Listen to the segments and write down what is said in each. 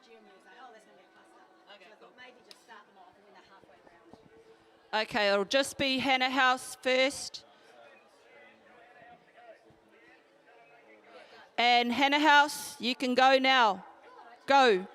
Jim was like, oh, there's going to be a cluster. Okay, so I thought maybe just start them off and then they're halfway around. Okay, it'll just be Hannah House first. And Hannah House, you can go now. Go.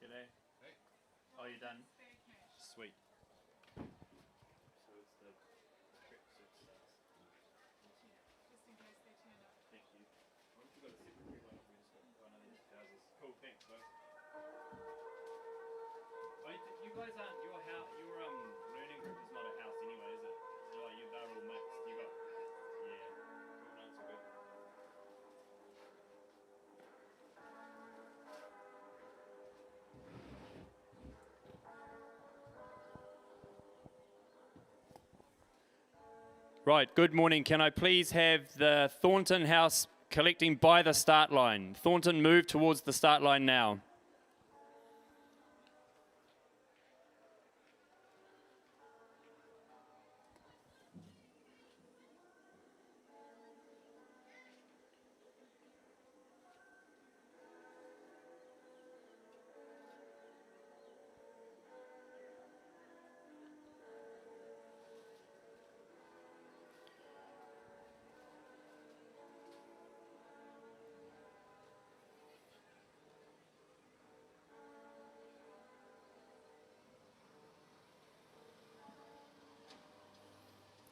G'day. Hey. Oh, you done? Sweet. So it's the trip six starts. Just in case they turn up. Thank you. What if you got a secretary? Why not we just got one of these houses? Cool, thanks, bro. Oh, you guys aren't your house. Your learning group is not a house anyway, is it? Oh, they're all mixed. You got yeah. Cool, no, it's all good. Right, good morning. Can I please have the Thornton House collecting by the start line? Thornton, move towards the start line now.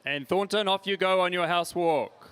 And Thornton, off you go on your house walk.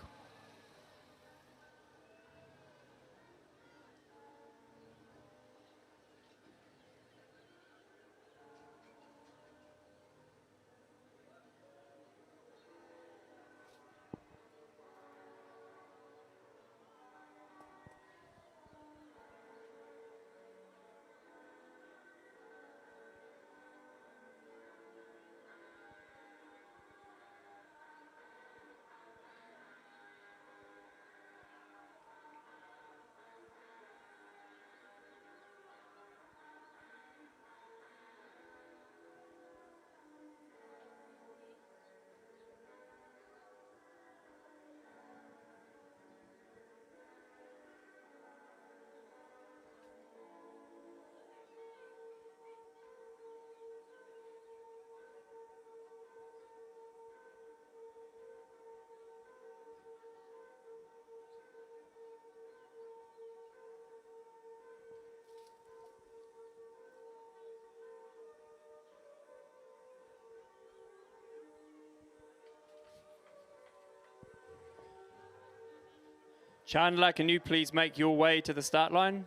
Chandler, can you please make your way to the start line?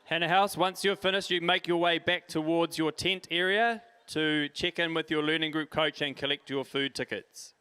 Hannah House, once you're finished, you make your way back towards your tent area to check in with your learning group coach and collect your food tickets.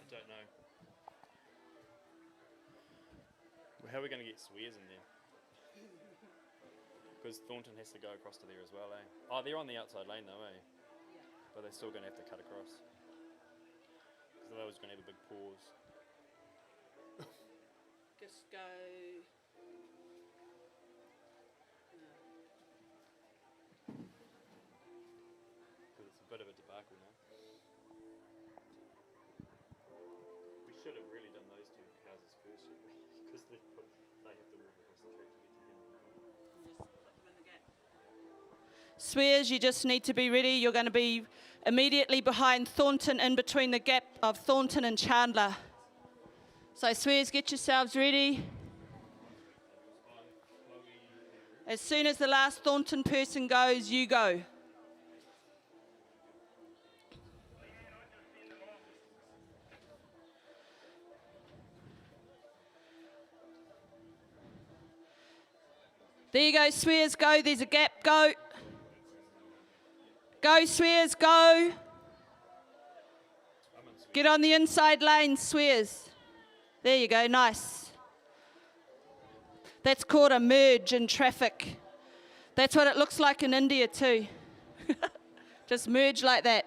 Don't know. Well, how are we going to get Swears in there? Because Thornton has to go across to there as well, eh? Oh, they're on the outside lane though, eh? But they're still going to have to cut across. Because otherwise we're going to have a big pause. Just go. Because it's a bit of a debacle now. We should have really done those two houses first, shouldn't we? Because they have to walk across the track to get to them. Swears, you just need to be ready. You're going to be immediately behind Thornton, in between the gap of Thornton and Chandler. So Swears, get yourselves ready. As soon as the last Thornton person goes, you go. There you go, Swears, go. There's a gap, go. Go, Swears, go. Get on the inside lane, Swears. There you go, nice. That's called a merge in traffic. That's what it looks like in India too. Just merge like that.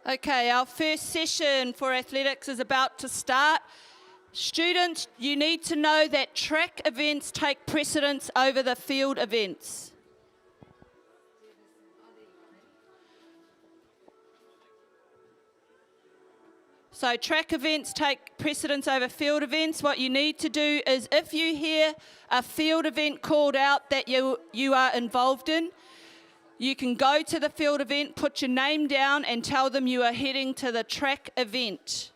Okay, our first session for athletics is about to start. Students, you need to know that track events take precedence over the field events. So track events take precedence over field events. What you need to do is, if you hear a field event called out that you are involved in, you can go to the field event, put your name down and tell them you are heading to the track event.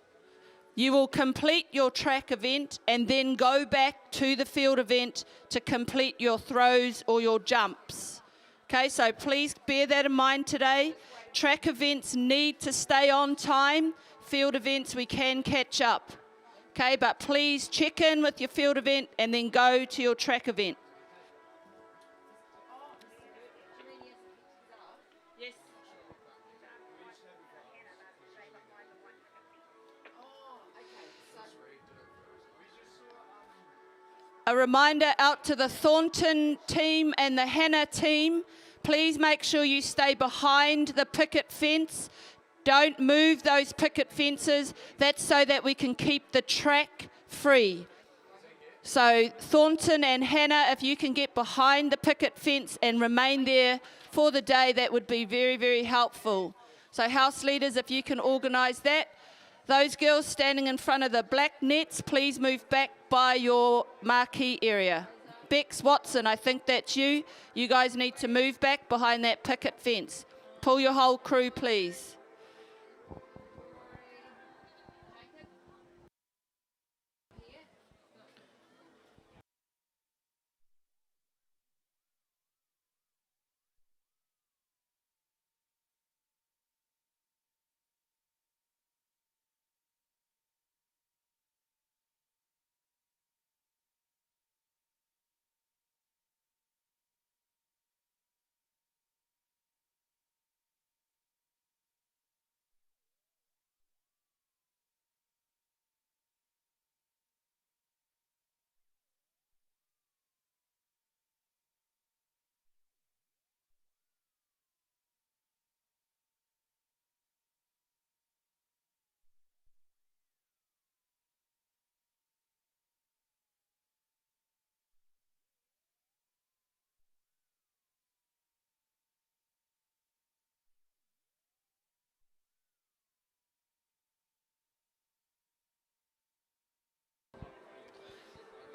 You will complete your track event and then go back to the field event to complete your throws or your jumps. Okay, so please bear that in mind today. Track events need to stay on time. Field events, we can catch up. Okay, but please check in with your field event and then go to your track event. Yes. A reminder out to the Thornton team and the Hannah team, please make sure you stay behind the picket fence. Don't move those picket fences. That's so that we can keep the track free. So Thornton and Hannah, if you can get behind the picket fence and remain there for the day, that would be very, very helpful. So house leaders, if you can organise that. Those girls standing in front of the black nets, please move back by your marquee area. Bex Watson, I think that's you. You guys need to move back behind that picket fence. Pull your whole crew, please.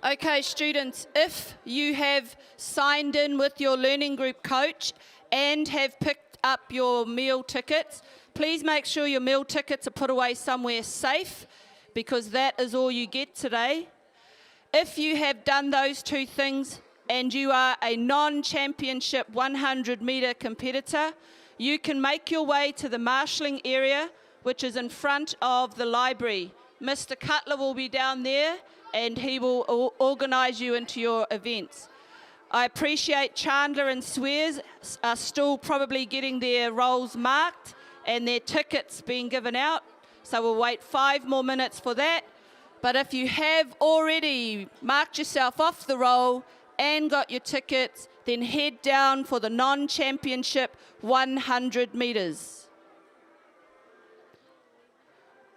Okay, students, if you have signed in with your learning group coach and have picked up your meal tickets, please make sure your meal tickets are put away somewhere safe, because that is all you get today. If you have done those two things and you are a non-championship 100-metre competitor, you can make your way to the marshalling area, which is in front of the library. Mr. Cutler will be down there and he will organise you into your events. I appreciate Chandler and Swears are still probably getting their rolls marked and their tickets being given out, so we'll wait 5 more minutes for that. But if you have already marked yourself off the roll and got your tickets, then head down for the non-championship 100 metres.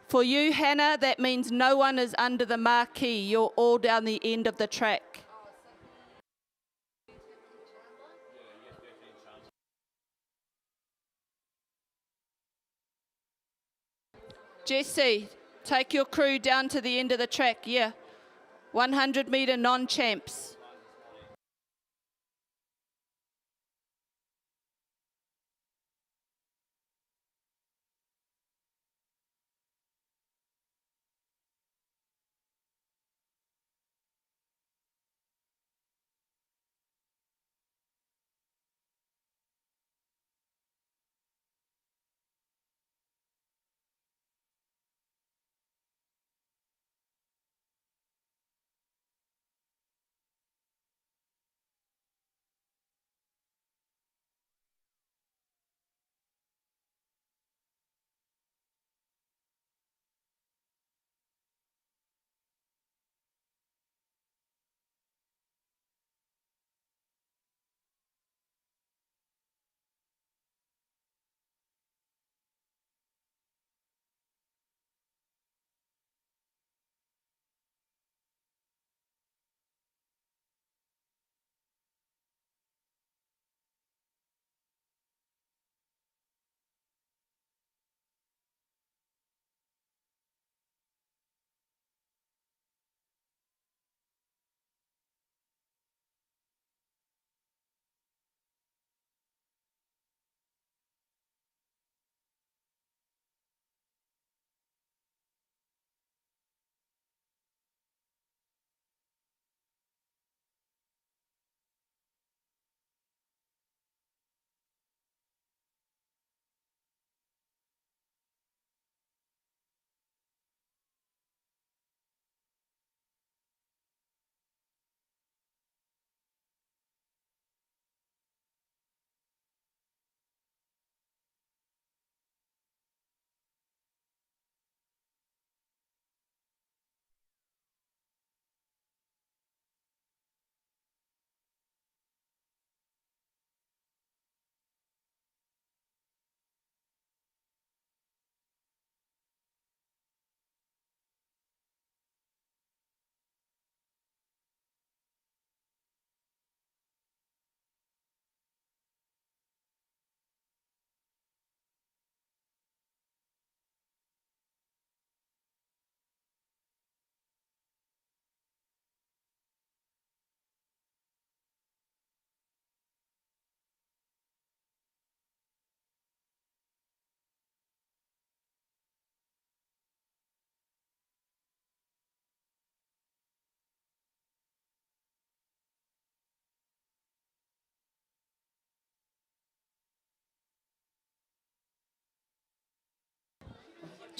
For you, Hannah, that means no one is under the marquee. You're all down the end of the track. Jesse, take your crew down to the end of the track, yeah. 100-metre non-champs.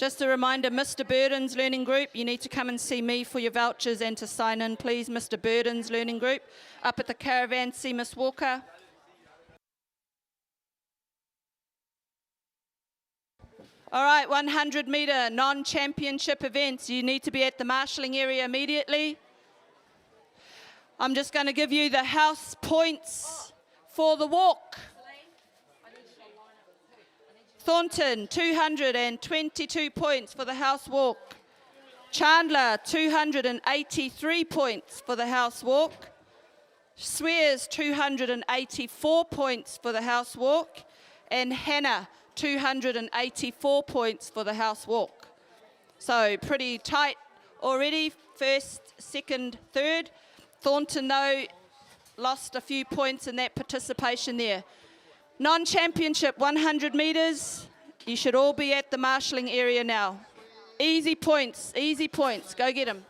Just a reminder, Mr. Burden's learning group, you need to come and see me for your vouchers and to sign in, please. Mr. Burden's learning group. Up at the caravan, see Miss Walker. All right, 100 metre non-championship events. You need to be at the marshalling area immediately. I'm just going to give you the house points for the walk. Thornton, 222 points for the house walk. Chandler, 283 points for the house walk. Swears, 284 points for the house walk. And Hannah, 284 points for the house walk. So pretty tight already, first, second, third. Thornton, though, lost a few points in that participation there. Non-championship, 100 metres. You should all be at the marshalling area now. Easy points, go get them.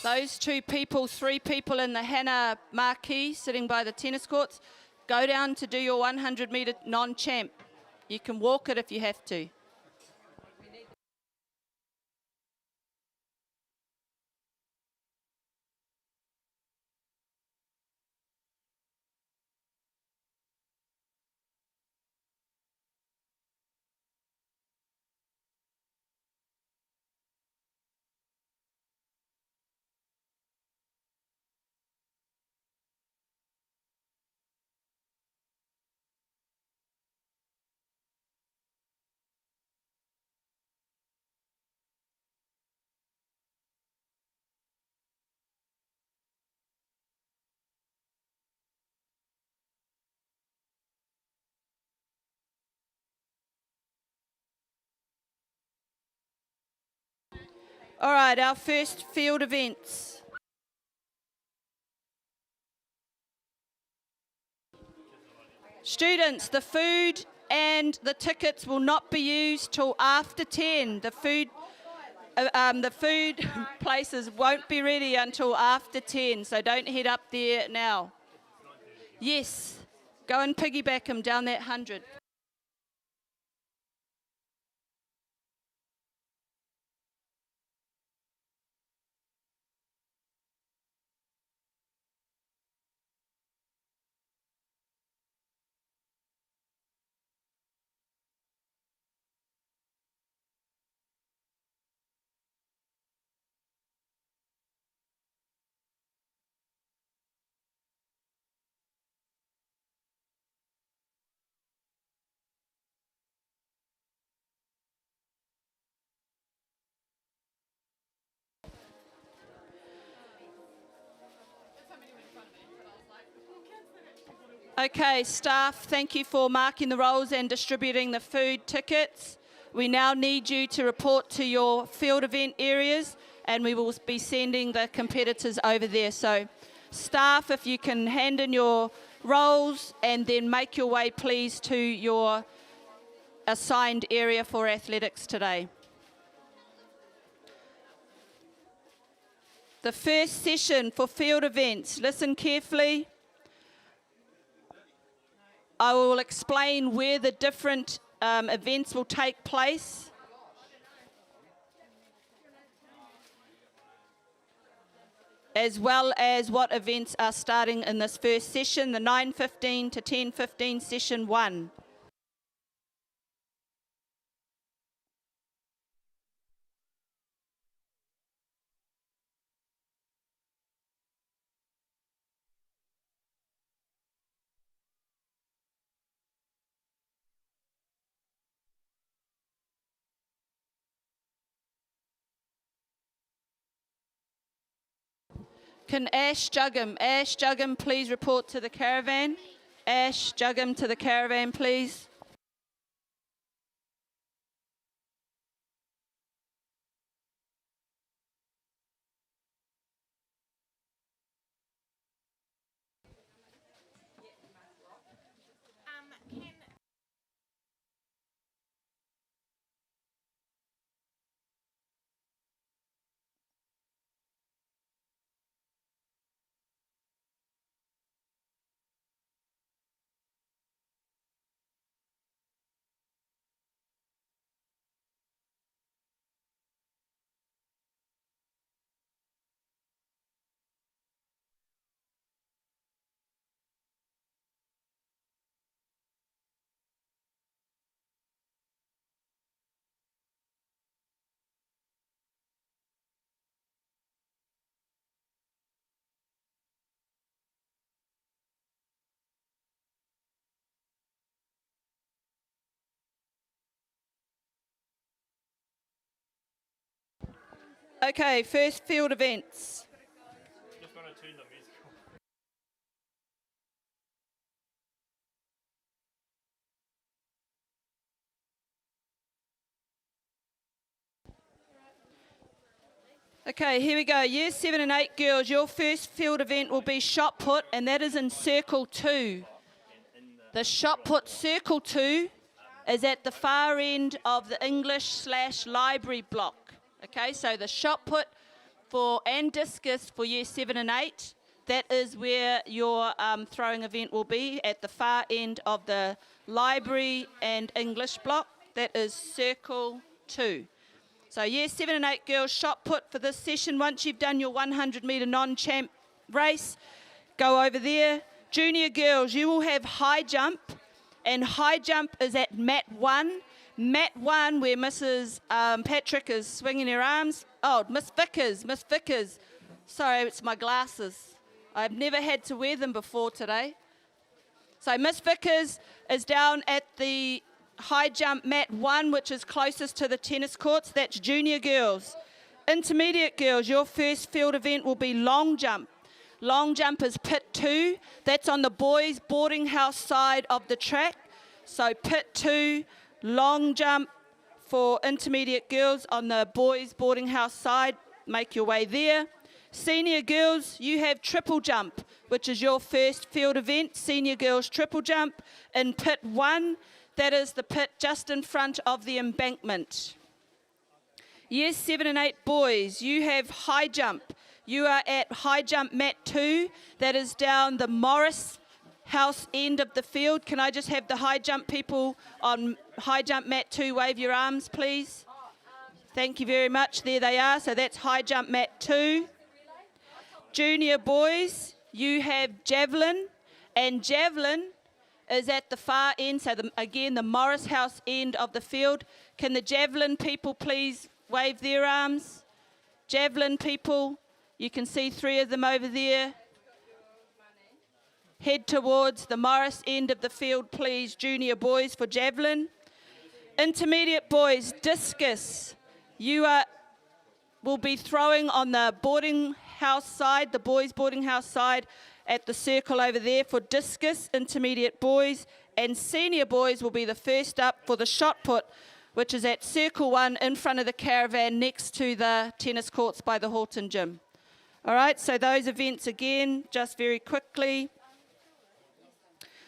Those two people, three people in the Hannah marquee sitting by the tennis courts, go down to do your 100 metre non-champ. You can walk it if you have to. All right, our first field events. Students, the food and the tickets will not be used till after 10. The food places won't be ready until after 10, so don't head up there now. Yes, go and piggyback them down that 100. Okay, staff, thank you for marking the rolls and distributing the food tickets. We now need you to report to your field event areas, and we will be sending the competitors over there. So staff, if you can hand in your rolls and then make your way, please, to your assigned area for athletics today. The first session for field events, listen carefully. I will explain where the different events will take place. As well as what events are starting in this first session, the 9:15 to 10:15 session 1. Can Ash Juggum, please report to the caravan? Ash Juggum to the caravan, please. Okay, first field events. Just want to turn the music off. Okay, here we go. Year 7 and 8 girls, your first field event will be shot put, and that is in circle 2. The shot put circle 2 is at the far end of the English/library block. Okay, so the shot put and discus for year 7 and 8, that is where your throwing event will be, at the far end of the library and English block. That is circle 2. So year 7 and 8 girls, shot put for this session. Once you've done your 100 metre non-champ race, go over there. Junior girls, you will have high jump, and high jump is at mat 1. Mat 1, where Mrs. Patrick is swinging her arms. Oh, Miss Vickers. Sorry, it's my glasses. I've never had to wear them before today. So Miss Vickers is down at the high jump mat 1, which is closest to the tennis courts. That's junior girls. Intermediate girls, your first field event will be long jump. Long jump is pit 2. That's on the boys' boarding house side of the track. So pit 2, long jump for intermediate girls on the boys' boarding house side. Make your way there. Senior girls, you have triple jump, which is your first field event. Senior girls triple jump in pit 1. That is the pit just in front of the embankment. Year 7 and 8 boys, you have high jump. You are at high jump mat 2. That is down the Morris house end of the field. Can I just have the high jump people on high jump mat 2 wave your arms, please? Thank you very much. There they are. So that's high jump mat 2. Junior boys, you have javelin, and javelin is at the far end, so again the Morris house end of the field. Can the javelin people please wave their arms? Javelin people, you can see 3 of them over there. Head towards the Morris end of the field, please, junior boys, for javelin. Intermediate boys, discus. You will be throwing on the boarding house side, the boys' boarding house side, at the circle over there for discus. Intermediate boys and senior boys will be the first up for the shot put, which is at circle 1 in front of the caravan next to the tennis courts by the Horton Gym. All right, so those events again, just very quickly.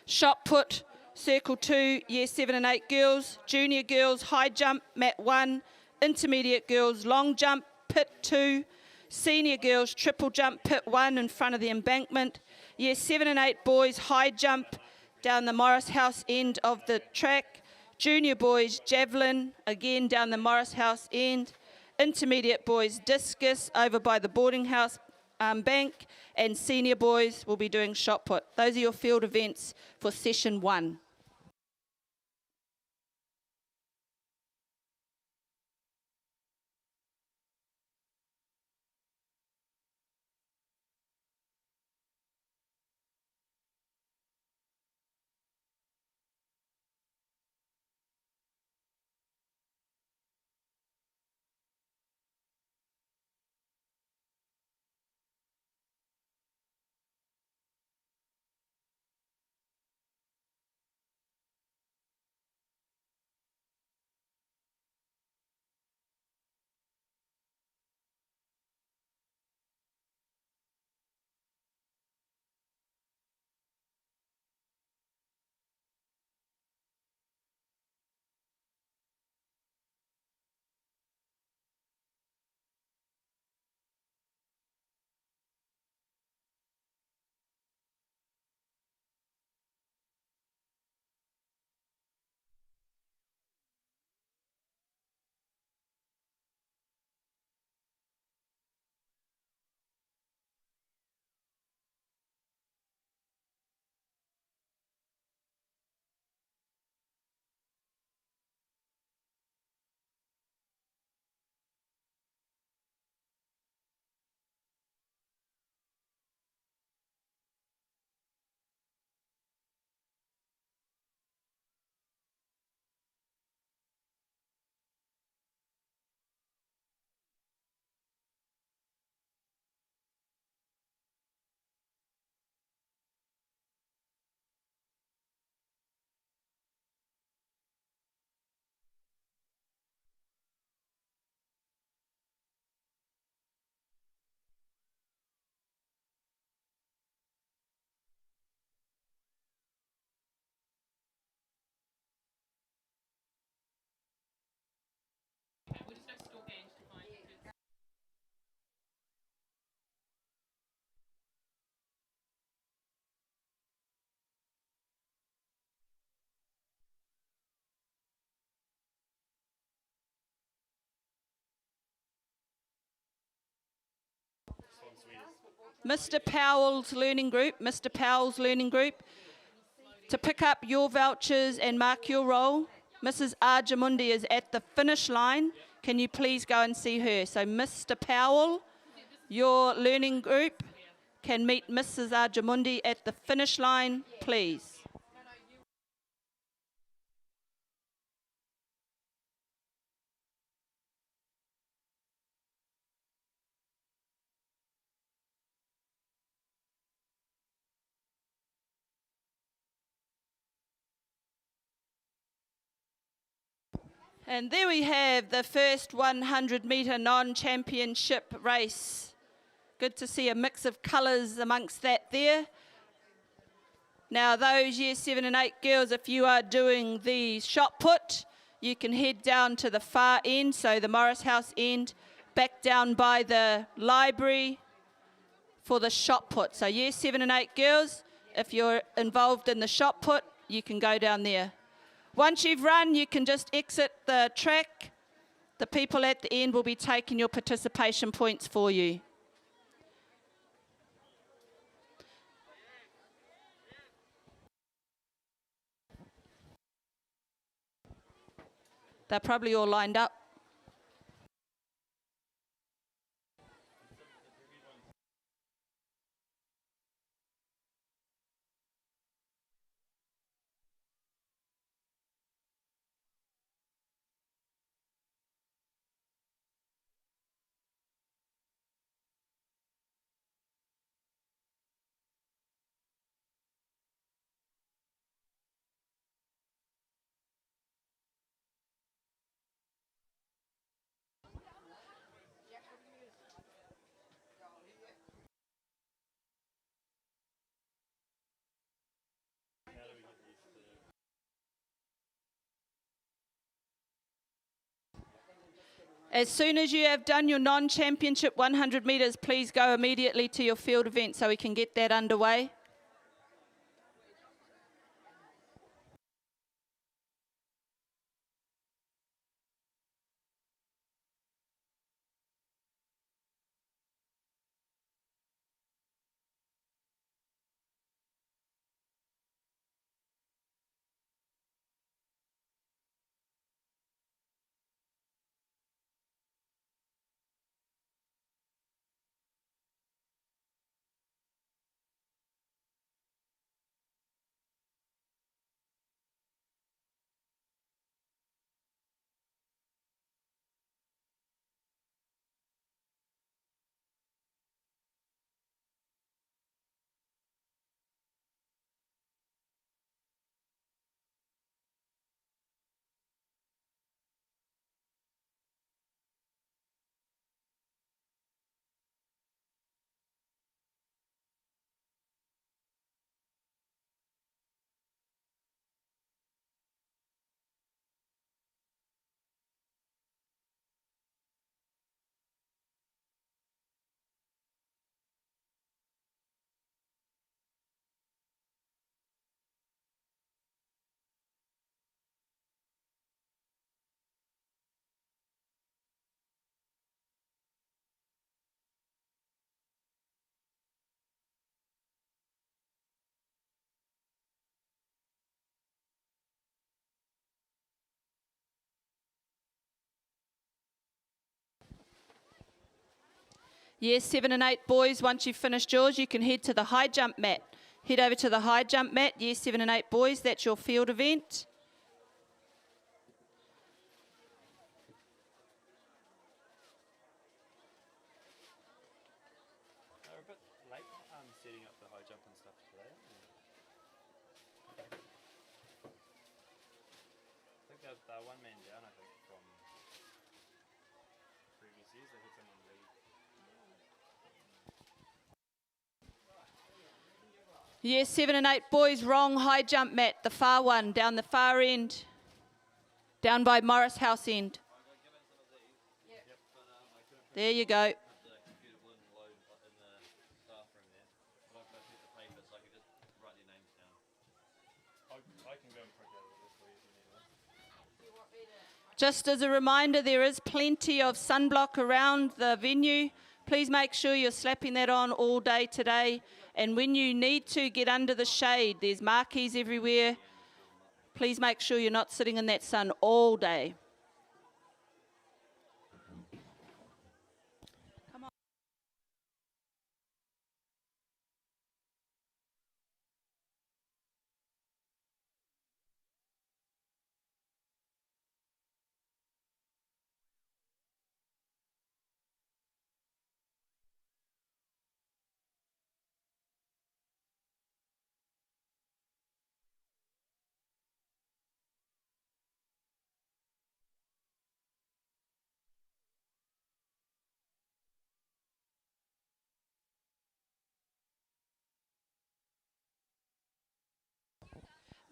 Shot put, circle 2, year 7 and 8 girls. Junior girls, high jump, mat 1. Intermediate girls, long jump, pit 2. Senior girls, triple jump, pit 1 in front of the embankment. Year 7 and 8 boys, high jump down the Morris House end of the track. Junior boys, javelin, again down the Morris House end. Intermediate boys, discus over by the boarding house bank. And senior boys will be doing shot put. Those are your field events for session 1. Mr. Powell's learning group, to pick up your vouchers and mark your roll. Mrs. Arjamundi is at the finish line. Can you please go and see her? So Mr. Powell, your learning group, can meet Mrs. Arjamundi at the finish line, please. And there we have the first 100-metre non-championship race. Good to see a mix of colours amongst that there. Now those Year 7 and 8 girls, if you are doing the shot put, you can head down to the far end, so the Morris House end, back down by the library for the shot put. So Year 7 and 8 girls, if you're involved in the shot put, you can go down there. Once you've run, you can just exit the track. The people at the end will be taking your participation points for you. They're probably all lined up. As soon as you have done your non-championship 100 metres, please go immediately to your field event so we can get that underway. Yes, 7 and 8 boys, once you've finished yours, you can head to the high jump mat. Head over to the high jump mat. Yes, 7 and 8 boys, that's your field event. They're a bit late setting up the high jump and stuff today. I think they're one man down, I think, from previous years. They had someone leave. Yes, 7 and 8 boys, wrong high jump mat, the far one, down the far end, down by Morris House end. There you go. Just as a reminder, there is plenty of sunblock around the venue. Please make sure you're slapping that on all day today. And when you need to get under the shade, there's marquees everywhere. Please make sure you're not sitting in that sun all day.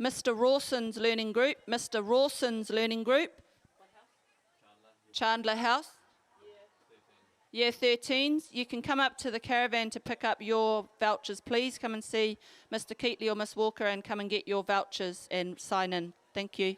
Mr. Rawson's learning group, Mr. Rawson's learning group. Chandler House. Year 13s. You can come up to the caravan to pick up your vouchers. Please come and see Mr. Keatley or Miss Walker and come and get your vouchers and sign in. Thank you.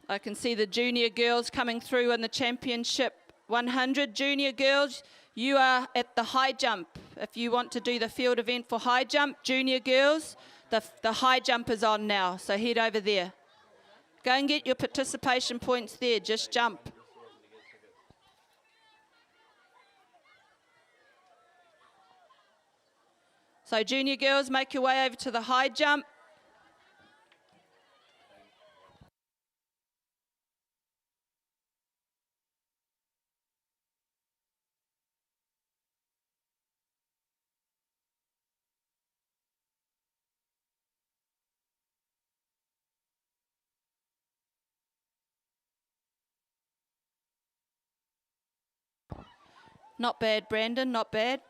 I can see the junior girls coming through in the championship 100. Junior girls, you are at the high jump. If you want to do the field event for high jump, junior girls, the high jump is on now, so head over there. Go and get your participation points there, just jump. So junior girls, make your way over to the high jump. Not bad, Brandon, not bad.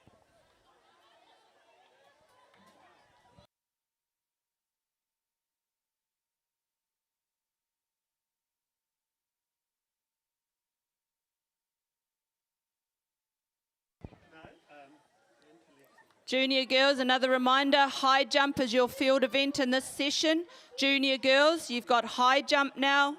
Junior girls, another reminder, high jump is your field event in this session. Junior girls, you've got high jump now.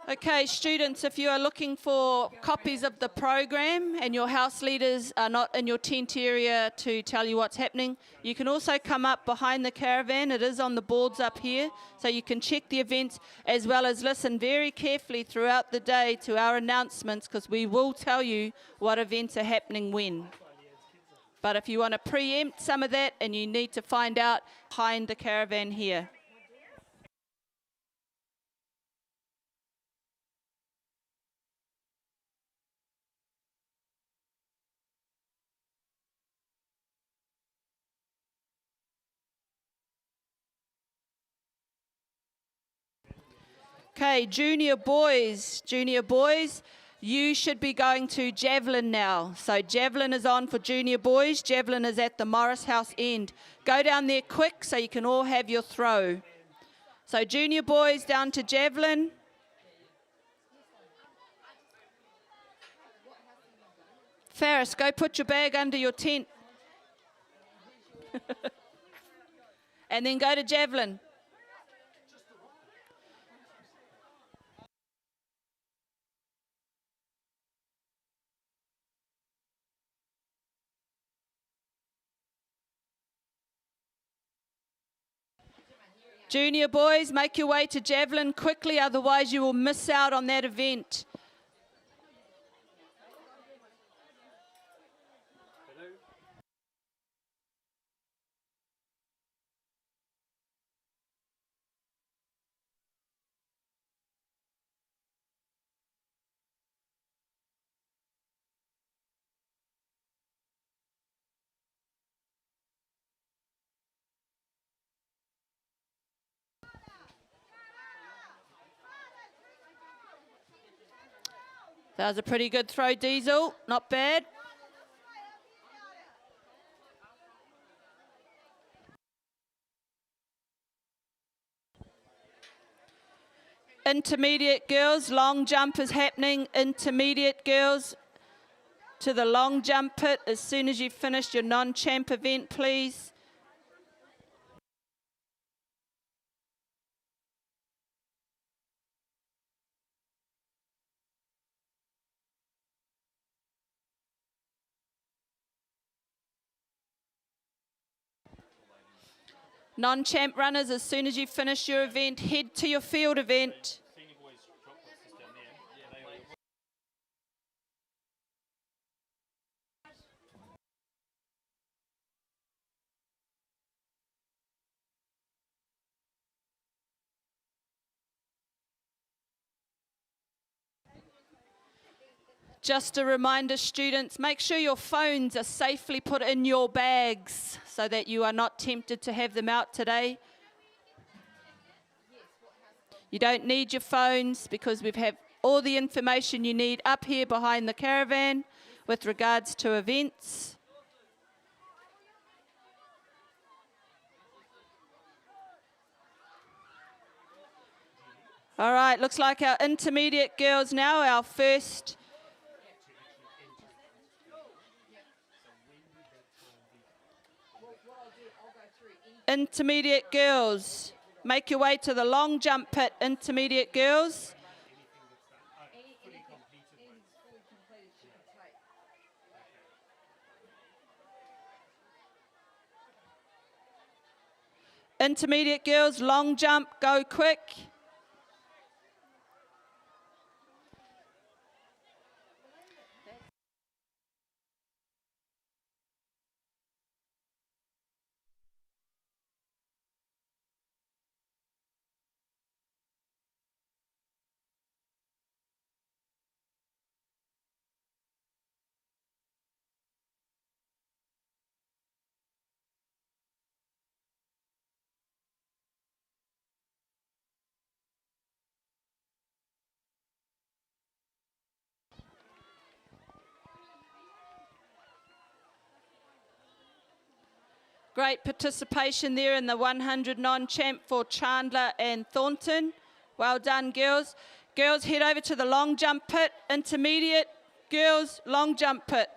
Okay, students, if you are looking for copies of the program and your house leaders are not in your tent area to tell you what's happening, you can also come up behind the caravan. It is on the boards up here, so you can check the events as well as listen very carefully throughout the day to our announcements, because we will tell you what events are happening when. But if you want to preempt some of that and you need to find out, behind the caravan here. Okay, junior boys, you should be going to javelin now. So javelin is on for junior boys. Javelin is at the Morris House end. Go down there quick so you can all have your throw. So junior boys down to javelin. Ferris, go put your bag under your tent. And then go to javelin. Junior boys, make your way to javelin quickly, otherwise you will miss out on that event. That was a pretty good throw, Diesel. Not bad. Intermediate girls, long jump is happening. Intermediate girls to the long jump pit as soon as you've finished your non-champ event, please. Non-champ runners, as soon as you finish your event, head to your field event. Senior boys chocolates is down there. Yeah, they all. Just a reminder, students, make sure your phones are safely put in your bags so that you are not tempted to have them out today. You don't need your phones because we have all the information you need up here behind the caravan with regards to events. All right, looks like our intermediate girls now, our first intermediate girls. Make your way to the long jump pit, intermediate girls. Intermediate girls, long jump, go quick. Great participation there in the 100 non-champ for Chandler and Thornton. Well done, girls. Girls, head over to the long jump pit. Intermediate girls, long jump pit.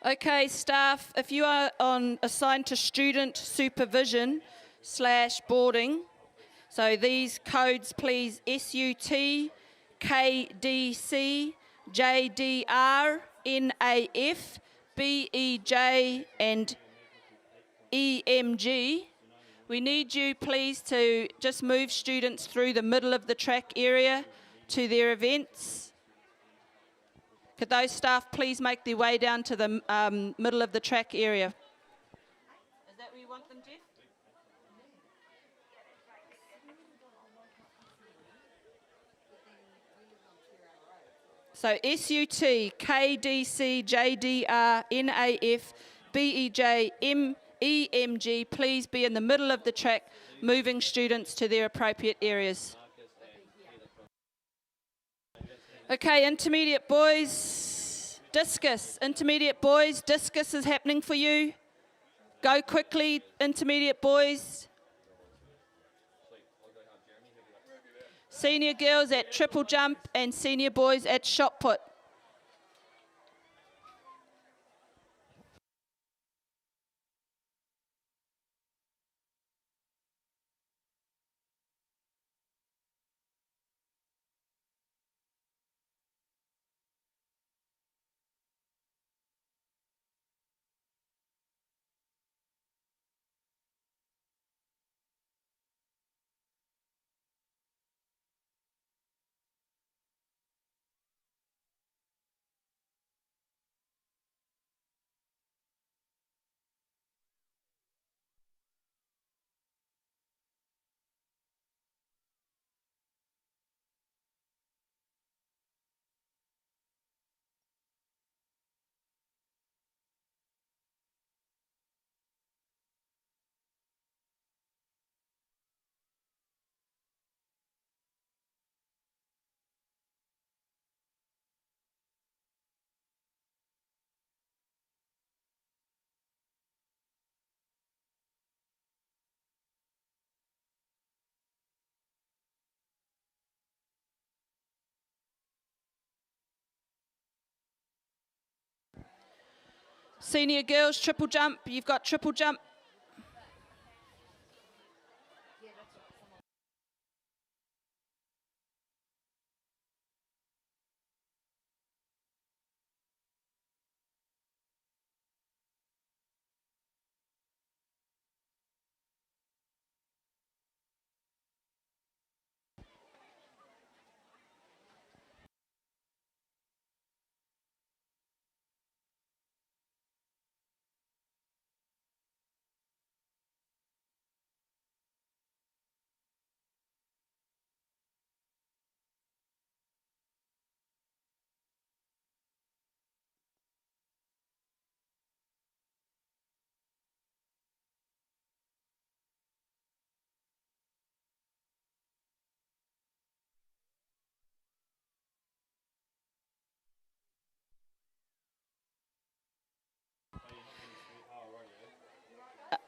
Okay, staff, if you are assigned to student supervision / boarding, so these codes please SUT, KDC, JDR, NAF, BEJ and EMG. We need you please to just move students through the middle of the track area to their events. Could those staff please make their way down to the middle of the track area? Is that where you want them, Jeff? So SUT, KDC, JDR, NAF, BEJ, EMG, please be in the middle of the track, moving students to their appropriate areas. Okay, intermediate boys, discus. Intermediate boys, discus is happening for you. Go quickly, intermediate boys. Senior girls at triple jump and senior boys at shot put. Senior girls, triple jump. You've got triple jump.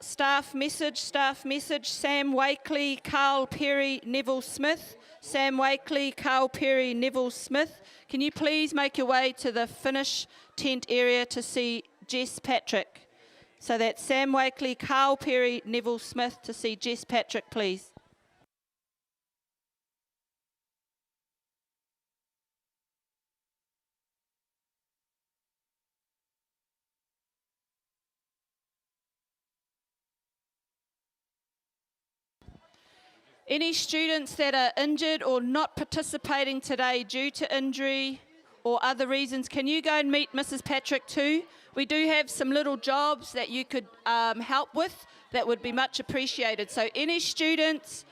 Staff message, Sam Wakely, Carl Perry, Neville Smith. Sam Wakely, Carl Perry, Neville Smith. Can you please make your way to the finish tent area to see Jess Patrick? So that's Sam Wakely, Carl Perry, Neville Smith to see Jess Patrick, please. Any students that are injured or not participating today due to injury or other reasons, can you go and meet Mrs. Patrick too? We do have some little jobs that you could help with that would be much appreciated. So any students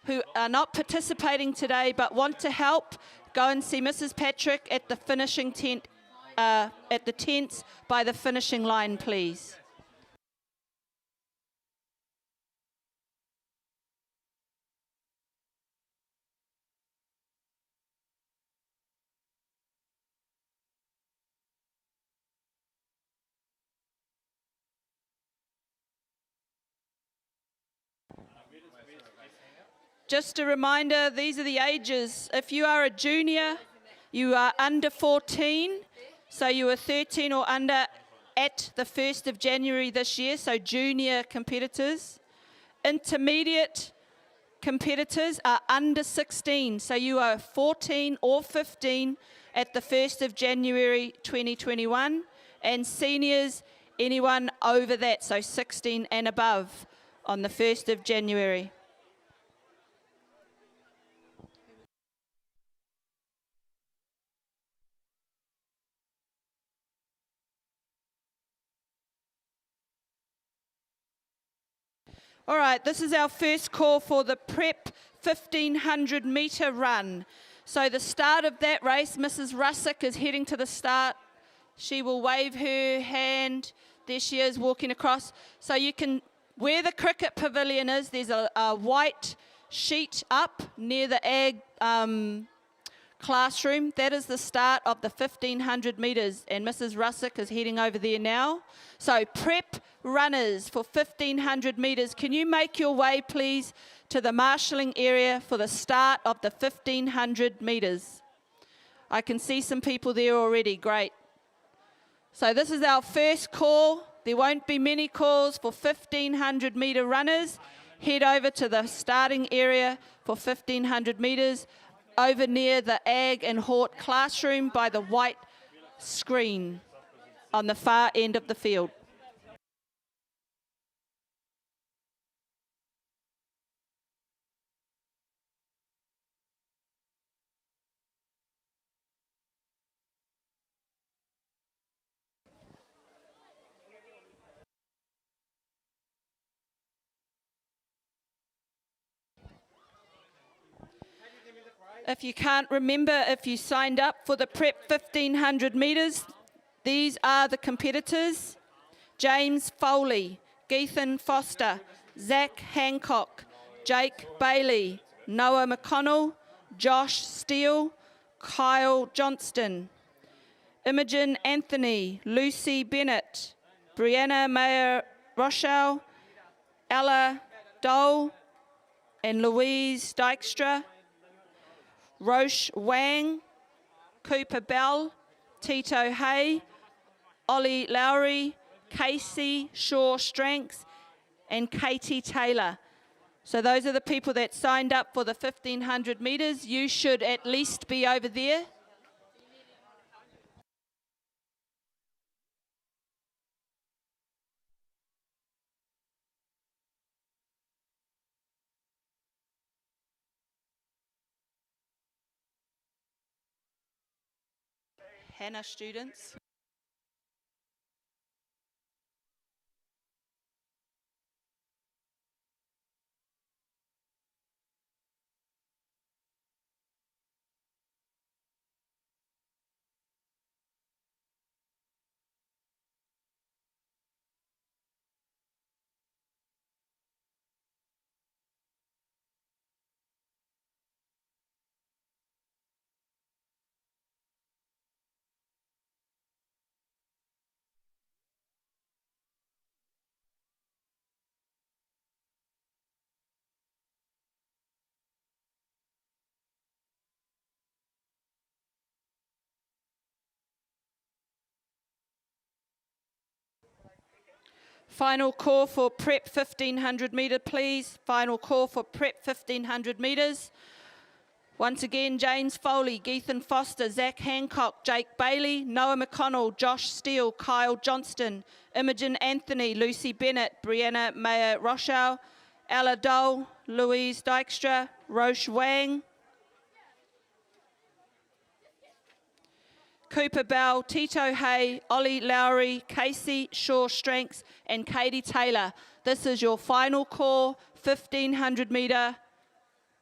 who are not participating today but want to help, go and see Mrs. Patrick at the finishing tent, at the tents by the finishing line, please. Just a reminder, these are the ages. If you are a junior, you are under 14, so you are 13 or under at the 1st of January this year, so junior competitors. Intermediate competitors are under 16, so you are 14 or 15 at the 1st of January 2021, and seniors, anyone over that, so 16 and above on the 1st of January. All right, this is our first call for the Prep 1500 metre run. So the start of that race, Mrs. Russick is heading to the start. She will wave her hand. There she is walking across. So you can, where the cricket pavilion is, there's a white sheet up near the ag classroom. That is the start of the 1500 metres, and Mrs. Russick is heading over there now. So prep runners for 1500 metres, can you make your way please to the marshalling area for the start of the 1500 metres? I can see some people there already, great. So this is our first call. There won't be many calls for 1500 metre runners. Head over to the starting area for 1500 metres, over near the Ag and Hort classroom by the white screen on the far end of the field. If you can't remember, if you signed up for the Prep 1500 metres, these are the competitors: James Foley, Gethan Foster, Zach Hancock, Jake Bailey, Noah McConnell, Josh Steele, Kyle Johnston, Imogen Anthony, Lucy Bennett, Brianna Mayer Rochelle, Ella Dole, and Louise Dykstra, Roche Wang, Cooper Bell, Tito Hay, Ollie Lowry, Casey Shaw Strengths, and Katie Taylor. So those are the people that signed up for the 1500 metres. You should at least be over there. Hannah students. Final call for Prep 1500 metre, please. Final call for Prep 1500 metres. Once again, James Foley, Gethan Foster, Zach Hancock, Jake Bailey, Noah McConnell, Josh Steele, Kyle Johnston, Imogen Anthony, Lucy Bennett, Brianna Mayer Rochelle, Ella Dole, Louise Dykstra, Roche Wang, Cooper Bell, Tito Hay, Ollie Lowry, Casey Shaw Strengths, and Katie Taylor. This is your final call, 1500 metre,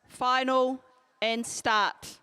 final and start.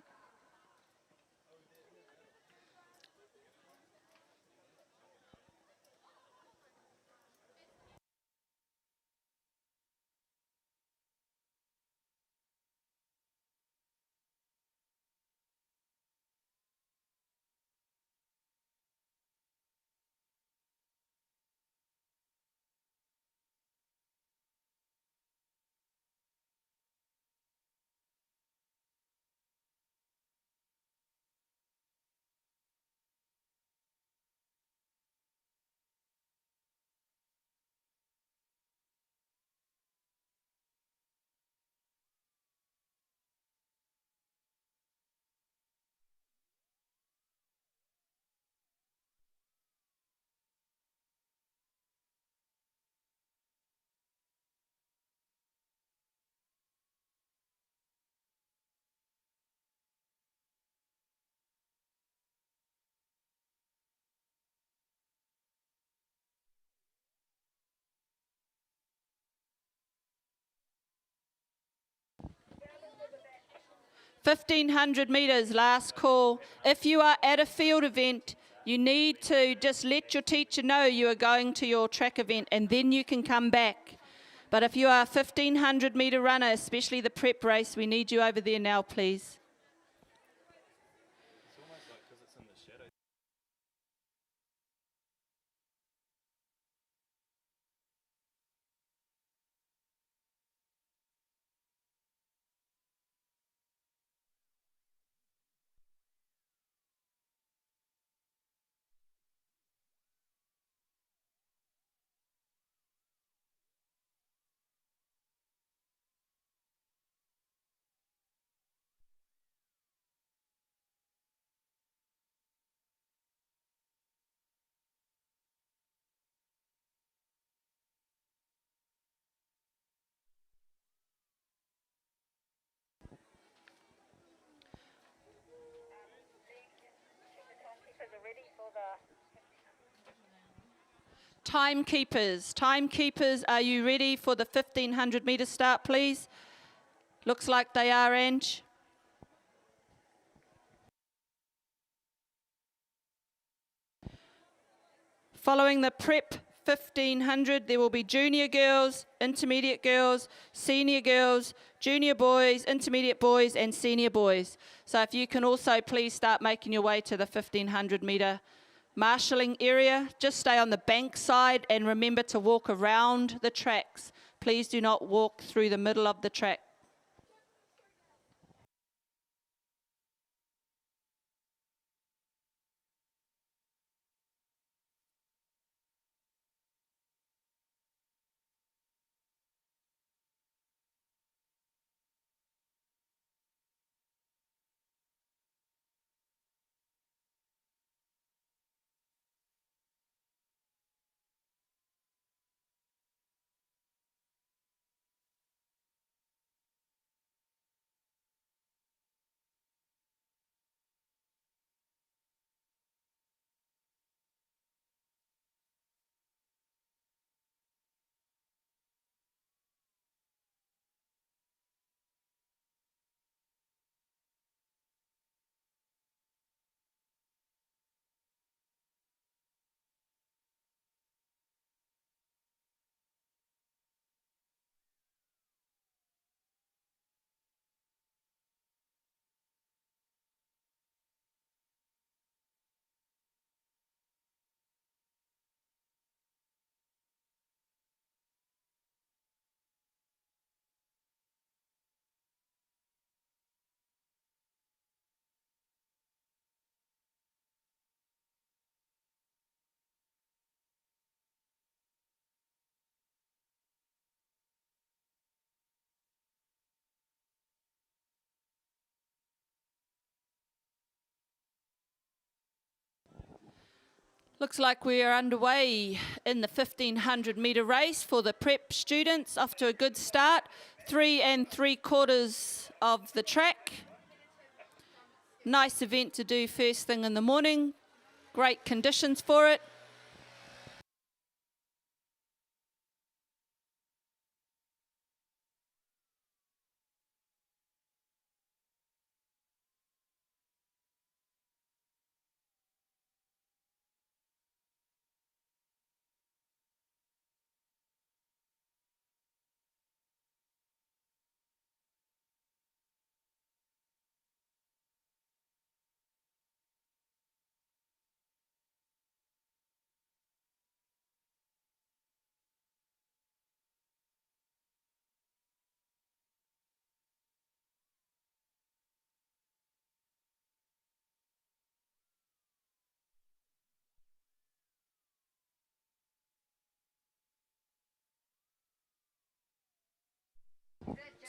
1,500 metres, last call. If you are at a field event, you need to just let your teacher know you are going to your track event and then you can come back. But if you are a 1,500 metre runner, especially the prep race, we need you over there now, please. It's almost like because it's in the shadow. Timekeepers, are you ready for the 1,500 metre start, please? Looks like they are, Ange. Following the prep 1,500, there will be junior girls, intermediate girls, senior girls, junior boys, intermediate boys, and senior boys. So if you can also please start making your way to the 1,500 metre marshalling area. Just stay on the bank side and remember to walk around the tracks. Please do not walk through the middle of the track. Looks like we are underway in the 1,500 metre race for the prep students. Off to a good start. 3 3/4 of the track. Nice event to do first thing in the morning. Great conditions for it.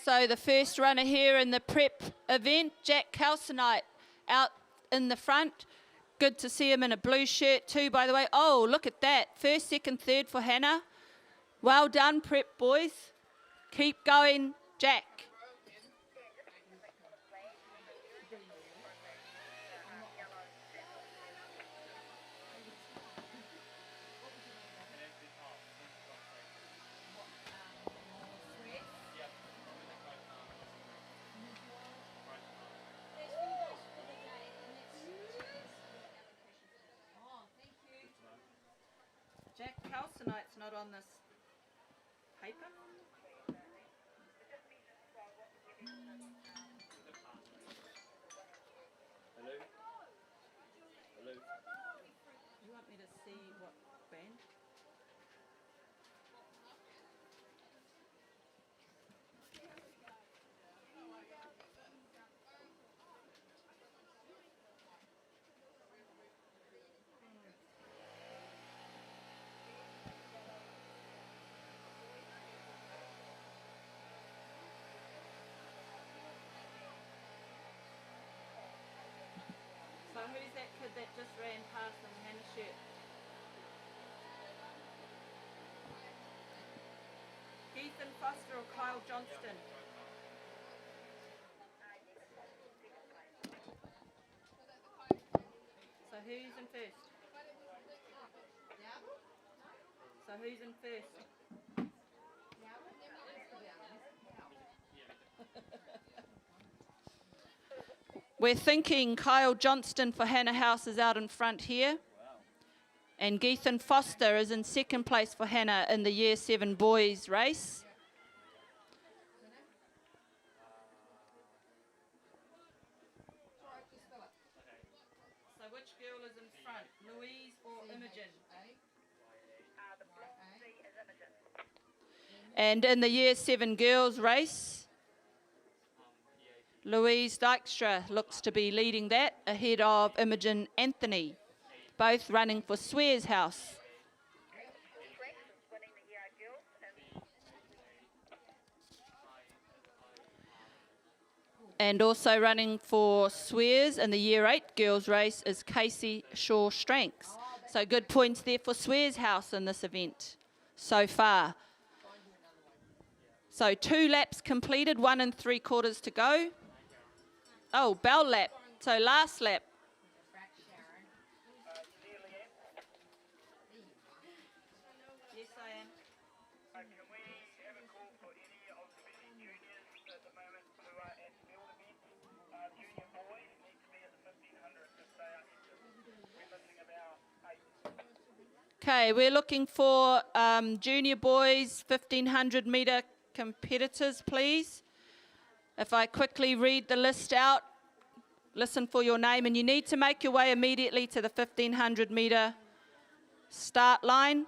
So the first runner here in the prep event, Jack Calcinite, out in the front. Good to see him in a blue shirt too, by the way. Oh, look at that. First, second, third for Hannah. Well done, prep boys. Keep going, Jack. Samsonite's not on this paper? Hello? Hello? You want me to see what band? So who's that kid that just ran past in Hannah's shirt? Ethan Foster or Kyle Johnston? So who's in first? So who's in first? We're thinking Kyle Johnston for Hannah House is out in front here. And Geethan Foster is in second place for Hannah in the Year 7 boys race. So which girl is in front, Louise or Imogen? And in the Year 7 girls race, Louise Dykstra looks to be leading that ahead of Imogen Anthony, both running for Swears House. And also running for Swears in the Year 8 girls race is Casey Shaw Strengths. So good points there for Swears House in this event so far. So 2 laps completed, 1 3/4 to go. Oh, bell lap. So last lap. Yes, I am. Can we have a call for any of the juniors at the moment who are at field events? Junior boys need to be at the 1500 to stay active. We're missing about 8. Okay, we're looking for junior boys 1500 metre competitors, please. If I quickly read the list out, listen for your name, and you need to make your way immediately to the 1500 metre start line.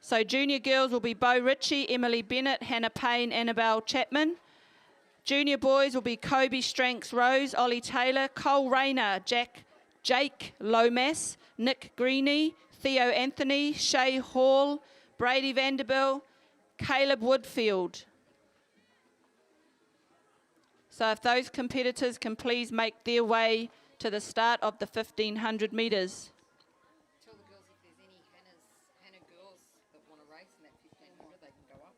So junior girls will be Bo Ritchie, Emily Bennett, Hannah Payne, Annabelle Chapman. Junior boys will be Kobe Stranks Rose, Ollie Taylor, Cole Rayner, Jake Lomas, Nick Greeny, Theo Anthony, Shay Hall, Brady Vanderbilt, Caleb Woodfield. So if those competitors can please make their way to the start of the 1500 metres. Tell the girls if there's any Hannah girls that want to race in that 1500, they can go up.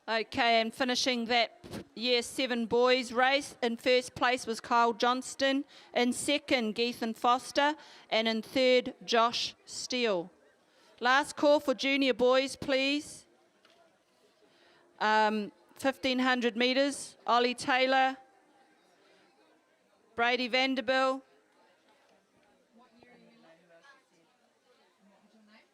Okay, and finishing that Year 7 boys race, in first place was Kyle Johnston, in second Geethan Foster, and in third Josh Steele. Last call for junior boys, please. 1500 metres, Ollie Taylor, Brady Vanderbilt, What year are you in? And what was your name?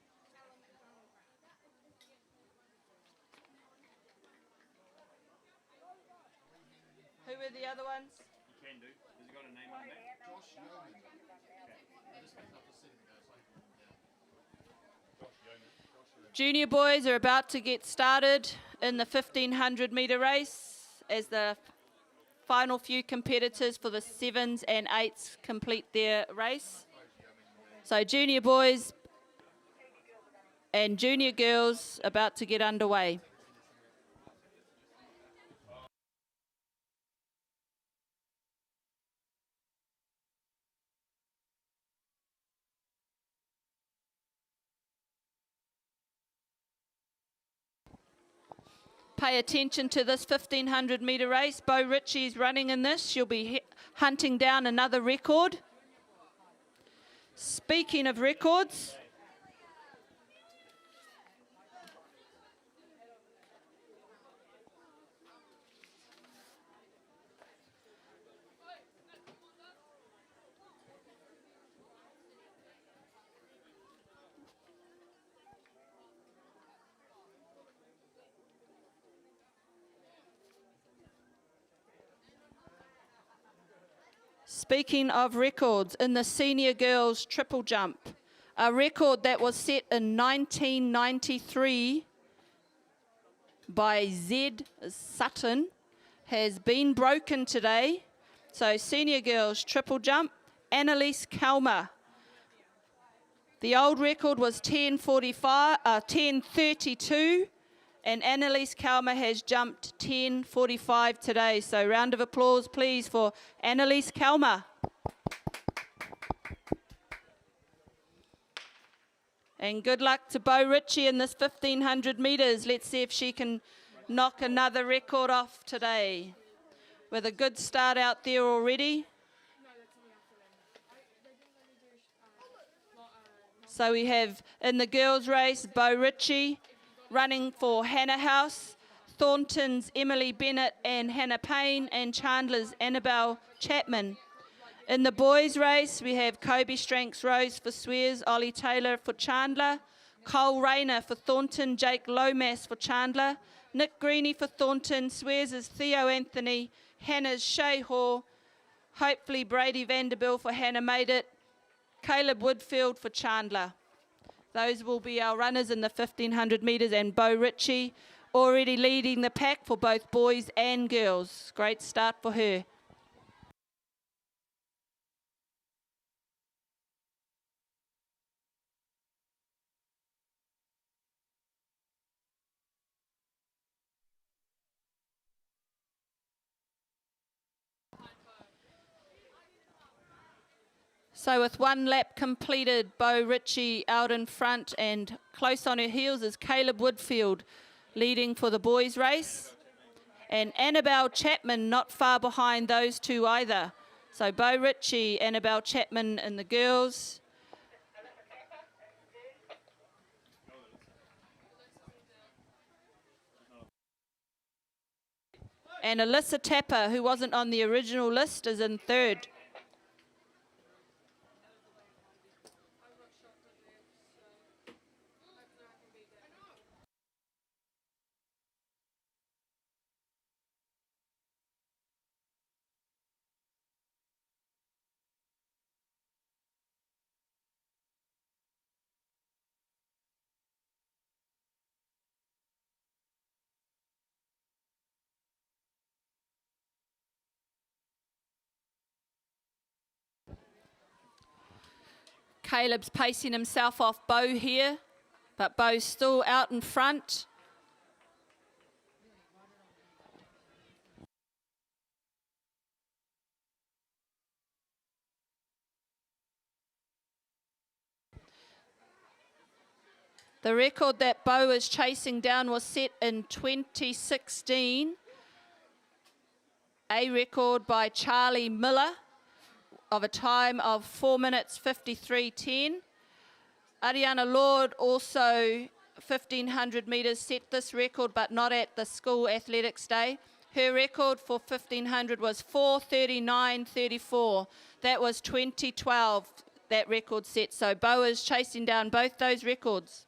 do the other ones? You can do. Has it got a name on the back? Josh Yeoman. Junior boys are about to get started in the 1500 metre race as the final few competitors for the 7s and 8s complete their race. So junior boys and junior girls about to get underway. Pay attention to this 1500 metre race. Bo Ritchie's running in this. She'll be hunting down another record. Speaking of records, in the senior girls triple jump, a record that was set in 1993 by Zed Sutton has been broken today. So senior girls triple jump, Annalise Kalmer. The old record was 10:32, and Annalise Kalmer has jumped 10:45 today. So round of applause, please, for Annalise Kalmer. And good luck to Bo Ritchie in this 1500 metres. Let's see if she can knock another record off today. With a good start out there already. So we have in the girls' race, Bo Ritchie running for Hannah House, Thornton's Emily Bennett and Hannah Payne, and Chandler's Annabelle Chapman. In the boys' race, we have Kobe Stranks Rose for Swears, Ollie Taylor for Chandler, Cole Rayner for Thornton, Jake Lomas for Chandler, Nick Greeny for Thornton, Swears' Theo Anthony, Hannah's Shay Hall, hopefully Brady Vanderbilt for Hannah Made It, Caleb Woodfield for Chandler. Those will be our runners in the 1500 metres, and Bo Ritchie already leading the pack for both boys and girls. Great start for her. So with one lap completed, Bo Ritchie out in front, and close on her heels is Caleb Woodfield leading for the boys' race. And Annabelle Chapman not far behind those two either. So Bo Ritchie, Annabelle Chapman in the girls. And Alyssa Tapper, who wasn't on the original list, is in third. Caleb's pacing himself off Bo here, but Bo's still out in front. The record that Bo is chasing down was set in 2016. A record by Charlie Miller of a time of 4 minutes 53:10. Ariana Lord also 1500 metres set this record, but not at the school athletics day. Her record for 1500 was 4:39:34. That was 2012, that record set. So Bo is chasing down both those records.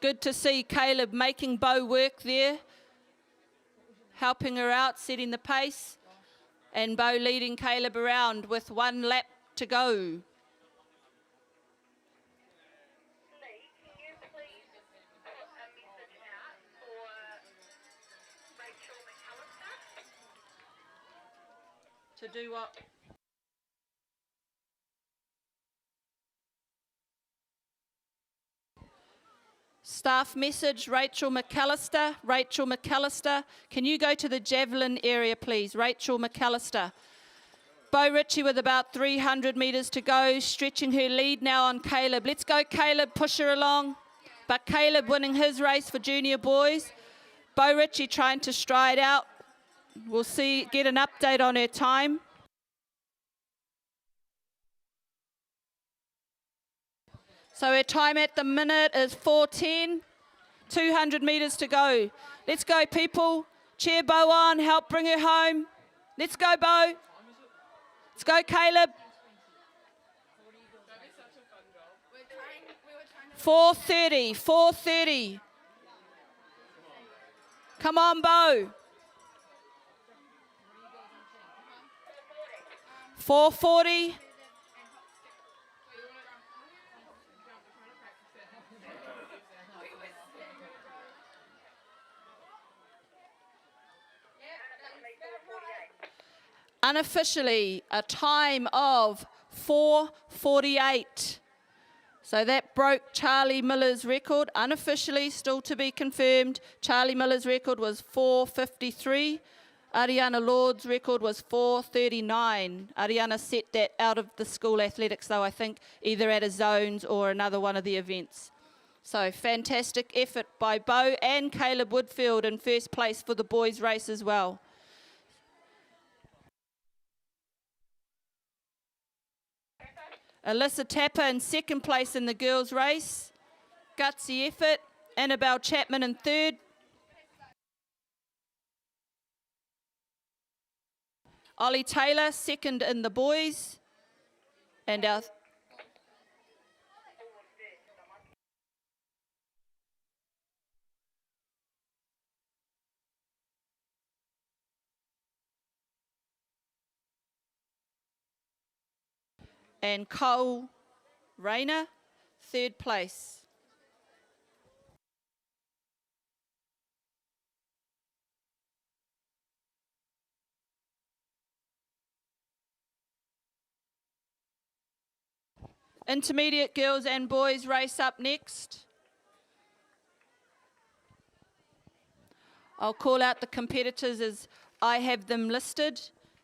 Good to see Caleb making Bo work there, helping her out, setting the pace, and Bo leading Caleb around with 1 lap to go. Lee, can you please put a message out for Rachel McAllister? To do what? Staff message, Rachel McAllister. Rachel McAllister, can you go to the javelin area, please? Rachel McAllister. Bo Ritchie with about 300 metres to go, stretching her lead now on Caleb. Let's go, Caleb, push her along. But Caleb winning his race for junior boys. Bo Ritchie trying to stride out. We'll see, get an update on her time. So her time at the minute is 4:10, 200 metres to go. Let's go, people. Cheer Bo on, help bring her home. Let's go, Bo. Let's go, Caleb. 4:30, 4:30. Come on, Bo. 4:40. Unofficially, a time of 4:48. So that broke Charlie Miller's record. Unofficially, still to be confirmed, Charlie Miller's record was 4:53. Ariana Lord's record was 4:39. Ariana set that out of the school athletics, though, I think, either at a zones or another one of the events. So fantastic effort by Bo and Caleb Woodfield in first place for the boys' race as well. Alyssa Tapper in second place in the girls' race. Gutsy effort. Annabelle Chapman in third. Ollie Taylor second in the boys. And our and Cole Rayner, third place. Intermediate girls and boys race up next. I'll call out the competitors as I have them listed.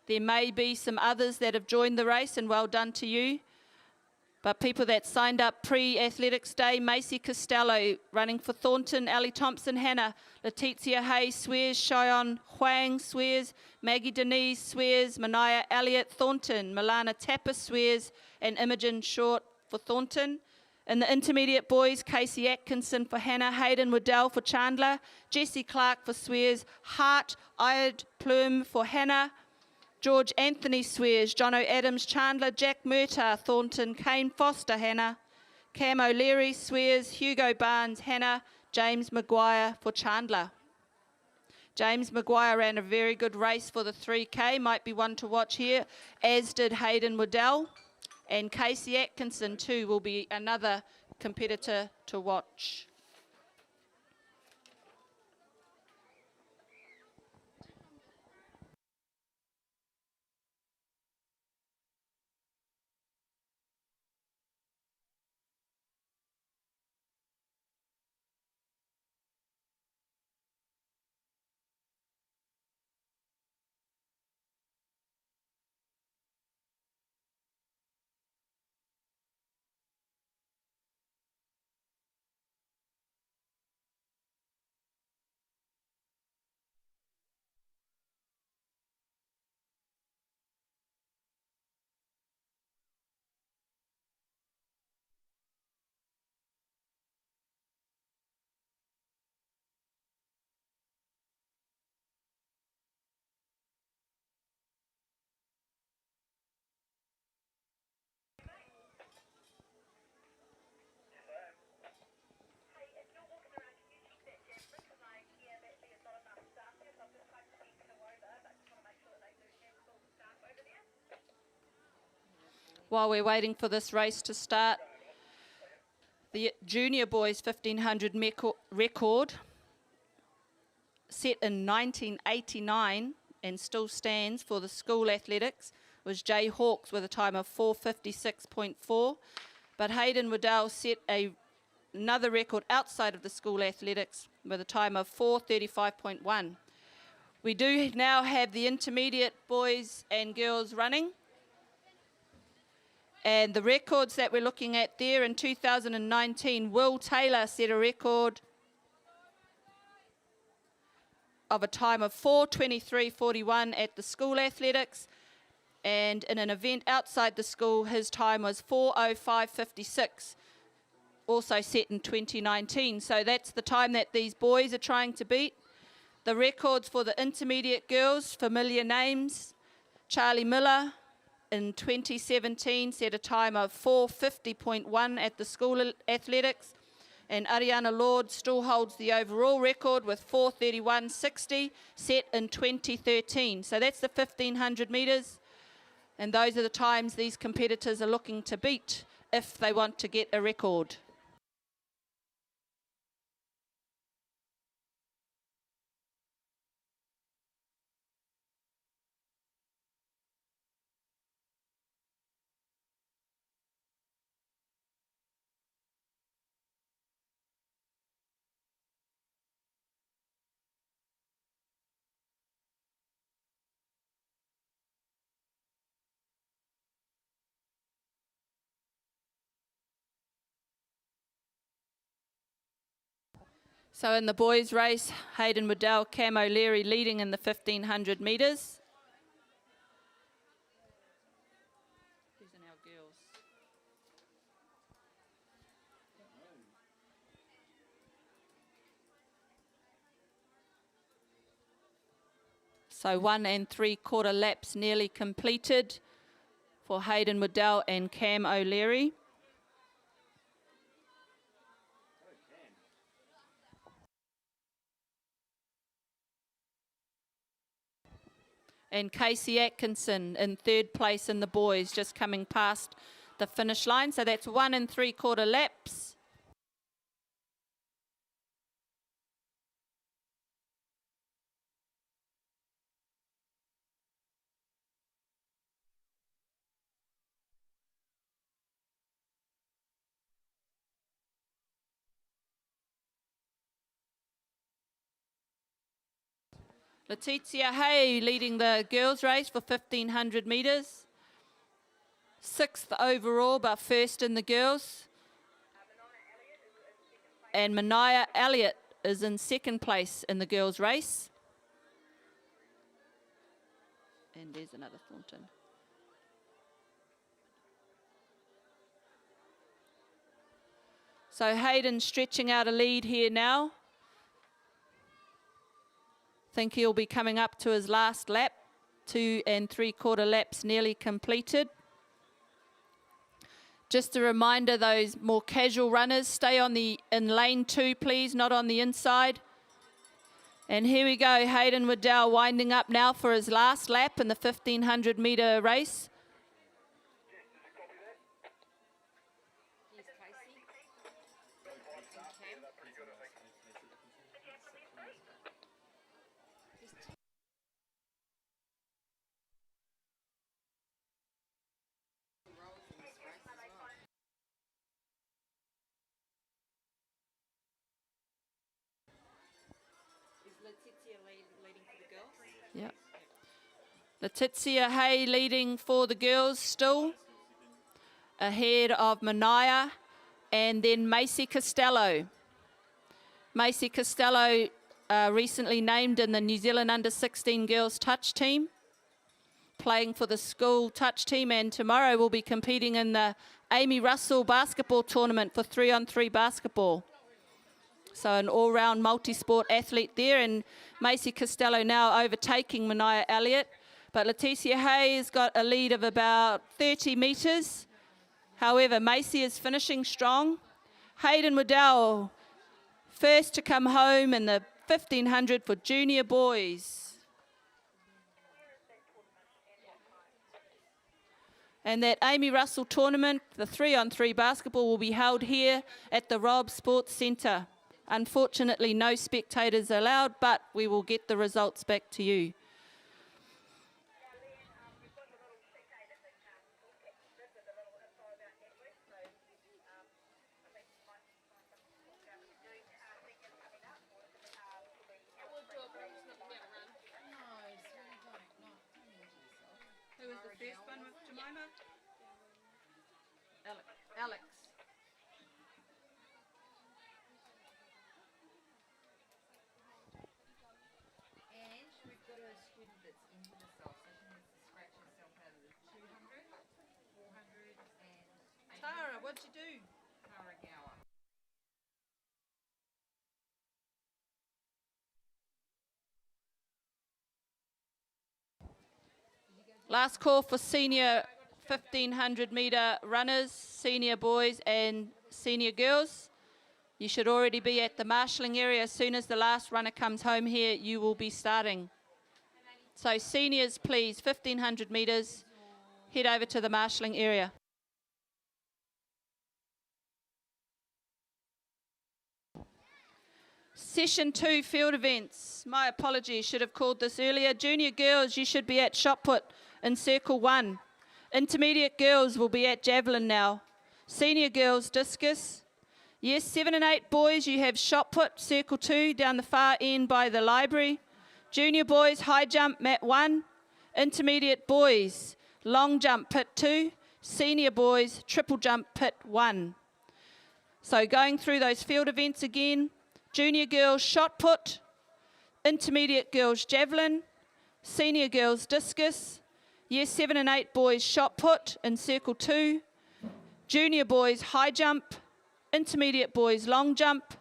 There may be some others that have joined the race, and well done to you. But people that signed up pre-Athletics Day, Macy Costello running for Thornton, Ellie Thompson, Hannah, Letizia Hayes swears, Cheyenne Huang swears, Maggie Denise swears, Mania Elliott Thornton, Milana Tapper swears, and Imogen Short for Thornton. In the intermediate boys, Casey Atkinson for Hannah, Hayden Waddell for Chandler, Jessie Clark for Swears, Hart Ired Plume for Hannah, George Anthony Swears, Jono Adams Chandler, Jack Murtagh Thornton, Kane Foster Hannah, Cam O'Leary Swears, Hugo Barnes Hannah, James Maguire for Chandler. James Maguire ran a very good race for the 3K, might be one to watch here, as did Hayden Waddell. And Casey Atkinson too will be another competitor to watch. While we're waiting for this race to start, the junior boys 1500 record set in 1989 and still stands for the school athletics was Jay Hawkes with a time of 4:56.4. But Hayden Waddell set another record outside of the school athletics with a time of 4:35.1. We do now have the intermediate boys and girls running. And the records that we're looking at there in 2019, Will Taylor set a record of a time of 4:23.41 at the school athletics. And in an event outside the school, his time was 4:05.56, also set in 2019. So that's the time that these boys are trying to beat. The records for the intermediate girls, familiar names, Charlie Miller in 2017 set a time of 4:50.1 at the school athletics. And Ariana Lord still holds the overall record with 4:31.60 set in 2013. So that's the 1500 metres. And those are the times these competitors are looking to beat if they want to get a record. So in the boys' race, Hayden Waddell, Cam O'Leary leading in the 1500 metres. Who's in our girls? So 1 3/4 laps nearly completed for Hayden Waddell and Cam O'Leary. And Casey Atkinson in third place in the boys, just coming past the finish line. So that's 1 3/4 laps. Letizia Hay leading the girls' race for 1500 metres. 6th overall, but first in the girls. And Mania Elliott is in second place in the girls' race. And there's another Thornton. So Hayden stretching out a lead here now. Think he'll be coming up to his last lap. 2 3/4 laps nearly completed. Just a reminder, those more casual runners, stay in lane 2, please, not on the inside. And here we go, Hayden Waddell winding up now for his last lap in the 1500 metre race. Yep. Letizia Hay leading for the girls still, ahead of Mania, and then Macy Costello. Macy Costello recently named in the New Zealand Under-16 girls touch team, playing for the school touch team, and tomorrow will be competing in the Amy Russell basketball tournament for 3-on-3 basketball. So an all-round multi-sport athlete there, and Macy Costello now overtaking Mania Elliott. But Letizia Hay has got a lead of about 30 metres. However, Macy is finishing strong. Hayden Waddell, first to come home in the 1500 for junior boys. And that Amy Russell tournament, the 3-on-3 basketball, will be held here at the Robb Sports Centre. Unfortunately, no spectators allowed, but we will get the results back to you. Who was the first one with Jemima? Alex. And we've got a student that's injured herself, so she needs to scratch herself out of the 200, 400 and Tara, what'd you do? Tara Gower. Last call for senior 1500 metre runners, senior boys and senior girls. You should already be at the marshalling area. As soon as the last runner comes home here, you will be starting. So seniors, please, 1500 metres, head over to the marshalling area. Session 2 field events. My apologies, should have called this earlier. Junior girls, you should be at shot put in circle 1. Intermediate girls will be at javelin now. Senior girls, discus. Yes, 7 and 8 boys, you have shot put, circle 2, down the far end by the library. Junior boys, high jump, mat 1. Intermediate boys, long jump, pit 2. Senior boys, triple jump, pit 1. So going through those field events again. Junior girls, shot put. Intermediate girls, javelin. Senior girls, discus. Year 7 and 8 boys, shot put in circle 2. Junior boys, high jump. Intermediate boys, long jump.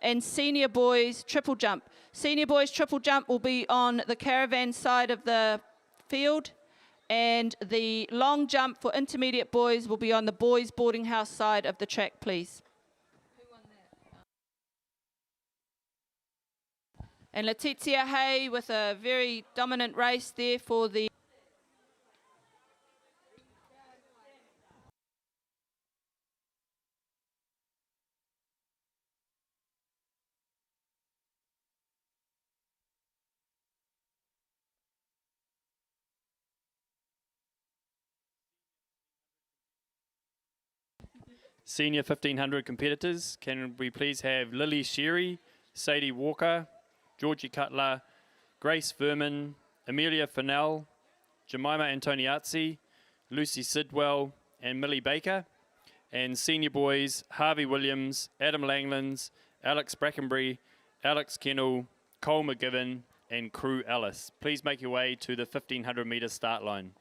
And senior boys, triple jump. Senior boys, triple jump will be on the caravan side of the field. And the long jump for intermediate boys will be on the boys' boarding house side of the track, please. And Letizia Hay with a very dominant race there for the Senior 1500 competitors, can we please have Lily Sherry, Sadie Walker, Georgie Cutler, Grace Verman, Amelia Fennell, Jemima Antoniazzi, Lucy Sidwell, and Millie Baker. And senior boys, Harvey Williams, Adam Langlands, Alex Brackenbury, Alex Kennell, Cole McGiven, and Crew Ellis. Please make your way to the 1500 metre start line.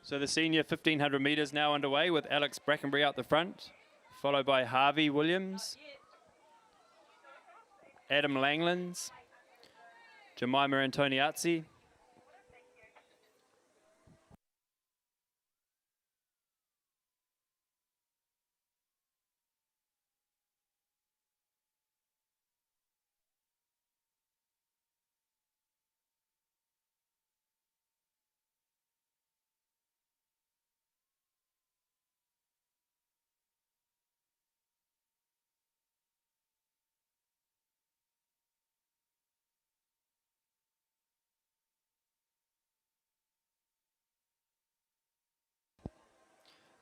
So the senior 1500 metres now underway with Alex Brackenbury out the front, followed by Harvey Williams, Adam Langlands, Jemima Antoniazzi,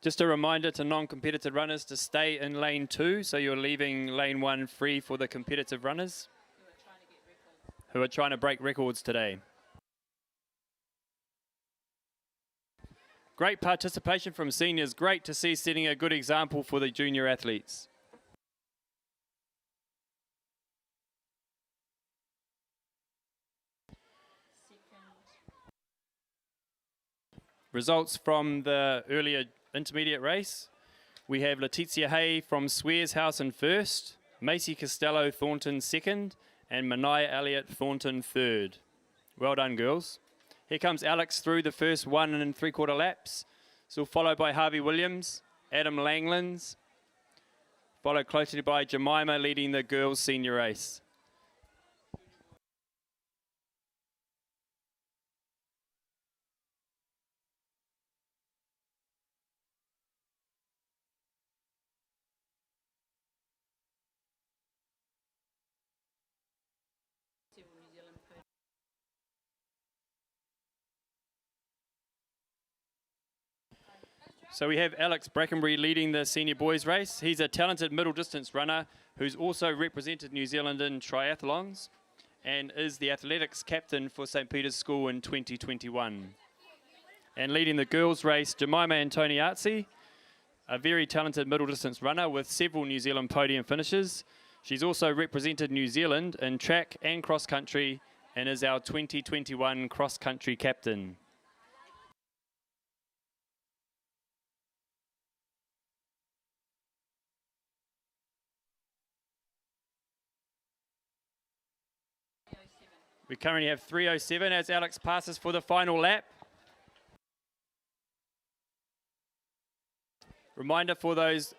Just a reminder to non-competitive runners to stay in lane 2, so you're leaving lane 1 free for the competitive runners who are trying to break records today. Great participation from seniors. Great to see setting a good example for the junior athletes. Results from the earlier intermediate race. We have Letizia Hay from Swears House in first, Macy Costello Thornton second, and Manai Elliott Thornton third. Well done, girls. Here comes Alex through the first 1 3/4 laps. So followed by Harvey Williams, Adam Langlands, followed closely by Jemima leading the girls' senior race. So we have Alex Brackenbury leading the senior boys race. He's a talented middle distance runner who's also represented New Zealand in triathlons and is the athletics captain for St. Peter's School in 2021. And leading the girls race, Jemima Antoniazzi, a very talented middle distance runner with several New Zealand podium finishes. She's also represented New Zealand in track and cross country and is our 2021 cross country captain. We currently have 3:07 as Alex passes for the final lap. Reminder for those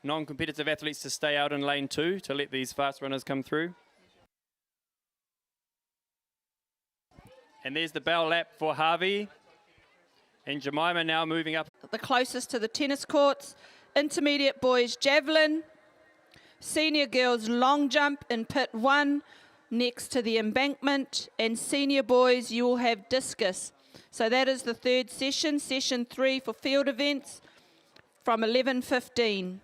non-competitive athletes to stay out in lane 2 to let these fast runners come through. And there's the bell lap for Harvey. And Jemima now moving up. The closest to the tennis courts. Intermediate boys javelin. Senior girls long jump in pit 1 next to the embankment. And senior boys, you will have discus. So that is the third session, session 3 for field events from 11:15.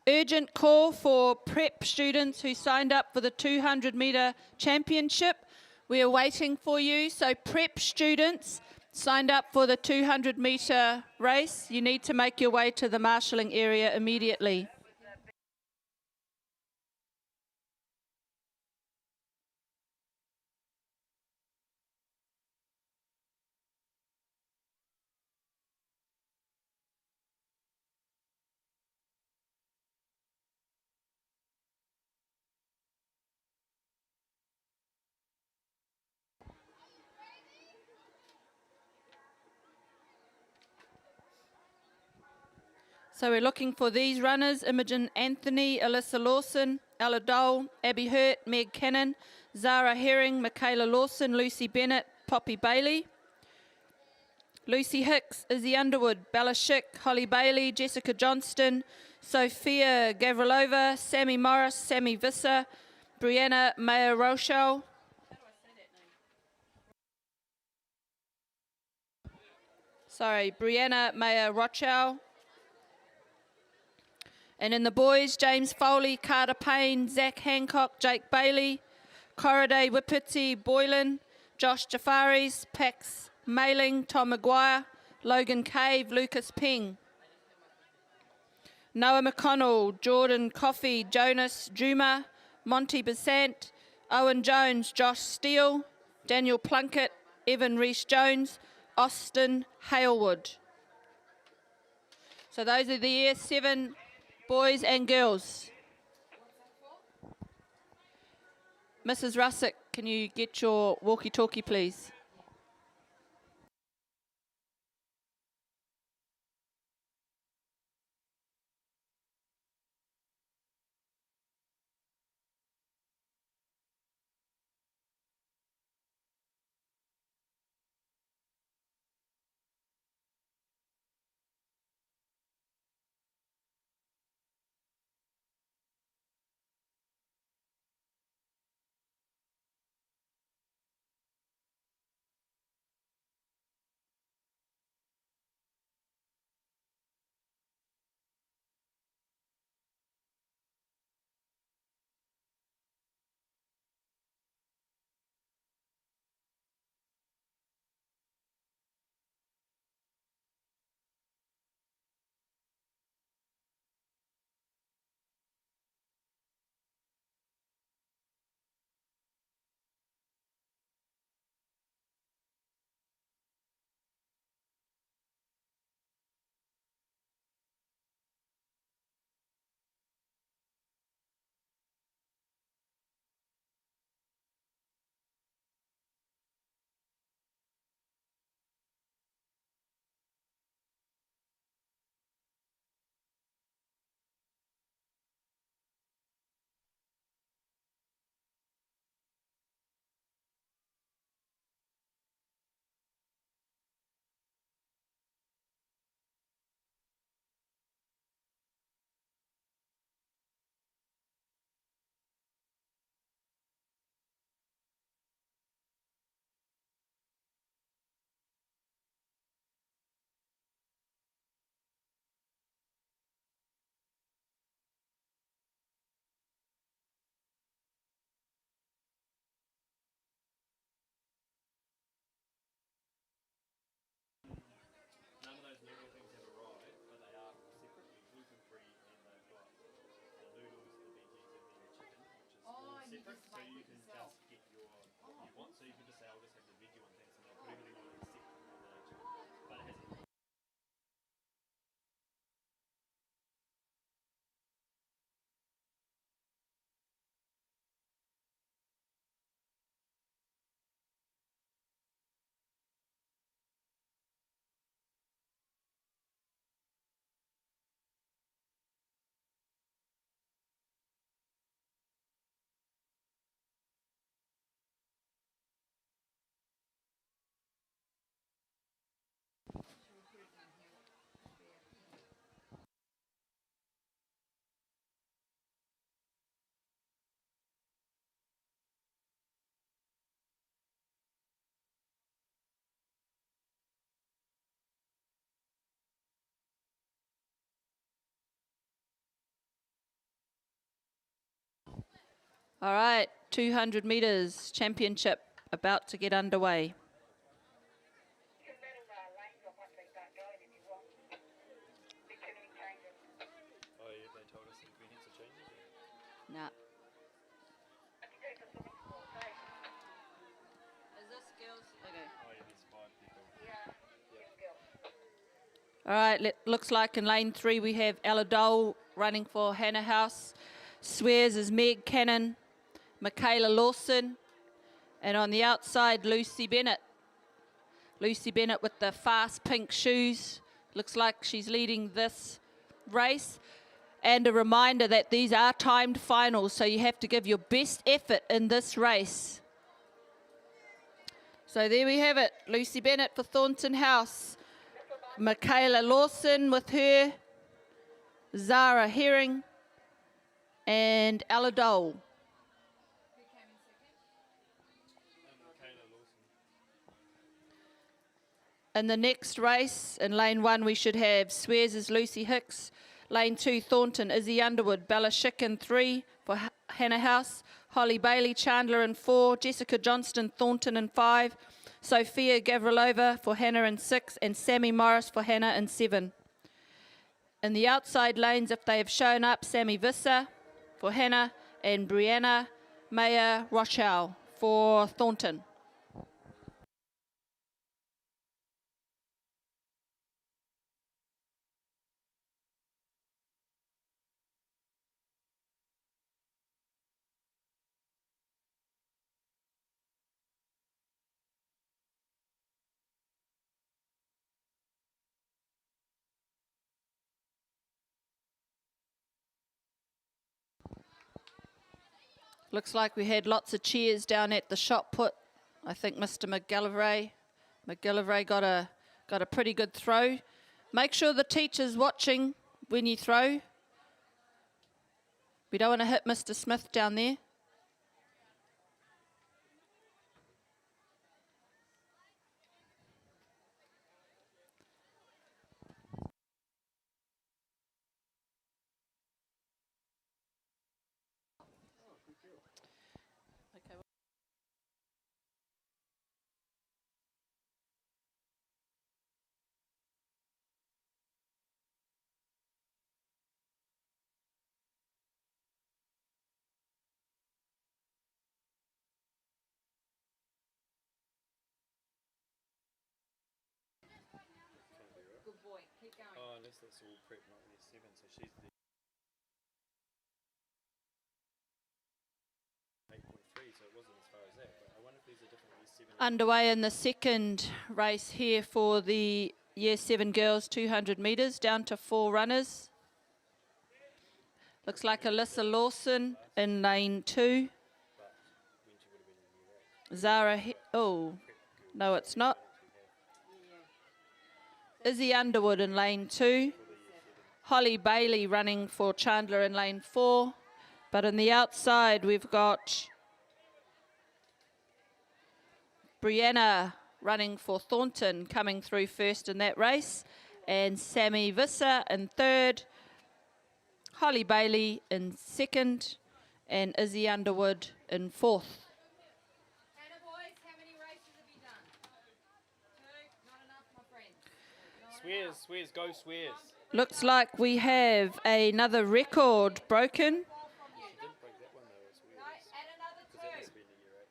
urgent call for prep students who signed up for the 200 metre championship. We are waiting for you. So prep students signed up for the 200 metre race. You need to make your way to the marshalling area immediately. So we're looking for these runners: Imogen Anthony, Alyssa Lawson, Ella Dole, Abby Hurt, Meg Cannon, Zara Herring, Michaela Lawson, Lucy Bennett, Poppy Bailey, Lucy Hicks, Izzy Underwood, Bella Schick, Holly Bailey, Jessica Johnston, Sophia Gavrilova, Sammy Morris, Sammy Visser, Brianna Mayer Rochelle. Brianna Mayer Rochelle. And in the boys, James Foley, Carter Payne, Zach Hancock, Jake Bailey, Corriday Wipiti Boylan, Josh Jafaris, Pax Mailing, Tom Maguire, Logan Cave, Lucas Ping, Noah McConnell, Jordan Coffey, Jonas Juma, Monty Besant, Owen Jones, Josh Steele, Daniel Plunkett, Evan Rees-Jones, Austin Halewood. So those are the Year 7 boys and girls. Mrs. Russick, can you get your walkie-talkie, please? All right, 200 metres championship about to get underway. You can rattle lanes off once they start going if you want. Big turning changes. Oh, yeah, they told us that we need to change it. Nah. I can do it for swimming pool, okay? Is this girls? Okay. Oh, yeah, there's 5 people. Yeah, yes, girls. All right, looks like in lane 3 we have Ella Dole running for Hannah House. Swears is Meg Cannon, Michaela Lawson, and on the outside, Lucy Bennett. Lucy Bennett with the fast pink shoes. Looks like she's leading this race. And a reminder that these are timed finals, so you have to give your best effort in this race. So there we have it. Lucy Bennett for Thornton House. Michaela Lawson with her. Zara Herring. And Ella Dole. Who came in second? Michaela Lawson. In the next race, in lane 1, we should have Swears is Lucy Hicks. Lane 2, Thornton, Izzy Underwood. Bella Schick in 3 for Hannah House. Holly Bailey, Chandler in 4. Jessica Johnston, Thornton in 5. Sophia Gavrilova for Hannah in 6. And Sammy Morris for Hannah in 7. In the outside lanes, if they have shown up, Sammy Visser for Hannah and Brianna Maya Rochelle for Thornton. Looks like we had lots of cheers down at the shot put. I think Mr. McGillivray got a pretty good throw. Make sure the teacher's watching when you throw. We don't want to hit Mr. Smith down there. Good boy. Keep going. Oh, unless that's all prep, not year 7, so she's the 8.3, so it wasn't as far as that. But I wonder if there's a different year 7. Underway in the second race here for the Year 7 girls, 200 metres, down to 4 runners. Looks like Alyssa Lawson in lane 2. Zara, oh, no it's not. Izzy Underwood in lane 2. Holly Bailey running for Chandler in lane 4. But on the outside we've got Brianna running for Thornton coming through first in that race. And Sammy Visser in 3rd. Holly Bailey in 2nd. And Izzy Underwood in 4th. Hannah boys, how many races have you done? 2. Not enough, my friends. Swears, go Swears. Looks like we have another record broken. She didn't break that one though, it's weird. No, add another Because that 2. must be in the year 8.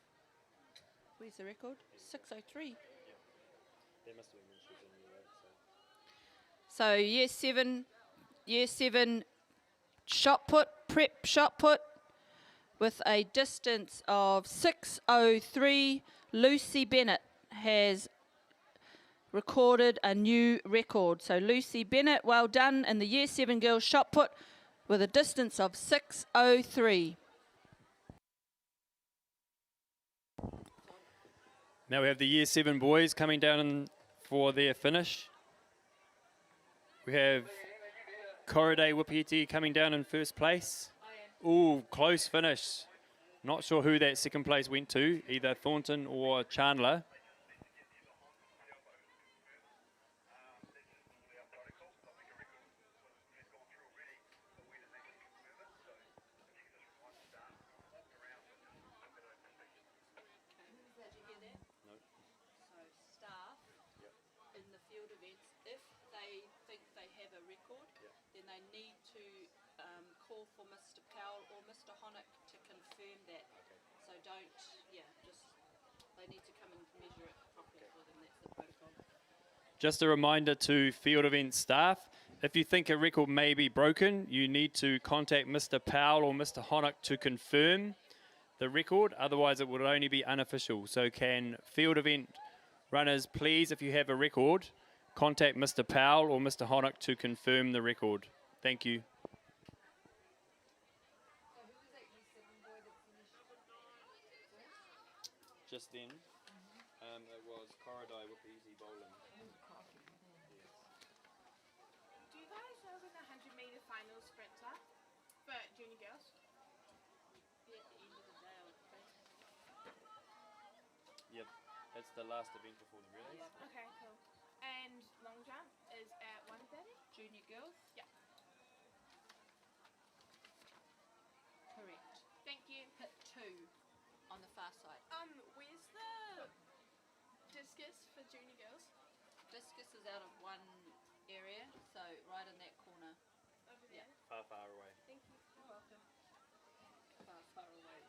Where's the record? 6:03. That must have been when she was in year 8. So. So year 7 shot put, prep shot put with a distance of 6:03. Lucy Bennett has recorded a new record. So Lucy Bennett, well done in the year 7 girls shot put with a distance of 6:03. Now we have the year 7 boys coming down for their finish. We have Corriday Wipiti coming down in first place. Ooh, close finish. Not sure who that second place went to, either Thornton or Chandler. confirm that. So don't, just, they need to come and measure it properly for them. That's the protocol. Just a reminder to field event staff, if you think a record may be broken, you need to contact Mr. Powell or Mr. Honock to confirm the record, otherwise it would only be unofficial. So can field event runners, please, if you have a record, contact Mr. Powell or Mr. Honock to confirm the record. Thank you. So who was that year 7 boy that finished? Just then, it was Corridai with the easy bowling. Do you guys know when the 100-meter final sprints are for junior girls? Yeah, at the end of the day, I would think. Yep, that's the last event before the relays. Okay, cool. And long jump is at 1:30? Junior girls? Yeah. Correct. Thank you. Hit 2 on the far side. Where's the discus for junior girls? Discus is out of one area, so right in that corner. Over there. Far, far away. Thank you. You're welcome. Far, far away.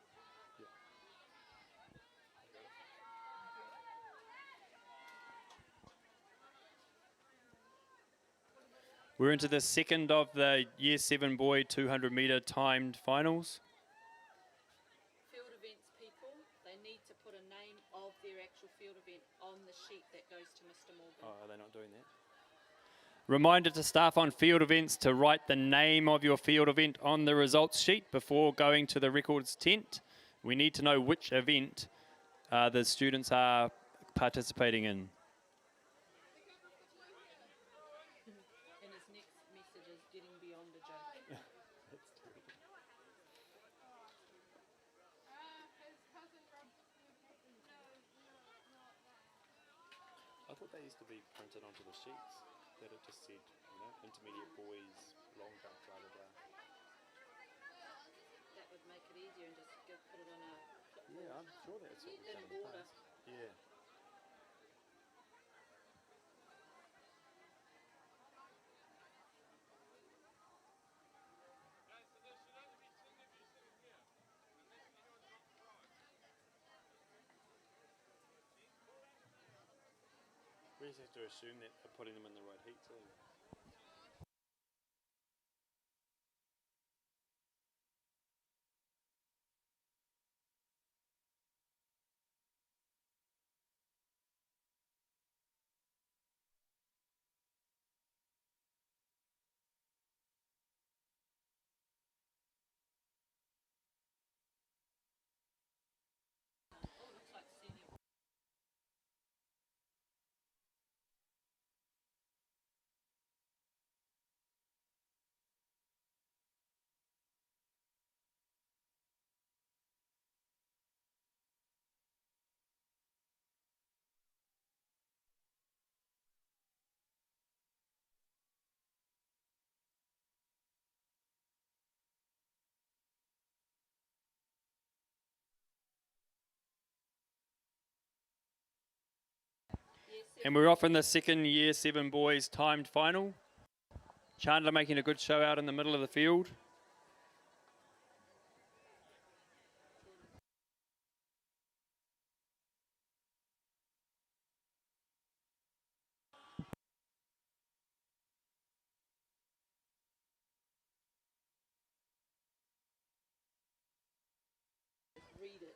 We're into the second of the Year 7 boy 200 metre timed finals. Field events people, they need to put a name of their actual field event on the sheet that goes to Mr. Morgan. Oh, are they not doing that? Reminder to staff on field events to write the name of your field event on the results sheet before going to the records tent. We need to know which event the students are participating in. And his next message is getting beyond a joke. I thought they used to be printed onto the sheets, that it just said, intermediate boys, long jump, blah, blah, blah. That would make it easier and just put it on a clipboard. Yeah, I'm sure that's what we've done in the order. past. Yeah. We just have to assume that they're putting them in the right heat too. Looks like senior. And we're off in the second Year 7 boys timed final. Chandler making a good show out in the middle of the field. Read it.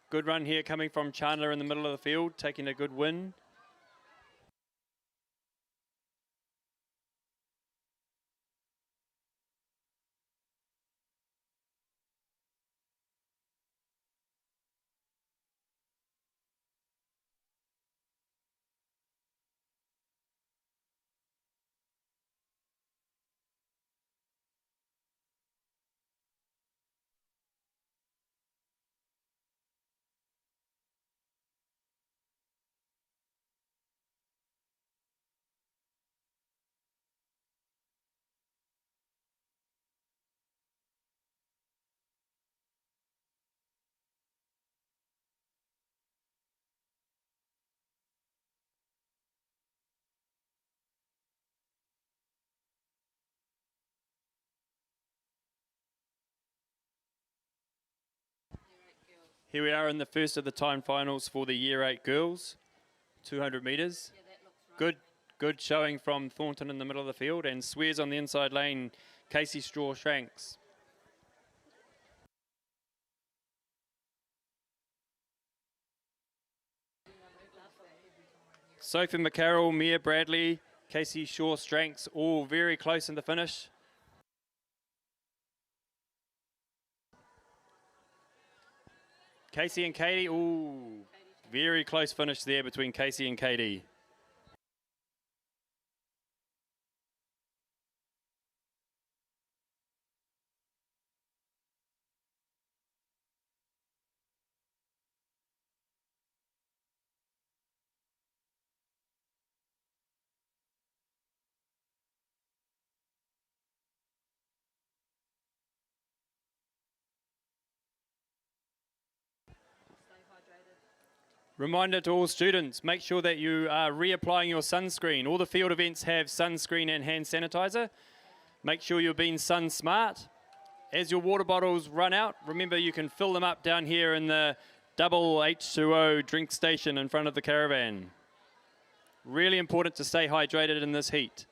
Good run here coming from Chandler in the middle of the field, taking a good win. Here we are in the first of the time finals for the Year 8 girls, 200 metres. Good showing from Thornton in the middle of the field, and Swears on the inside lane, Casey Straw-Shanks. Sophie McCarroll, Mia Bradley, Casey Shaw-Stranks, all very close in the finish. Casey and Katie, ooh, very close finish there between Casey and Katie. Reminder to all students, make sure that you are reapplying your sunscreen. All the field events have sunscreen and hand sanitizer. Make sure you're being sun smart. As your water bottles run out, remember you can fill them up down here in the double H2O drink station in front of the caravan. Really important to stay hydrated in this heat.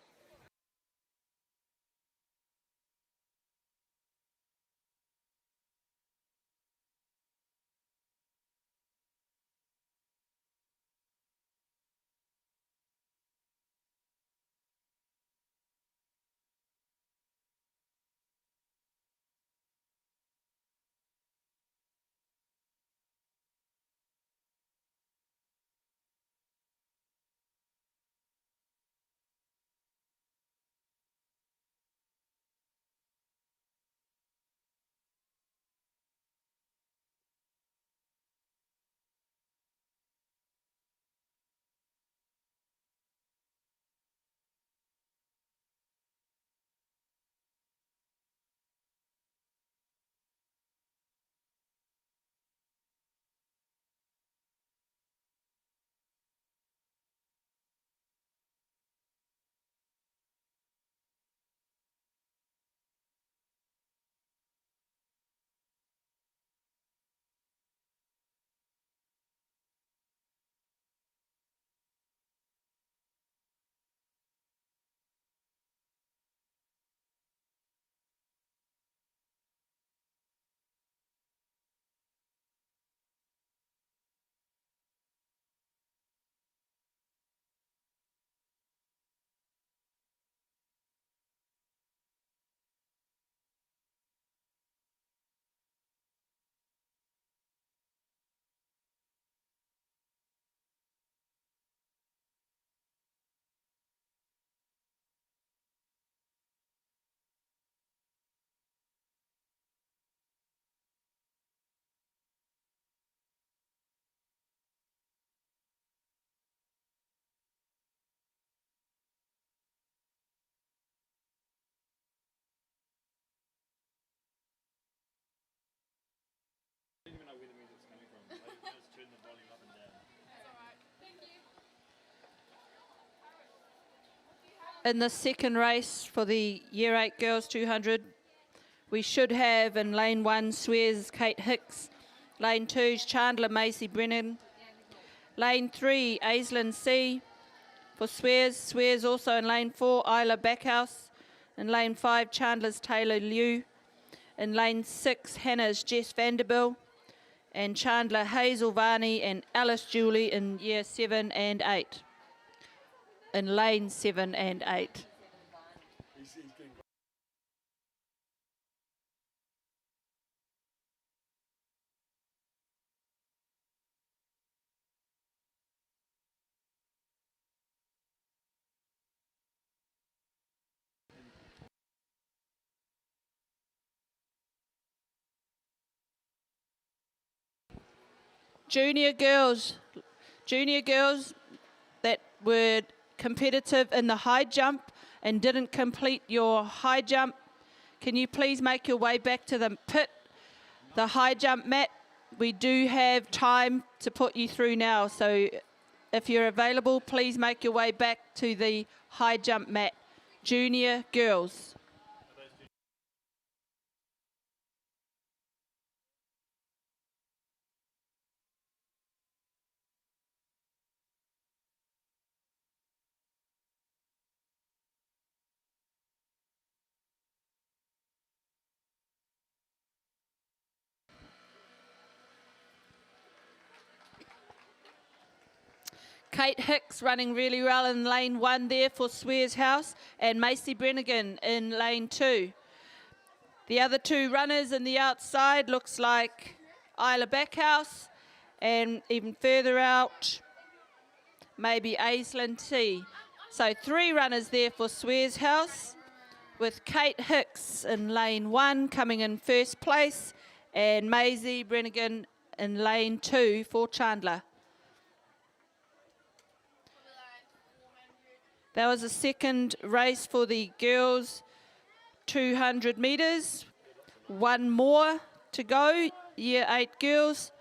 In the second race for the Year 8 Girls 200, we should have in lane 1 Swears Kate Hicks, lane 2 Chandler Macy Brennan, lane 3 Aislinn C. For Swears also in lane 4 Isla Backhouse, in lane 5 Chandler's Taylor Liu, in lane 6 Hannah's Jess Vanderbilt, and Chandler Hazel Varney and Alice Julie in year 7 and 8. In lane 7 and 8. Junior girls that were competitive in the high jump and didn't complete your high jump, can you please make your way back to the pit, the high jump mat? We do have time to put you through now, so if you're available, please make your way back to the high jump mat. Junior girls. Kate Hicks running really well in lane 1 there for Swears House, and Macy Brennigan in lane 2. The other 2 runners in the outside looks like Isla Backhouse, and even further out, maybe Aislinn T. So 3 runners there for Swears House, with Kate Hicks in lane 1 coming in first place, and Maisie Brennigan in lane 2 for Chandler. That was the second race for the girls 200 metres. 1 more to go, year 8 girls.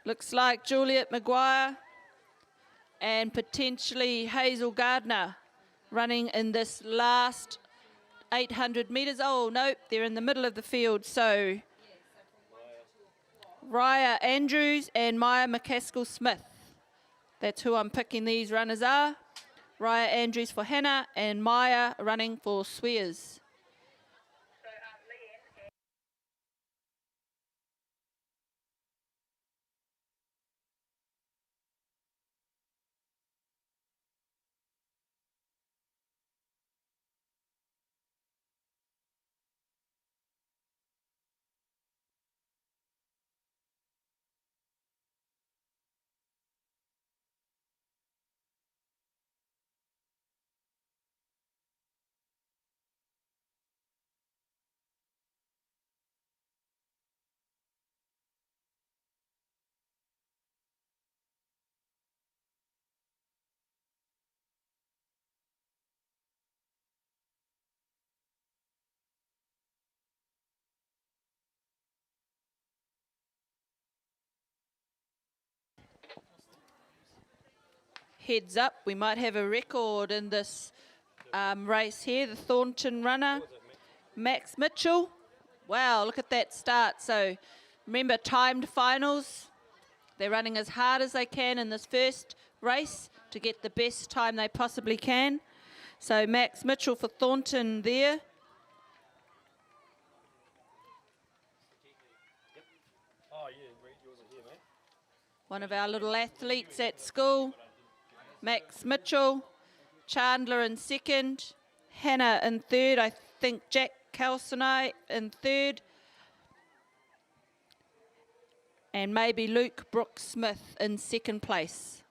Looks like Juliet Maguire and potentially Hazel Gardner running in this last 800 metres. Oh, nope, they're in the middle of the field. So Raya Andrews and Maya McCaskill-Smith. That's who I'm picking these runners are. Raya Andrews for Hannah and Maya running for Swears. Heads up, we might have a record in this race here. The Thornton runner, Max Mitchell. Wow, look at that start. So remember, timed finals. They're running as hard as they can in this first race to get the best time they possibly can. So Max Mitchell for Thornton there. One of our little athletes at school. Max Mitchell, Chandler in second, Hannah in third, I think Jack Calcinai in third, and maybe Luke Brooks Smith in second place.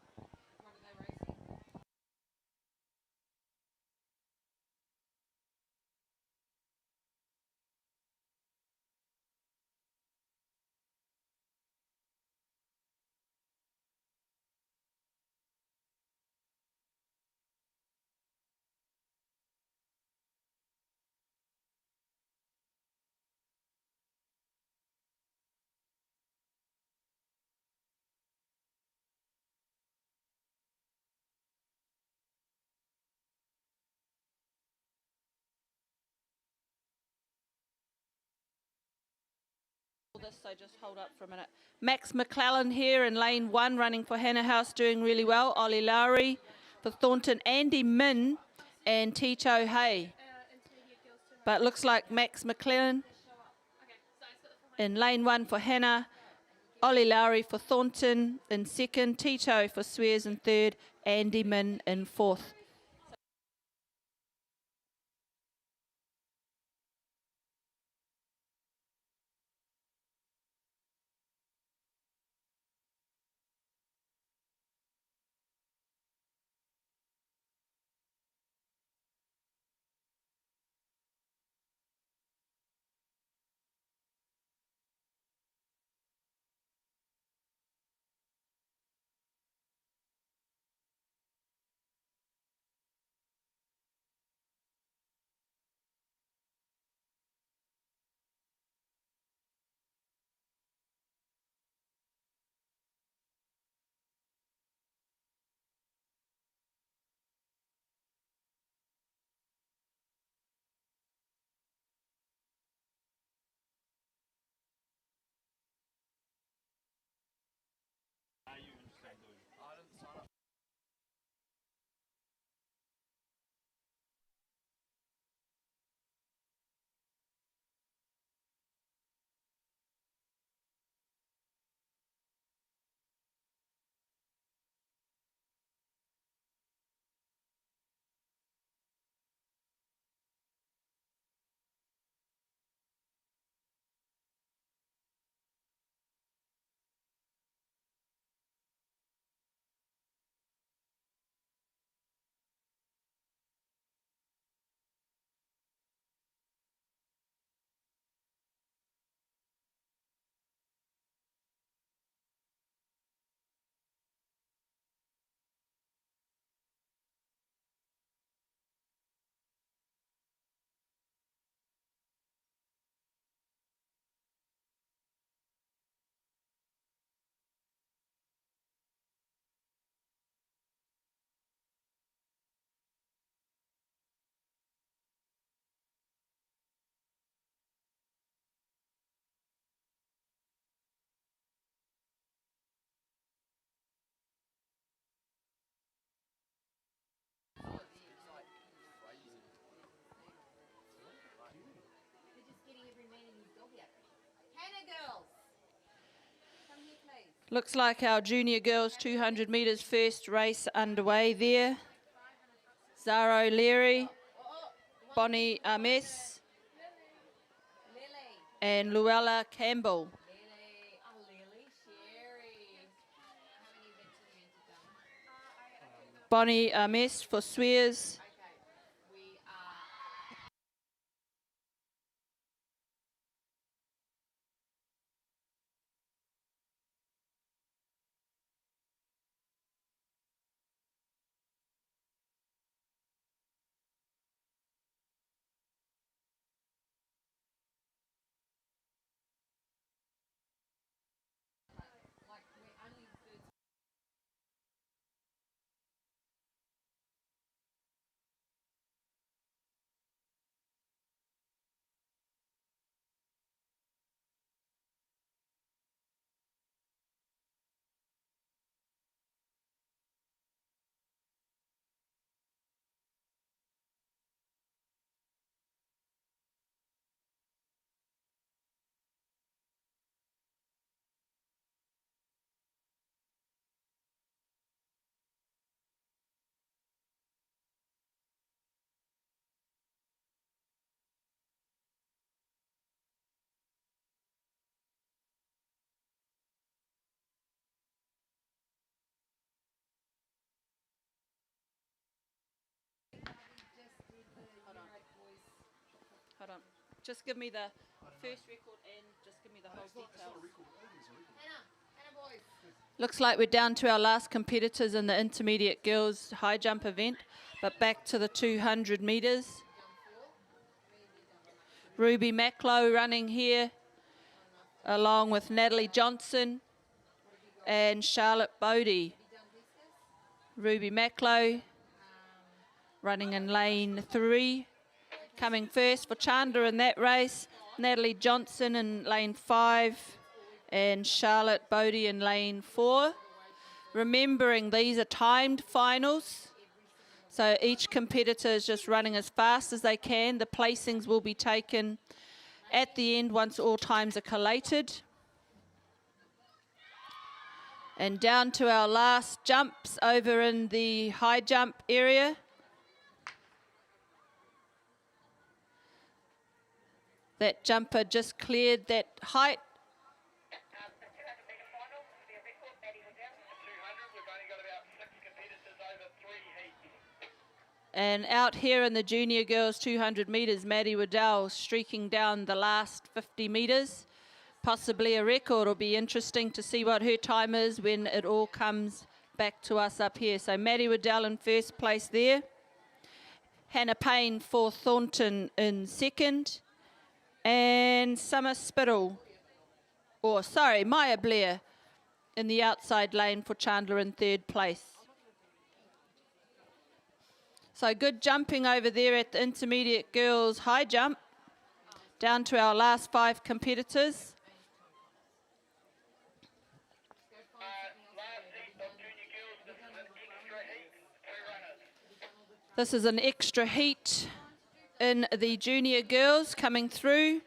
So just hold up for a minute. Max McClellan here in lane 1 running for Hannah House, doing really well. Ollie Lowry for Thornton, Andy Min and Tito Hay. But looks like Max McClellan in lane 1 for Hannah, Ollie Lowry for Thornton in second, Tito for Swears in third, Andy Min in fourth. Looks like our junior girls 200 metres first race underway there. Zara O'Leary, Bonnie Ames, and Luella Campbell. Lily. Oh, Lily. Sherry. How many events have you entered done? Bonnie Ames for Swears. Okay. We are... Hold on. Just give me the first record and just give me the whole details. Hannah boys. Looks like we're down to our last competitors in the intermediate girls high jump event, but back to the 200 metres. Ruby Macklow running here, along with Natalie Johnson and Charlotte Bodie. Ruby Macklow running in lane 3. Coming first for Chandler in that race, Natalie Johnson in lane 5 and Charlotte Bodie in lane 4. Remembering these are timed finals, so each competitor is just running as fast as they can. The placings will be taken at the end once all times are collated. And down to our last jumps over in the high jump area. That jumper just cleared that height. The 200 metre final, their record, Maddie Waddell. The 200, we've only got about 6 competitors over 3 heats. And out here in the junior girls 200 metres, Maddie Waddell streaking down the last 50 metres. Possibly a record. It'll be interesting to see what her time is when it all comes back to us up here. So Maddie Waddell in first place there. Hannah Payne for Thornton in second. And Summer Spittle, Maya Blair in the outside lane for Chandler in third place. So good jumping over there at the intermediate girls high jump. Down to our last 5 competitors. Last heat of junior girls, This this is an extra heat, 2 runners. is an extra heat in the junior girls coming through.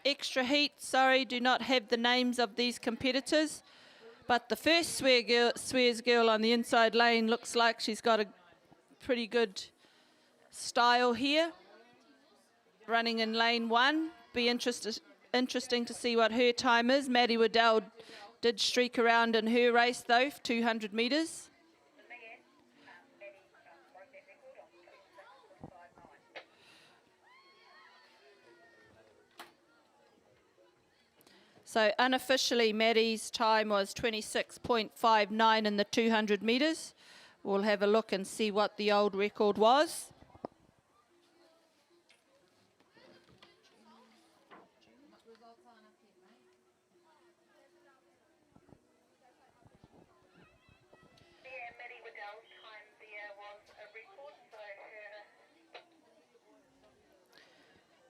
Extra heat, sorry, do not have the names of these competitors. But the first Swears girl on the inside lane looks like she's got a pretty good style here. Running in lane 1. Be interesting to see what her time is. Maddie Waddell did streak around in her race though, 200 metres. So unofficially, Maddie's time was 26.59 in the 200 metres. We'll have a look and see what the old record was. Maddie Waddell's time there was a record,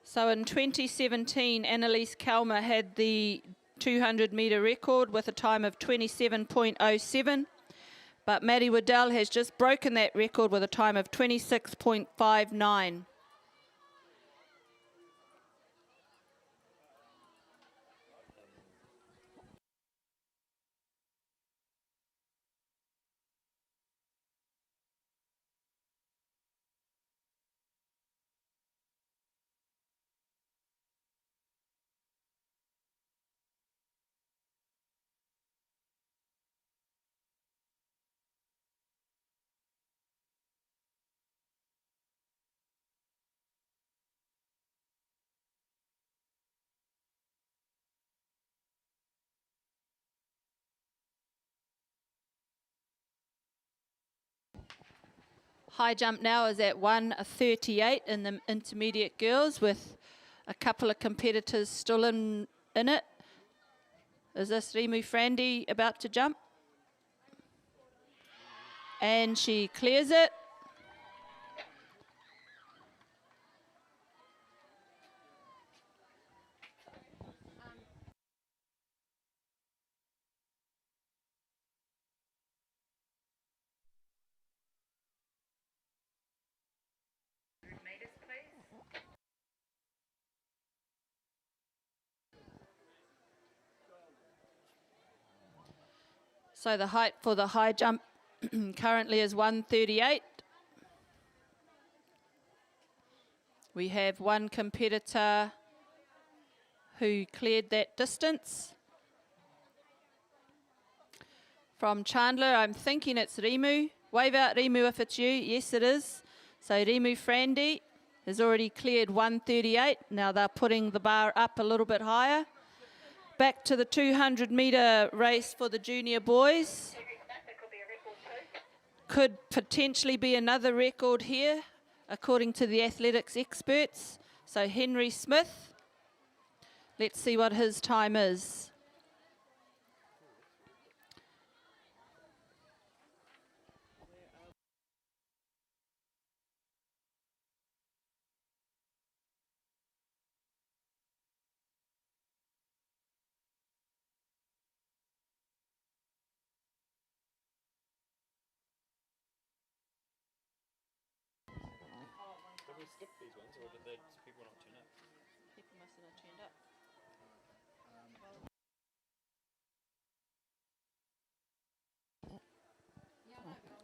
So in 2017, Annalise Kalmer had the 200 metre record with a time of 27.07. But Maddie Waddell has just broken that record with a time of 26.59. High jump now is at 1:38 in the intermediate girls, with a couple of competitors still in it. Is this Rimu Frandy about to jump? And she clears it. Meters, please. So the height for the high jump currently is 1:38. We have one competitor who cleared that distance. From Chandler, I'm thinking it's Rimu. Wave out, Rimu, if it's you. Yes, it is. So Rimu Frandy has already cleared 1:38. Now they're putting the bar up a little bit higher. Back to the 200-metre race for the junior boys. Could potentially be another record here, according to the athletics experts. So Henry Smith, let's see what his time is. Did we skip these ones, or did people not turn up? People must have turned up.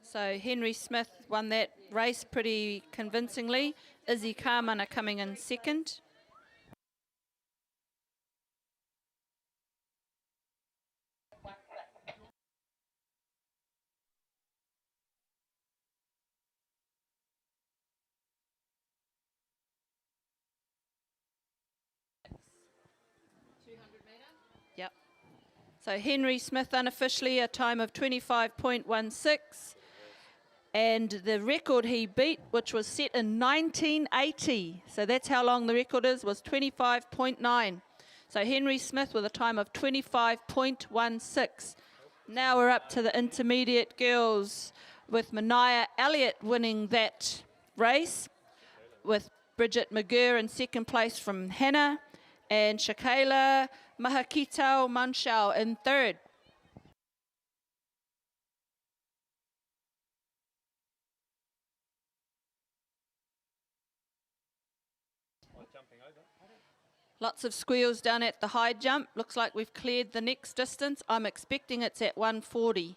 So Henry Smith won that race pretty convincingly. Izzy Carmana coming in second. Yep. So Henry Smith unofficially a time of 25.16. And the record he beat, which was set in 1980, so that's how long the record is, was 25.9. So Henry Smith with a time of 25.16. Now we're up to the intermediate girls with Mania Elliott winning that race, with Bridget McGurr in second place from Hannah, and Shakayla Mahakitao Manshao in third. Lots of squeals down at the high jump. Looks like we've cleared the next distance. I'm expecting it's at 1:40.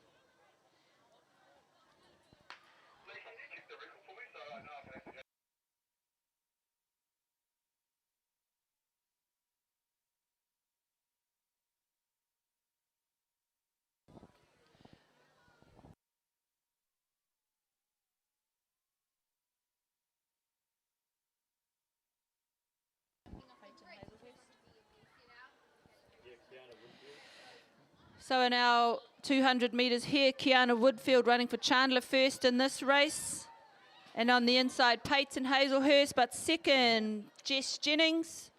So in our 200 metres here, Kiana Woodfield running for Chandler first in this race. And on the inside, Peyton Hazelhurst, but second, Jess Jennings.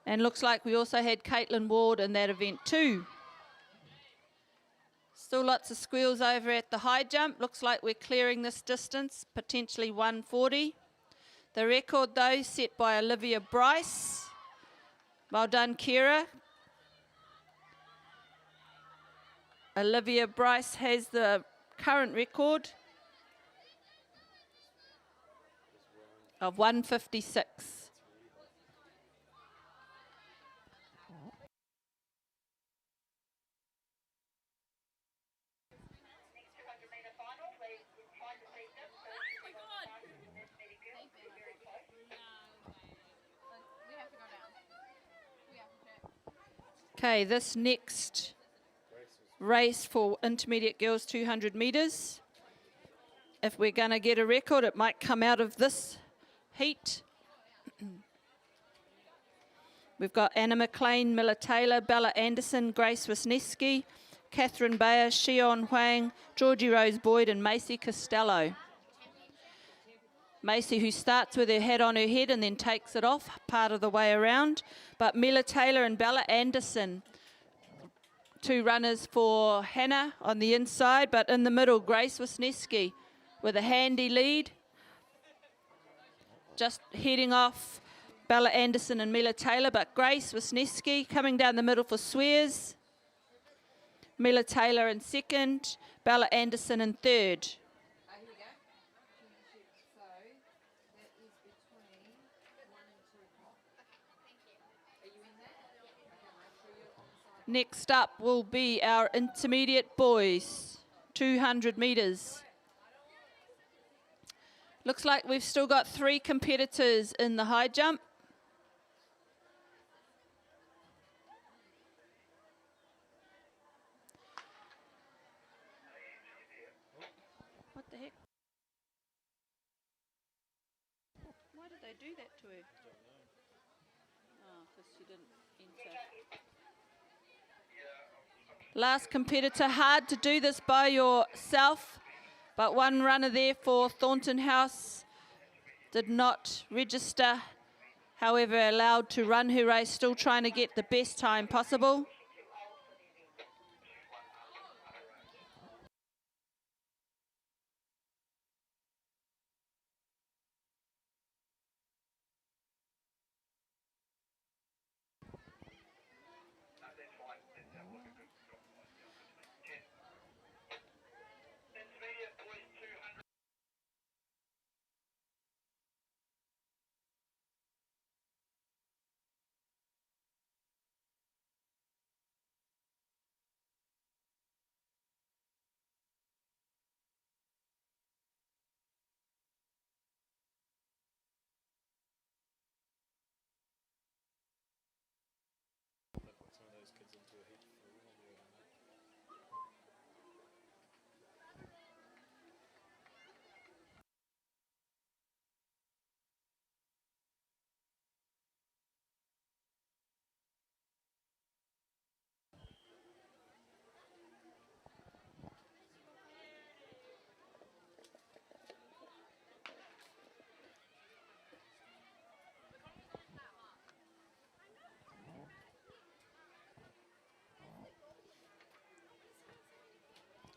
And looks like we also had Caitlin Ward in that event too. Still lots of squeals over at the high jump. Looks like we're clearing this distance, potentially 1:40. The record, though, set by Olivia Bryce. Well done, Kira. Olivia Bryce has the current record of 1:56. Okay, this next race for intermediate girls 200 metres. If we're going to get a record, it might come out of this heat. We've got Anna McLean, Miller Taylor, Bella Anderson, Grace Wisniewski, Catherine Bayer, Shion Huang, Georgie Rose Boyd and Macy Costello. Macy, who starts with her hat on her head and then takes it off part of the way around. But Mila Taylor and Bella Anderson, 2 runners for Hannah on the inside, but in the middle, Grace Wisniewski with a handy lead. Just heading off Bella Anderson and Mila Taylor, but Grace Wisniewski coming down the middle for Swears. Mila Taylor in second, Bella Anderson in third. Here we go. So that is between 1 and 2 o'clock. Are you in there? Okay, make sure you're on the side. Next up will be our intermediate boys, 200 metres. Looks like we've still got 3 competitors in the high jump. What the heck? Why did they do that to her? Oh, because she didn't enter. Last competitor, hard to do this by yourself, but 1 runner there for Thornton House did not register, however allowed to run her race, still trying to get the best time possible. Intermediate boys 200.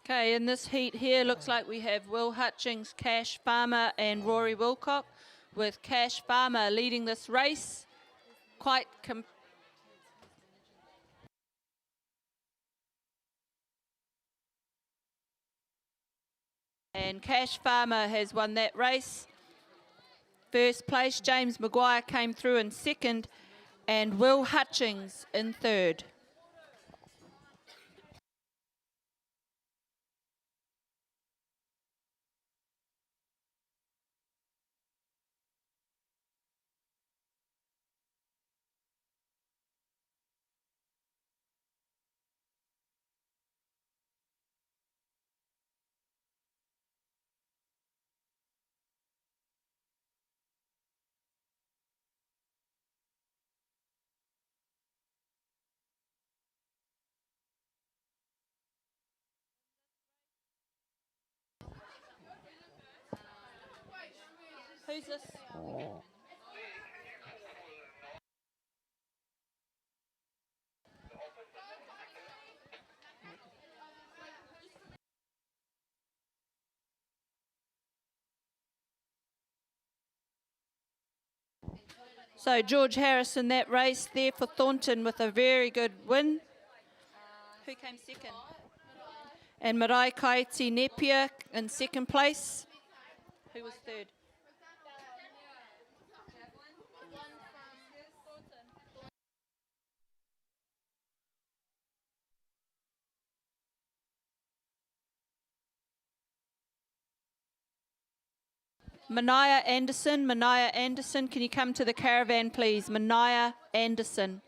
Okay, in this heat here, looks like we have Will Hutchings, Cash Farmer and Rory Wilcock, with Cash Farmer leading this race. And Cash Farmer has won that race. First place, James Maguire came through in second, and Will Hutchings in third. Who's this? So George Harris in that race there for Thornton with a very good win. Who came second? And Marae Kaiti Nepia in second place. Who was third? Mania Anderson, can you come to the caravan, please? Mania Anderson.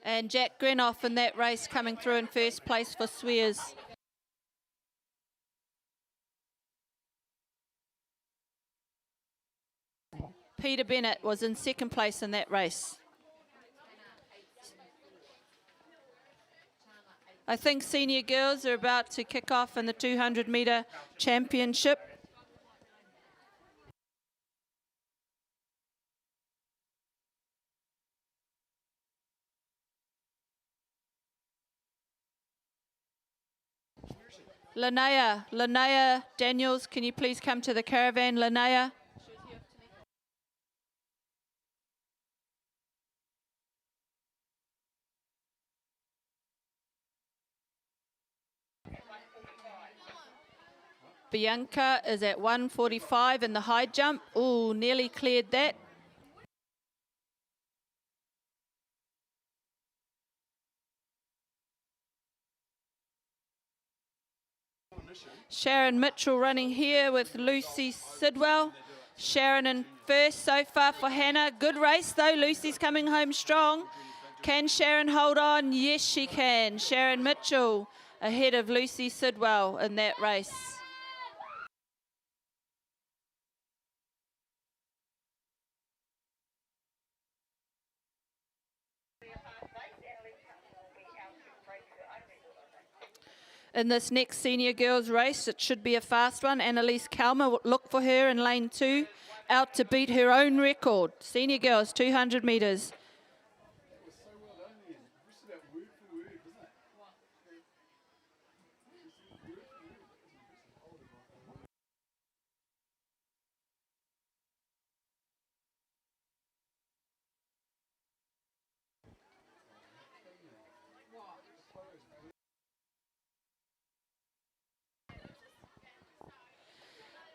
And Jack Grenoff in that race coming through in first place for Swears. Peter Bennett was in second place in that race. I think senior girls are about to kick off in the 200 metre championship. Linnea Daniels, can you please come to the caravan, Linnea? Bianca is at 1:45 in the high jump. Ooh, nearly cleared that. Sharon Mitchell running here with Lucy Sidwell. Sharon in first so far for Hannah. Good race though, Lucy's coming home strong. Can Sharon hold on? Yes, she can. Sharon Mitchell ahead of Lucy Sidwell in that race. In this next senior girls race, it should be a fast one. Annalise Kalmer, look for her in lane 2, out to beat her own record. Senior girls, 200 metres.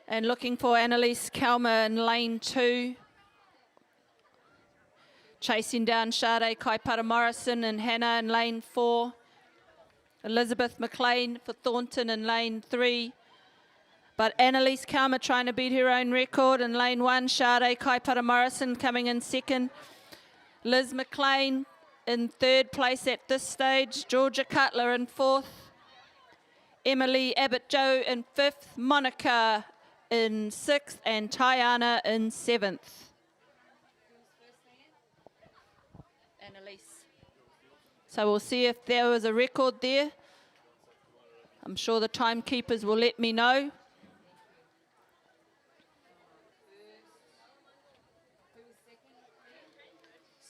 And looking for Annalise Kalmer in lane 2. Chasing down Sade Kaipara Morrison and Hannah in lane 4. Elizabeth McLean for Thornton in lane 3. But Annalise Kalmer trying to beat her own record in lane 1. Sade Kaipara Morrison coming in second. Liz McLean in third place at this stage. Georgia Cutler in fourth. Emily Abbott-Joe in fifth. Monica in sixth, and Tiana in seventh. Annalise. So we'll see if there was a record there. I'm sure the timekeepers will let me know.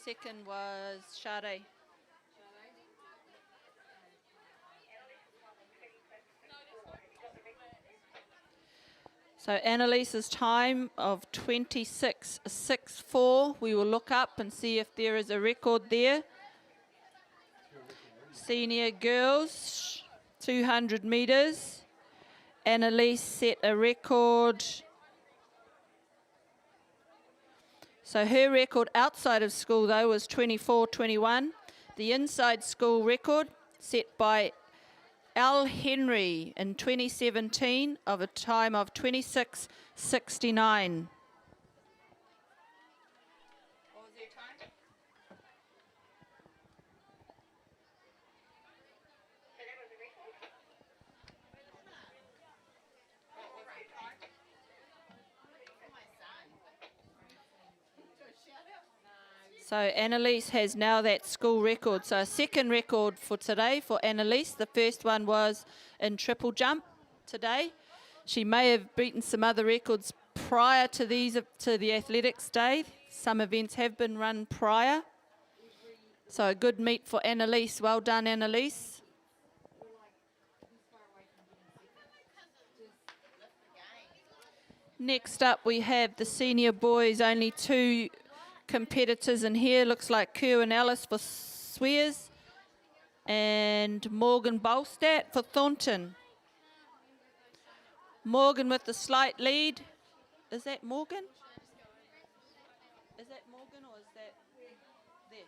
Second was Sade. So Annalise's time of 26.64. We will look up and see if there is a record there. Senior girls, 200 metres. Annalise set a record. So her record outside of school, though, was 24.21. The inside school record set by Al Henry in 2017 of a time of 26.69. So Annalise has now that school record. So a second record for today for Annalise. The first one was in triple jump today. She may have beaten some other records prior to these, to the athletics day. Some events have been run prior. So a good meet for Annalise. Well done, Annalise. Next up we have the senior boys, only 2 competitors in here. Looks like Kerwin Ellis for Swears and Morgan Bolstat for Thornton. Morgan with the slight lead. Is that Morgan? Is that Morgan or is that there?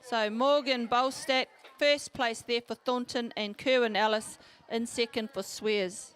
So Morgan Bolstat, first place there for Thornton, and Kerwin Ellis in second for Swears.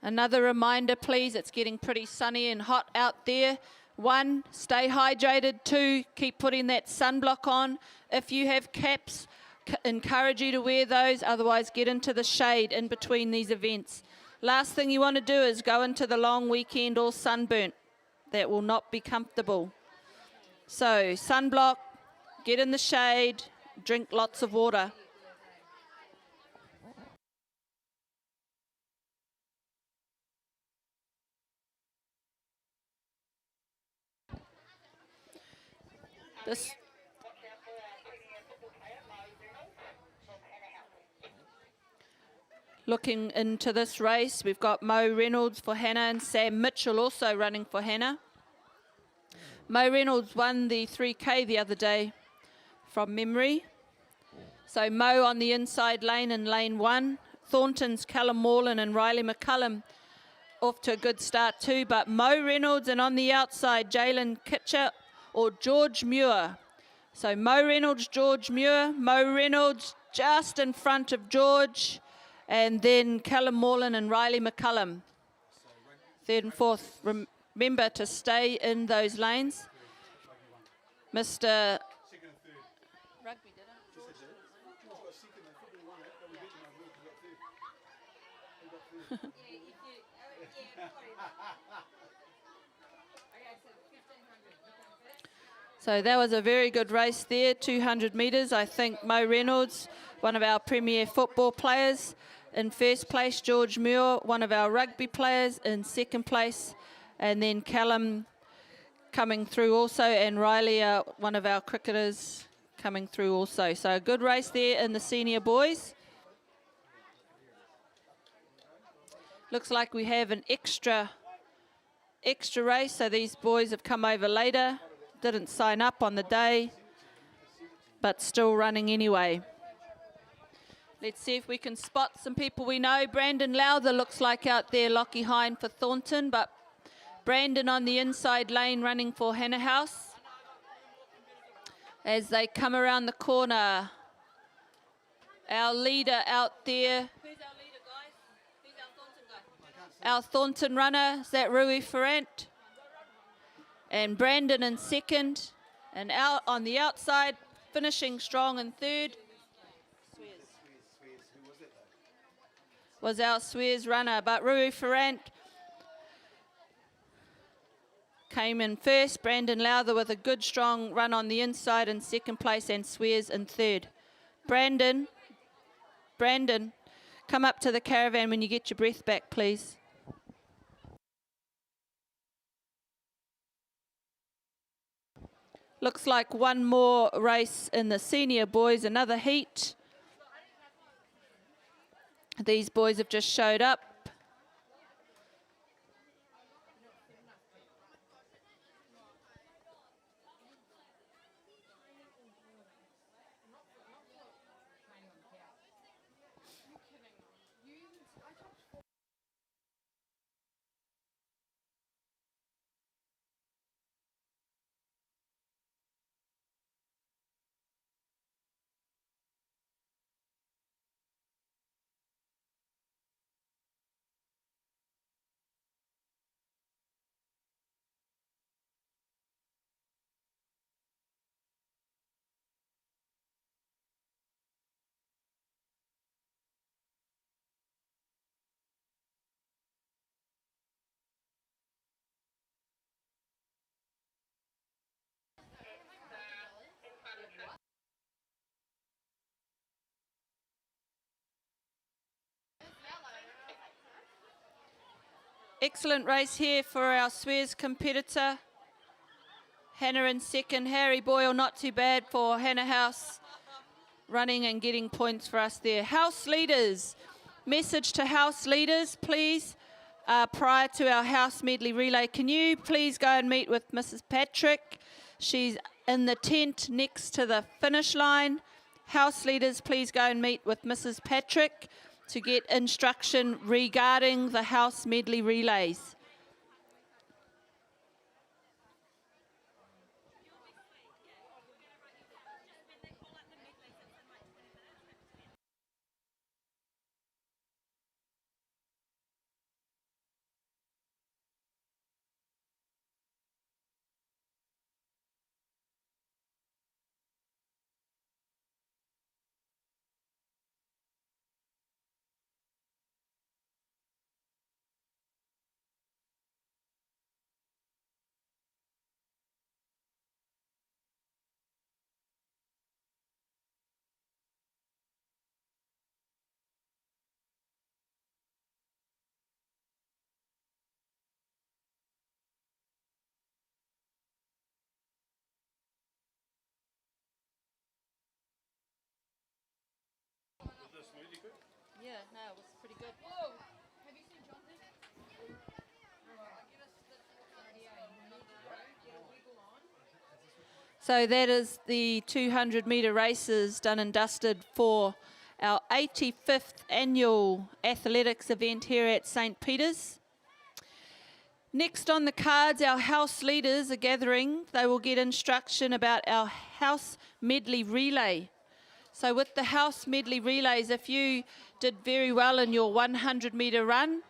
Another reminder, please, it's getting pretty sunny and hot out there. 1, stay hydrated. 2, keep putting that sunblock on. If you have caps, encourage you to wear those, otherwise get into the shade in between these events. Last thing you want to do is go into the long weekend all sunburnt. That will not be comfortable. So sunblock, get in the shade, drink lots of water. This Looking into this race, we've got Mo Reynolds for Hannah and Sam Mitchell also running for Hannah. Mo Reynolds won the 3K the other day from memory. So Mo on the inside lane in lane 1. Thornton's Callum Morlan and Riley McCullum off to a good start too. But Mo Reynolds, and on the outside, Jalen Kitcher or George Muir. So Mo Reynolds, George Muir. Mo Reynolds just in front of George. And then Callum Morlan and Riley McCullum. 3rd and 4th. Remember to stay in those lanes. Mr. Rugby, did I? So that was a very good race there, 200 metres. I think Mo Reynolds, one of our premier football players, in first place. George Muir, one of our rugby players, in second place. And then Callum coming through also, and Riley, one of our cricketers, coming through also. So a good race there in the senior boys. Looks like we have an extra race, so these boys have come over later. Didn't sign up on the day, but still running anyway. Let's see if we can spot some people we know. Brandon Lowther looks like out there, Lockie Hine for Thornton, but Brandon on the inside lane running for Hannah House. As they come around the corner, our leader out there. Who's our leader, guys? Who's our Thornton guy? Our Thornton runner, is that Rui Ferrant? And Brandon in second. And out on the outside, finishing strong in third, was our Swears runner. But Rui Ferrant came in first. Brandon Lowther with a good strong run on the inside in second place, and Swears in third. Brandon, come up to the caravan when you get your breath back, please. Looks like one more race in the senior boys, another heat. These boys have just showed up. Excellent race here for our Swears competitor. Hannah in second. Harry Boyle, not too bad for Hannah House. Running and getting points for us there. House leaders. Message to house leaders, please. Prior to our house medley relay, can you please go and meet with Mrs. Patrick? She's in the tent next to the finish line. House leaders, please go and meet with Mrs. Patrick to get instruction regarding the house medley relays. Yeah, no, it was pretty good. Whoa! Have you seen John there? Alright, give us the radio. We need to go, get a wiggle on. So that is the 200 metre races done and dusted for our 85th annual athletics event here at St. Peter's. Next on the cards, our house leaders are gathering. They will get instruction about our house medley relay. So with the house medley relays, if you did very well in your 100 metre run,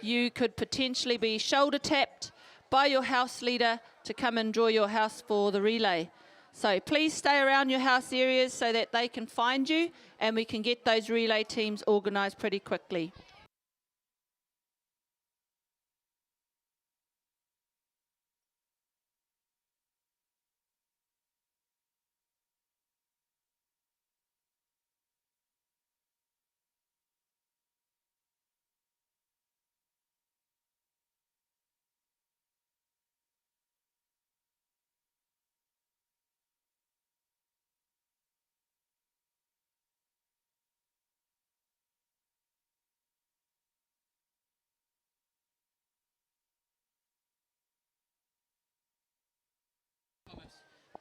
you could potentially be shoulder tapped by your house leader to come and draw your house for the relay. So please stay around your house areas so that they can find you and we can get those relay teams organised pretty quickly.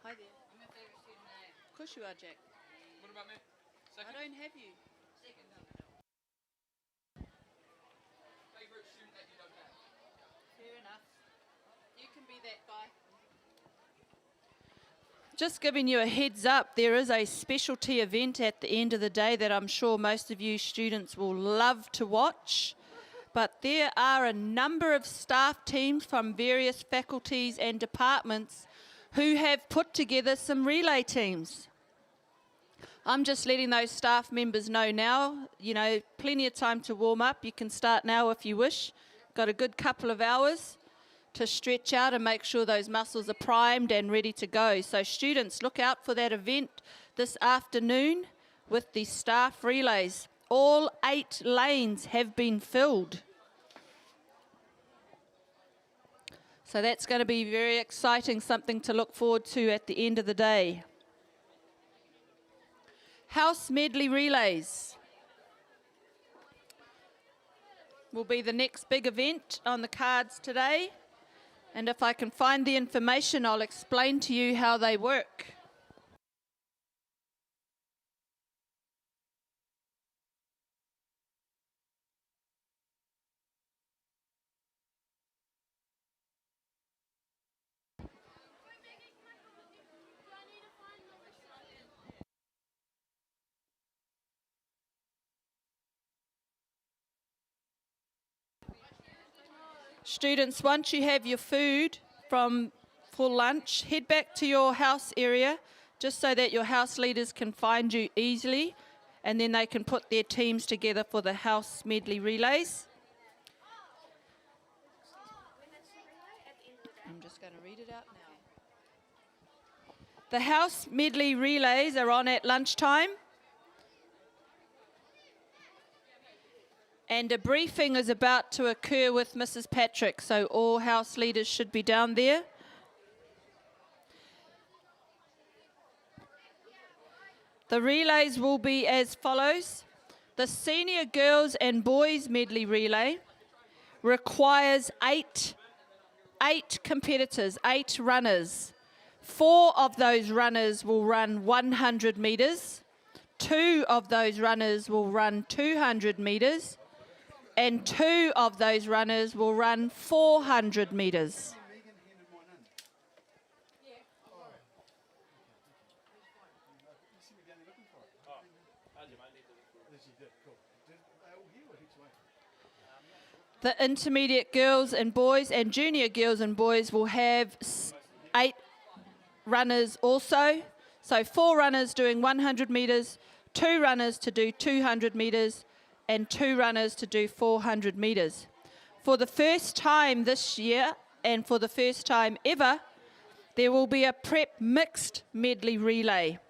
Hi there. I'm your favourite student name. Of course you are, Jack. What about me? I don't have you. Favourite student that you don't have? Fair enough. You can be that guy. Just giving you a heads up, there is a specialty event at the end of the day that I'm sure most of you students will love to watch. But there are a number of staff teams from various faculties and departments who have put together some relay teams. I'm just letting those staff members know now, you know, plenty of time to warm up. You can start now if you wish. Got a good couple of hours to stretch out and make sure those muscles are primed and ready to go. So students, look out for that event this afternoon with the staff relays. All 8 lanes have been filled. So that's going to be very exciting, something to look forward to at the end of the day. House medley relays will be the next big event on the cards today. And if I can find the information, I'll explain to you how they work. Students, once you have your food for lunch, head back to your house area just so that your house leaders can find you easily and then they can put their teams together for the house medley relays. I'm just going to read it out now. The house medley relays are on at lunchtime. And a briefing is about to occur with Mrs. Patrick, so all house leaders should be down there. The relays will be as follows. The senior girls and boys medley relay requires eight competitors, 8 runners. 4 of those runners will run 100 metres. 2 of those runners will run 200 metres. And 2 of those runners will run 400 metres. The intermediate girls and boys and junior girls and boys will have 8 runners also. So 4 runners doing 100 metres, 2 runners to do 200 metres, and 2 runners to do 400 metres. For the first time this year, and for the first time ever, there will be a prep mixed medley relay.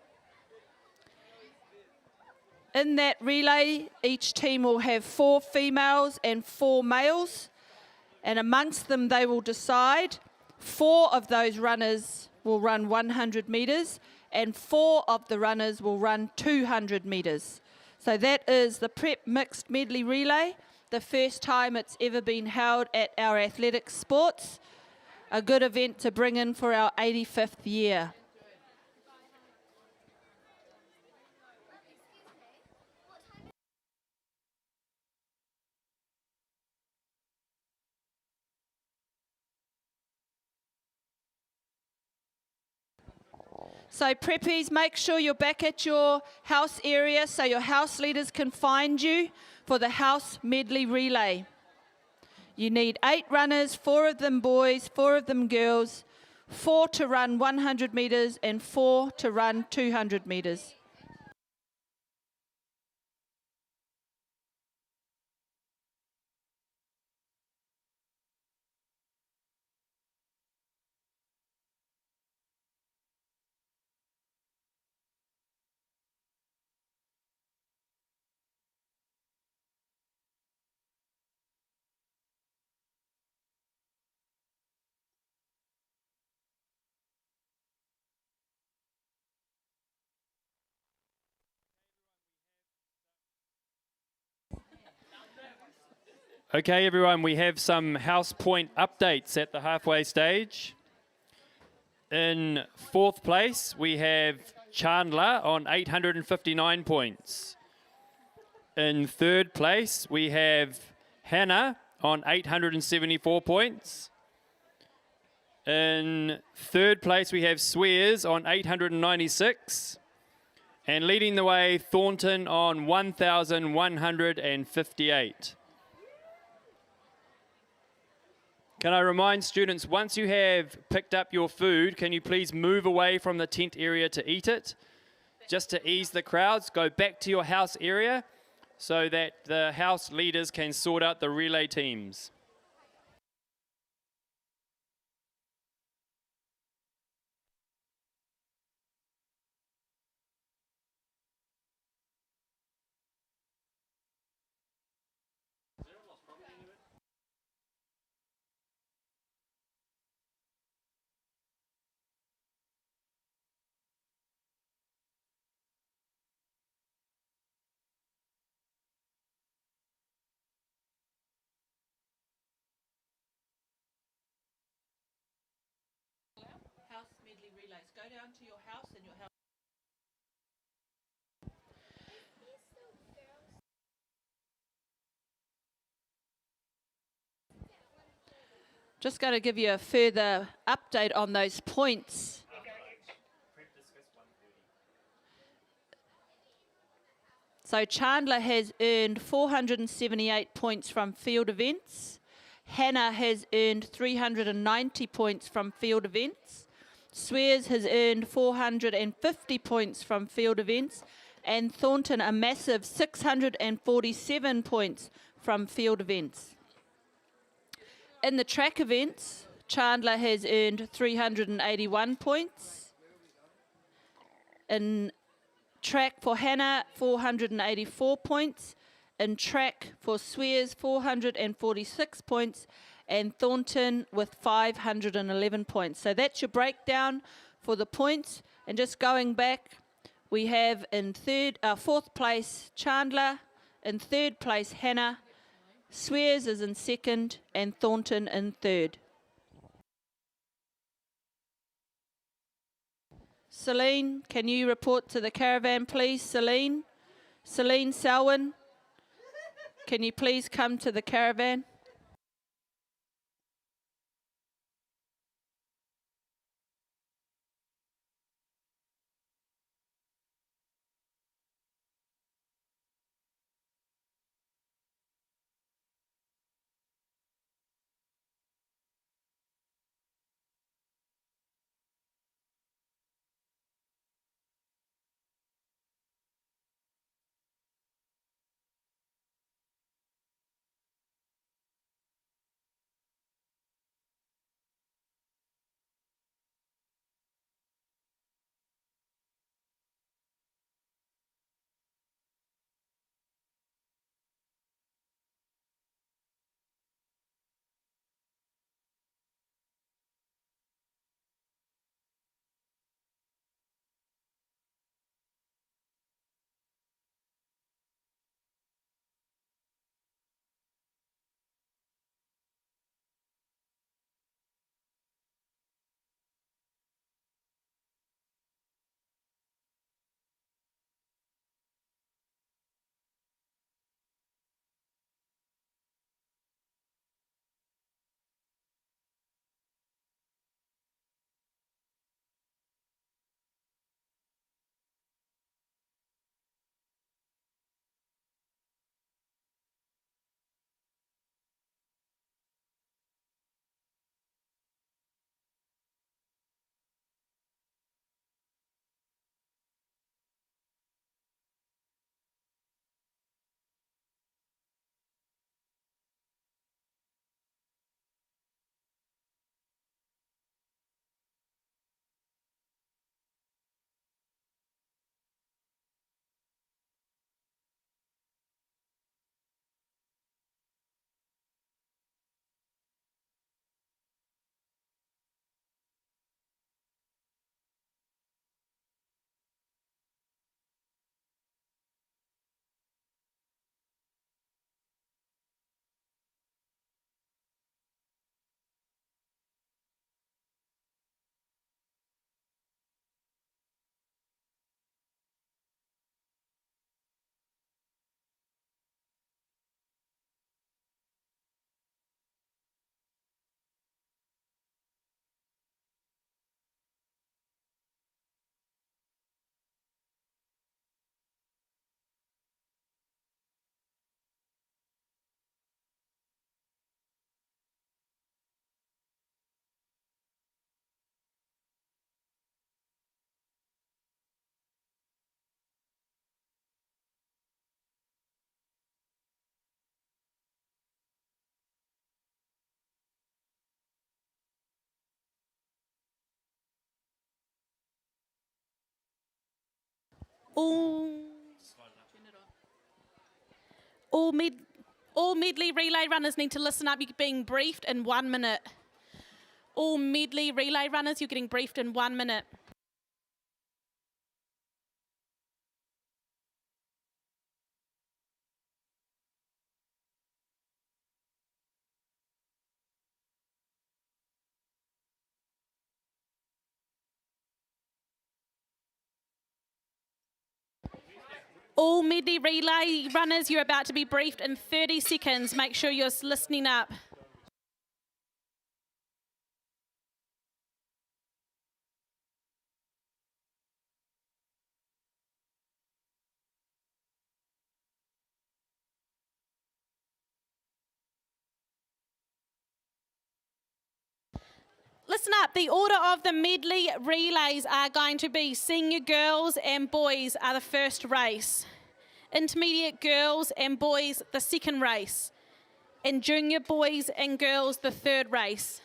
In that relay, each team will have 4 females and 4 males, and amongst them they will decide 4 of those runners will run 100 metres, and 4 of the runners will run 200 metres. So that is the Prep Mixed Medley Relay, the first time it's ever been held at our athletic sports. A good event to bring in for our 85th year. So preppies, make sure you're back at your house area so your house leaders can find you for the house medley relay. You need 8 runners, 4 of them boys, 4 of them girls, 4 to run 100 metres and 4 to run 200 metres. Okay, everyone, we have some house point updates at the halfway stage. In 4th place, we have Chandler on 859 points. In 3rd place, we have Hannah on 874 points. In 3rd place, we have Swears on 896. And leading the way, Thornton on 1,158. Can I remind students, once you have picked up your food, can you please move away from the tent area to eat it? Just to ease the crowds, go back to your house area so that the house leaders can sort out the relay teams. House medley relays. Go down to your house and your house. Just going to give you a further update on those points. So Chandler has earned 478 points from field events. Hannah has earned 390 points from field events. Swears has earned 450 points from field events. And Thornton a massive 647 points from field events. In the track events, Chandler has earned 381 points. In track for Hannah, 484 points. In track for Swears, 446 points. And Thornton with 511 points. So that's your breakdown for the points. And just going back, we have in 4th place Chandler, in 3rd place Hannah, Swears is in 2nd, and Thornton in 3rd. Celine, can you report to the caravan, please? Celine Selwyn, can you please come to the caravan? All Medley relay runners need to listen up. You're being briefed in 1 minute. All Medley relay runners, you're getting briefed in 1 minute. All Medley relay runners, you're about to be briefed in 30 seconds. Make sure you're listening up. Listen up, the order of the medley relays are going to be senior girls and boys are the first race, intermediate girls and boys the second race, and junior boys and girls the third race.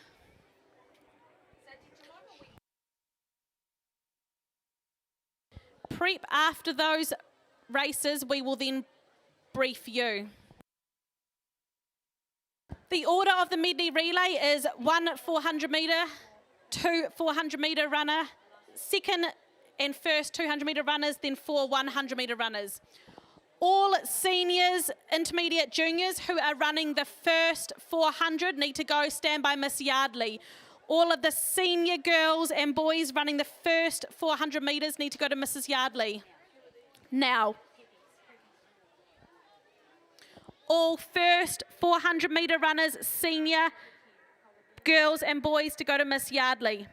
Prep after those races, we will then brief you. The order of the medley relay is 1 400 metre, 2 400 metre runner, second and first 200 metre runners, then 4 100 metre runners. All seniors, intermediate, juniors who are running the first 400 need to go stand by Miss Yardley. All of the senior girls and boys running the first 400 metres need to go to Mrs. Yardley. Now. All first 400 metre runners, senior girls and boys to go to Miss Yardley.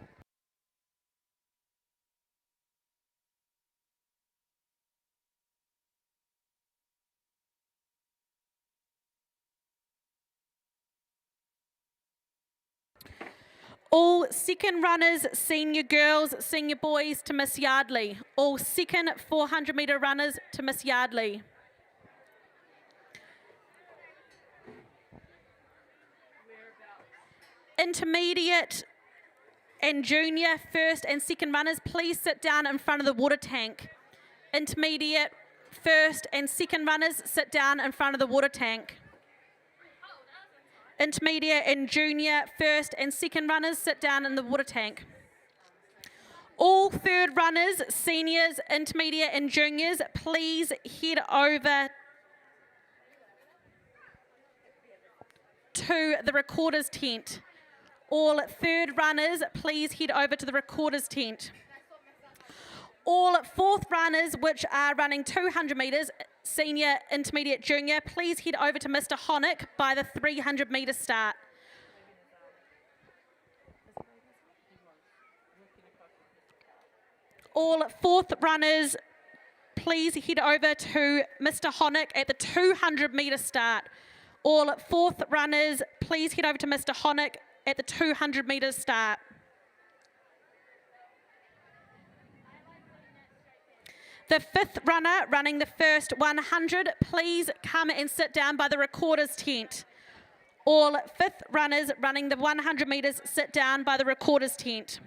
All second runners, senior girls, senior boys to Miss Yardley. All second 400 metre runners to Miss Yardley. Intermediate and junior first and second runners, please sit down in front of the water tank. Intermediate first and second runners, sit down in front of the water tank. Intermediate and junior first and second runners, sit down in the water tank. All third runners, seniors, intermediate and juniors, please head over to the recorder's tent. All third runners, please head over to the recorder's tent. All fourth runners, which are running 200 metres, senior, intermediate, junior, please head over to Mr. Honick by the 300 metre start. All fourth runners, please head over to Mr. Honick at the 200 metre start. All fourth runners, please head over to Mr. Honick at the 200 metre start. The fifth runner running the first 100, please come and sit down by the recorder's tent. All fifth runners running the 100 metres, sit down by the recorder's tent.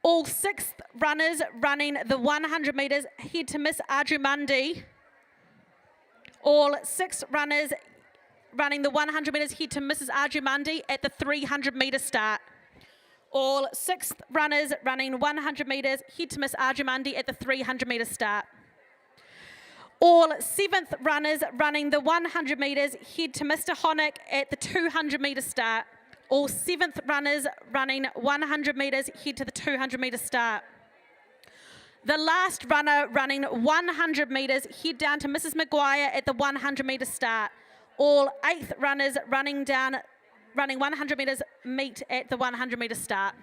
All sixth runners running the 100 metres, head to Miss Arjumandi. All sixth runners running the 100 metres, head to Mrs. Arjumandi at the 300 metre start. All sixth runners running 100 metres, head to Miss Arjumandi at the 300 metre start. All seventh runners running the 100 metres, head to Mr. Honick at the 200 metre start. All seventh runners running 100 metres, head to the 200 metre start. The last runner running 100 metres, head down to Mrs. Maguire at the 100 metre start. All eighth runners running 100 metres, meet at the 100 metre start.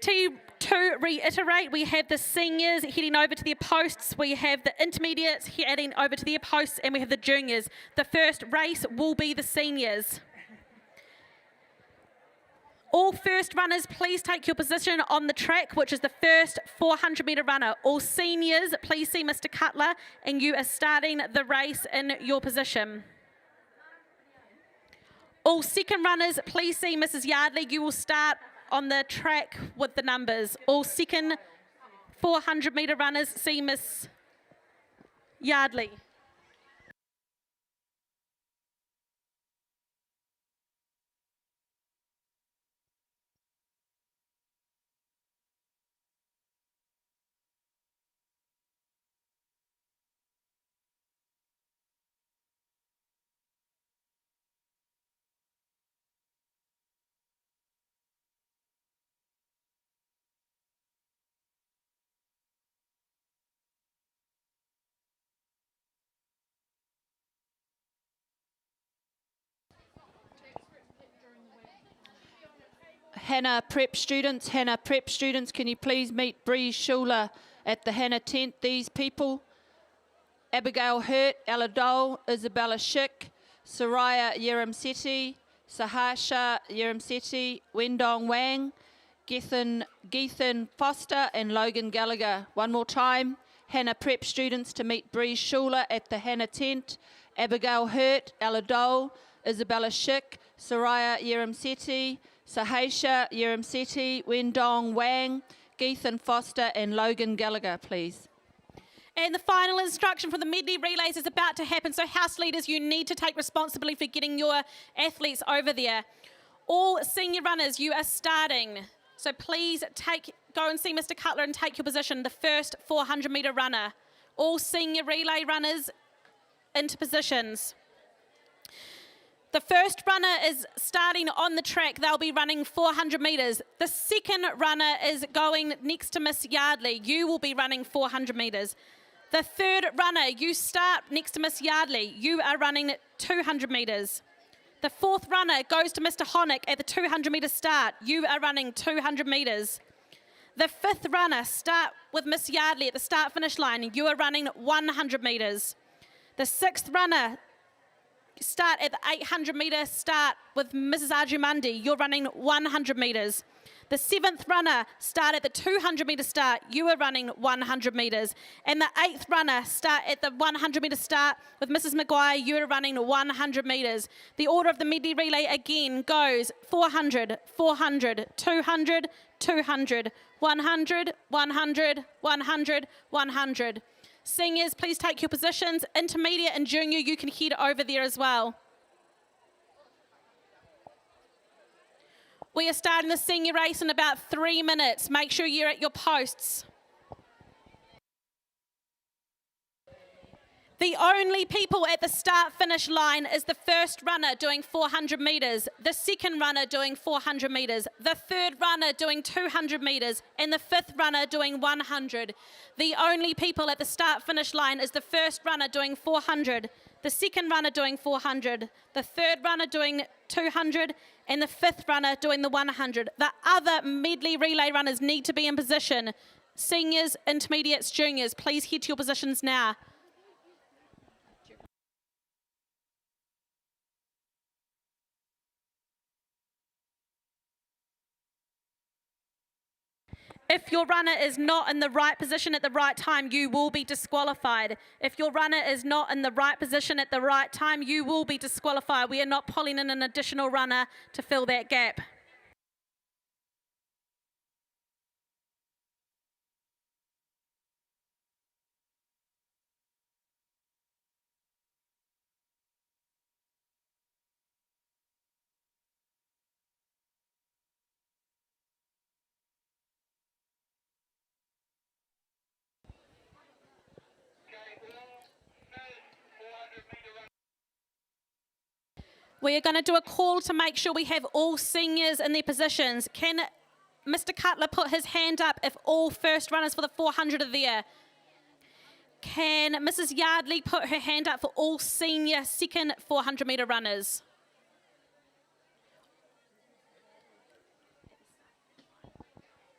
To reiterate, we have the seniors heading over to their posts, we have the intermediates heading over to their posts, and we have the juniors. The first race will be the seniors. All first runners, please take your position on the track, which is the first 400 metre runner. All seniors, please see Mr. Cutler, and you are starting the race in your position. All second runners, please see Mrs. Yardley. You will start on the track with the numbers. All second 400 metre runners see Miss Yardley. Hannah Prep students, can you please meet Bree Schuler at the Hannah tent? These people: Abigail Hurt, Ella Dole, Isabella Schick, Soraya Yeramseti, Sahasha Yeramseti, Wendong Wang, Gethan Foster, and Logan Gallagher. One more time: Hannah Prep students to meet Bree Schuler at the Hannah tent: Abigail Hurt, Ella Dole, Isabella Schick, Soraya Yeramseti, Sahasha Yeramseti, Wendong Wang, Gethan Foster, and Logan Gallagher, please. And the final instruction for the Medley relays is about to happen. So house leaders, you need to take responsibility for getting your athletes over there. All senior runners, you are starting. So please go and see Mr. Cutler and take your position, the first 400 metre runner. All senior relay runners into positions. The first runner is starting on the track. They'll be running 400 metres. The second runner is going next to Miss Yardley. You will be running 400 metres. The third runner, you start next to Miss Yardley. You are running 200 metres. The fourth runner goes to Mr. Honick at the 200 metre start. You are running 200 metres. The fifth runner, start with Miss Yardley at the start-finish line. You are running 100 metres. The sixth runner, start at the 800 metre start with Mrs. Arjumandi. You're running 100 metres. The seventh runner, start at the 200 metre start. You are running 100 metres. And the eighth runner, start at the 100 metre start with Mrs. Maguire. You are running 100 metres. The order of the Medley relay again goes 400, 400, 200, 200, 100, 100, 100, 100. Seniors, please take your positions. Intermediate and junior, you can head over there as well. We are starting the senior race in about 3 minutes. Make sure you're at your posts. The only people at the start-finish line is the first runner doing 400 metres, the second runner doing 400 metres, the third runner doing 200 metres, and the fifth runner doing 100. The only people at the start-finish line is the first runner doing 400, the second runner doing 400, the third runner doing 200, and the fifth runner doing the 100. The other Medley relay runners need to be in position. Seniors, intermediates, juniors, please head to your positions now. If your runner is not in the right position at the right time, you will be disqualified. If your runner is not in the right position at the right time, you will be disqualified. We are not pulling in an additional runner to fill that gap. We are going to do a call to make sure we have all seniors in their positions. Can Mr. Cutler put his hand up if all first runners for the 400 are there? Can Mrs. Yardley put her hand up for all senior second 400 metre runners?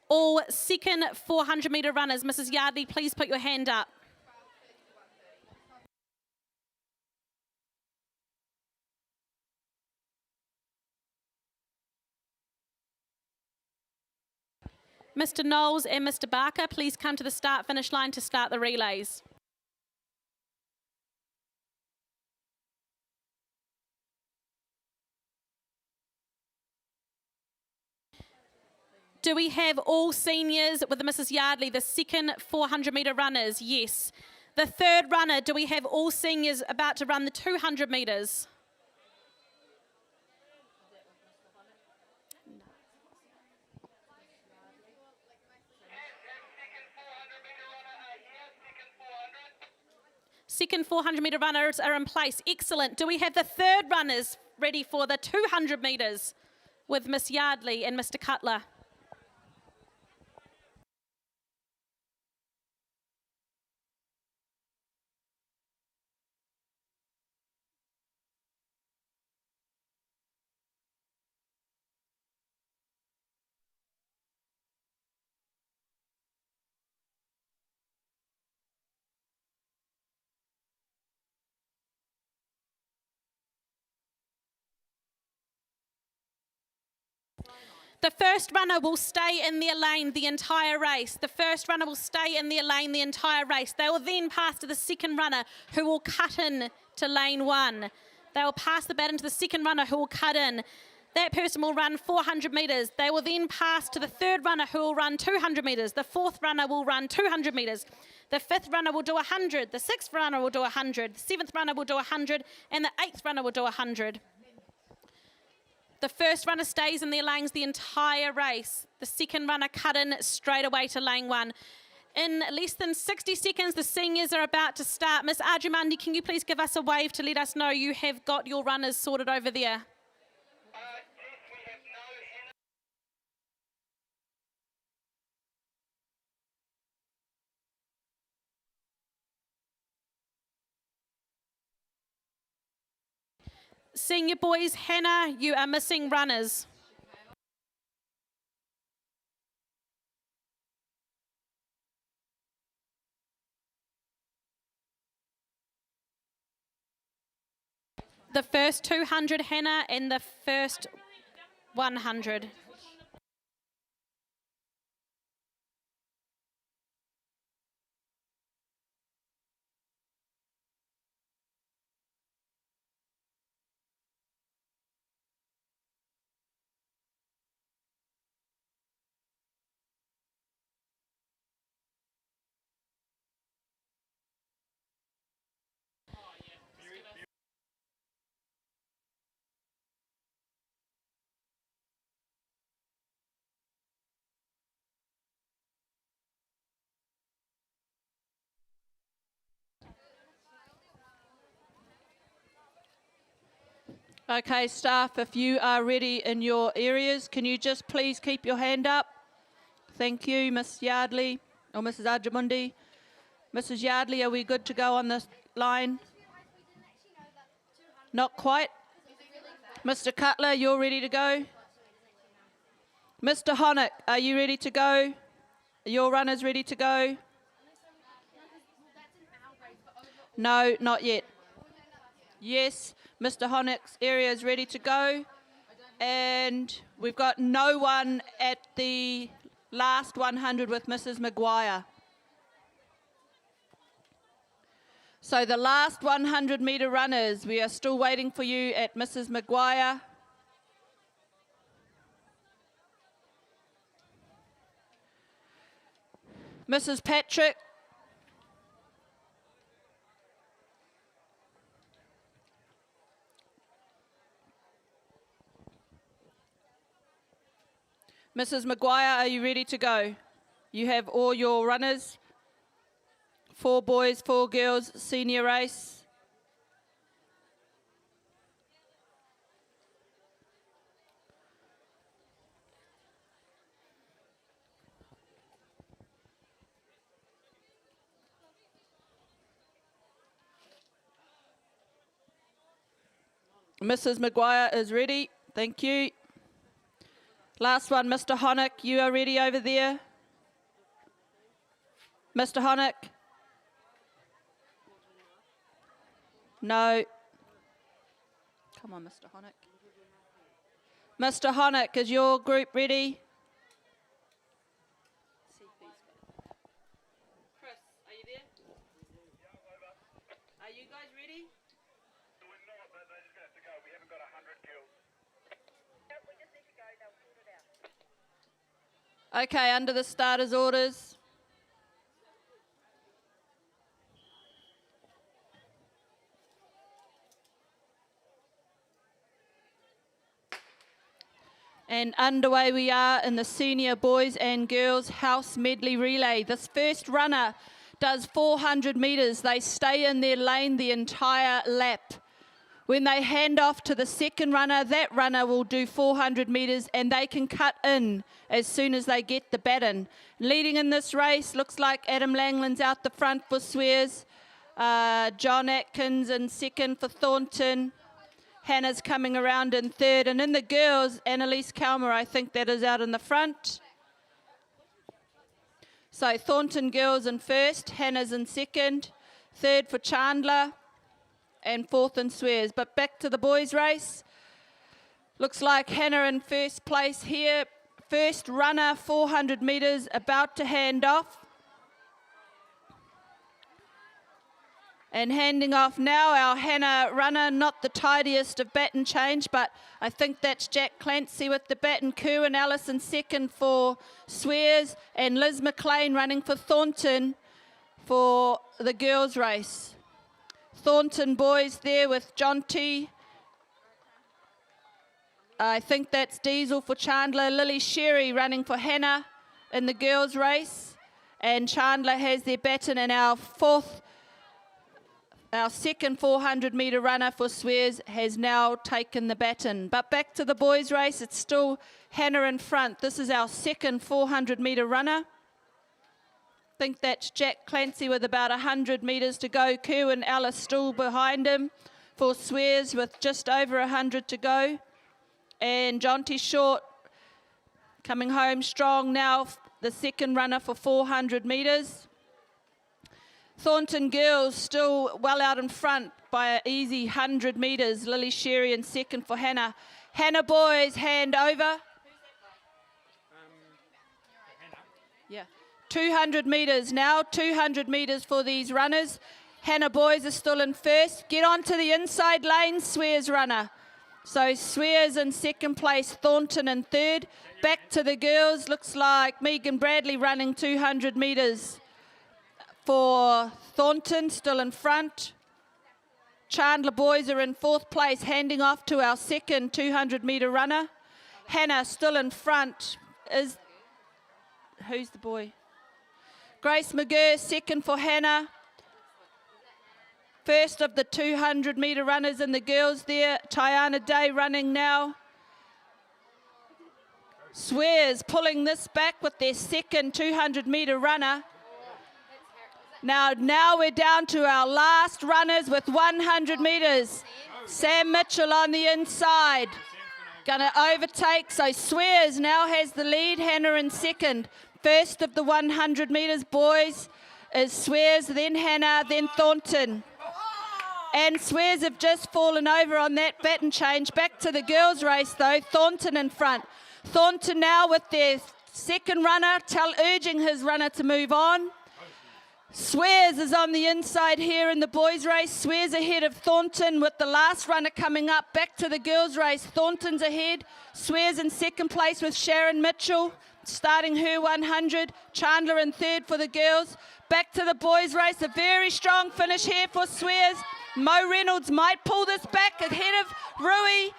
All second 400 metre runners, Mrs. Yardley, please put your hand up. Mr. Knowles and Mr. Barker, please come to the start-finish line to start the relays. do we have all seniors with Mrs. Yardley, the second 400 metre runners? Yes. The third runner, do we have all seniors about to run the 200 metres? Second 400 metre runners are in place. Excellent. Do we have the third runners ready for the 200 metres with Miss Yardley and Mr. Cutler? The first runner will stay in their lane the entire race. The first runner will stay in their lane the entire race. They will then pass to the second runner who will cut in to lane 1. They will pass the baton to the second runner who will cut in. That person will run 400 metres. They will then pass to the third runner who will run 200 metres. The fourth runner will run 200 metres. The fifth runner will do 100. The sixth runner will do 100. The seventh runner will do 100. And the eighth runner will do 100. The first runner stays in their lanes the entire race. The second runner cut in straight away to lane 1. In less than 60 seconds, the seniors are about to start. Miss Arjumandi, can you please give us a wave to let us know you have got your runners sorted over there? Senior boys, Hannah, you are missing runners. The first 200, Hannah, and the first 100. Okay, staff, if you are ready in your areas, can you just please keep your hand up? Thank you, Miss Yardley, or Mrs. Arjumundi. Mrs. Yardley, are we good to go on this line? Not quite. Mr. Cutler, you're ready to go? Mr. Honick, are you ready to go? Are your runners ready to go? No, not yet. Yes, Mr. Honick's area is ready to go. And we've got no one at the last 100 with Mrs. Maguire. So the last 100 metre runners, we are still waiting for you at Mrs. Maguire. Mrs. Patrick. Mrs. Maguire, are you ready to go? You have all your runners. 4 boys, 4 girls, senior race. Mrs. Maguire is ready. Thank you. Last one, Mr. Honick, you are ready over there. Mr. Honick? No. Come on, Mr. Honick. Mr. Honick, is your group ready? Chris, are you there? Are you guys ready? We're not, but they're just going to have to go. We haven't got 100 girls. Yep, we just need to go. They'll sort it out. Okay, under the starters' orders. And underway we are in the senior boys and girls house medley relay. This first runner does 400 metres. They stay in their lane the entire lap. When they hand off to the second runner, that runner will do 400 metres and they can cut in as soon as they get the baton. Leading in this race, looks like Adam Langland's out the front for Swears. John Atkins in second for Thornton. Hannah's coming around in third. And in the girls, Annalise Kalmer, I think that is out in the front. So Thornton girls in first, Hannah's in second, third for Chandler, and fourth in Swears. But back to the boys' race. Looks like Hannah in first place here. First runner, 400 metres, about to hand off. And handing off now, our Hannah runner, not the tidiest of baton change, but I think that's Jack Clancy with the baton. Kerwin Ellis in second for Swears, and Liz McLean running for Thornton for the girls' race. Thornton boys there with John T. I think that's Diesel for Chandler. Lily Sherry running for Hannah in the girls' race. And Chandler has their baton, and our second 400 metre runner for Swears has now taken the baton. But back to the boys' race, it's still Hannah in front. This is our second 400 metre runner. I think that's Jack Clancy with about 100 metres to go. Kerwin Ellis still behind him for Swears with just over 100 to go. And Jonty Short coming home strong now, the second runner for 400 metres. Thornton girls still well out in front by an easy 100 metres. Lily Sherry in second for Hannah. Hannah boys hand over. Yeah, 200 metres now, 200 metres for these runners. Hannah boys are still in first. Get onto the inside lane, Swears runner. So Swears in second place, Thornton in third. Back to the girls, looks like Megan Bradley running 200 metres for Thornton, still in front. Chandler boys are in fourth place, handing off to our second 200 metre runner. Hannah still in front. Who's the boy? Grace McGurr, second for Hannah. First of the 200 metre runners in the girls there. Tiana Day running now. Swears pulling this back with their second 200 metre runner. Now we're down to our last runners with 100 metres. Sam Mitchell on the inside. Going to overtake. So Swears now has the lead. Hannah in second. First of the 100 metres, boys, is Swears, then Hannah, then Thornton. And Swears have just fallen over on that baton change. Back to the girls' race, though. Thornton in front. Thornton now with their second runner, urging his runner to move on. Swears is on the inside here in the boys' race. Swears ahead of Thornton with the last runner coming up. Back to the girls' race. Thornton's ahead. Swears in second place with Sharon Mitchell, starting her 100. Chandler in third for the girls. Back to the boys' race. A very strong finish here for Swears. Mo Reynolds might pull this back ahead of Rui.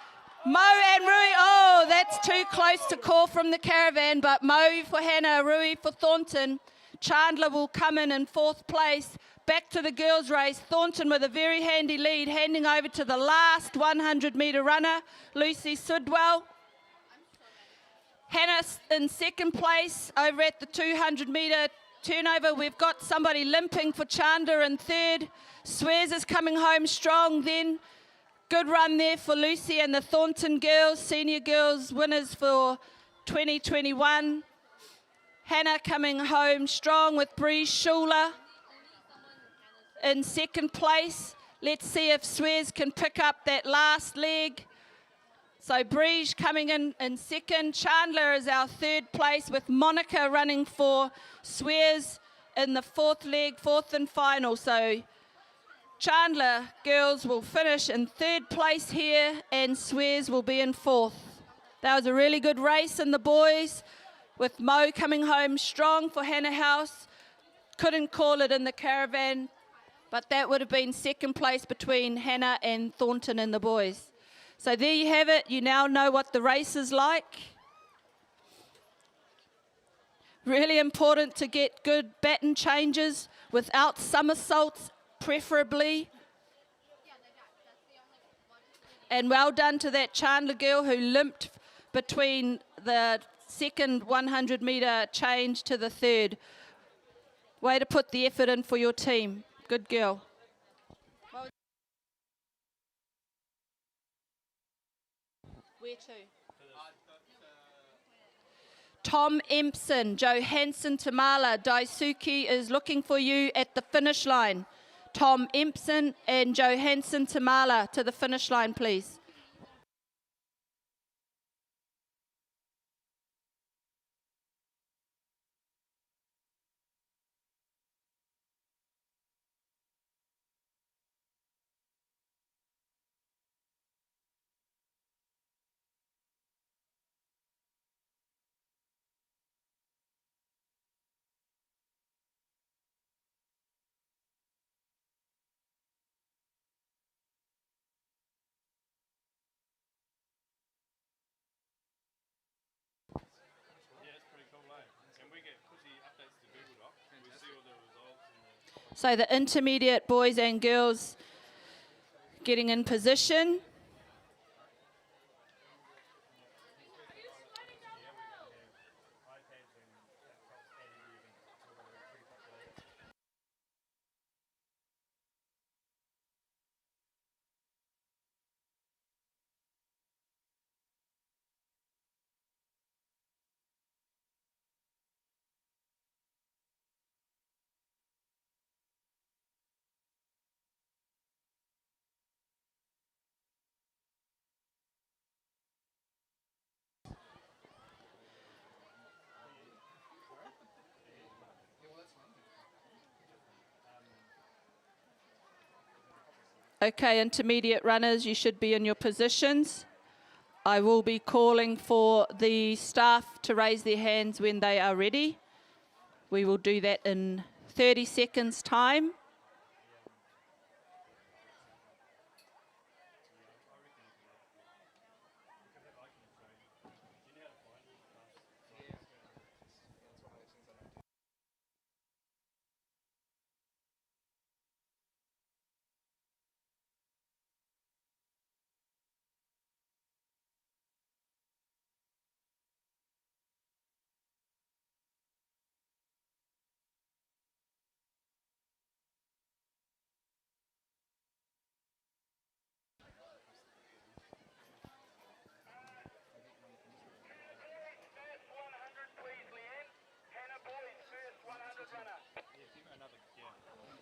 Mo and Rui, oh, that's too close to call from the caravan, but Mo for Hannah, Rui for Thornton. Chandler will come in fourth place. Back to the girls' race. Thornton with a very handy lead, handing over to the last 100 metre runner, Lucy Sidwell. Hannah in second place over at the 200 metre turnover. We've got somebody limping for Chandler in third. Swears is coming home strong then. Good run there for Lucy and the Thornton girls, senior girls winners for 2021. Hannah coming home strong with Bree Schuler in second place. Let's see if Swears can pick up that last leg. So Breege coming in second. Chandler is our third place with Monica running for Swears in the fourth leg, fourth and final. So Chandler girls will finish in third place here and Swears will be in fourth. That was a really good race in the boys. with Mo coming home strong for Hannah House. Couldn't call it in the caravan, but that would have been second place between Hannah and Thornton and the boys. So there you have it. You now know what the race is like. Really important to get good baton changes without somersaults, preferably. And well done to that Chandler girl who limped between the second 100 metre change to the third. Way to put the effort in for your team. Good girl. Where to? Tom Empson, Johansson Tamala, Daisuke is looking for you at the finish line. Tom Empson and Johansson Tamala to the finish line, please. So the intermediate boys and girls getting in position. Okay, intermediate runners, you should be in your positions. I will be calling for the staff to raise their hands when they are ready. We will do that in 30 seconds' time.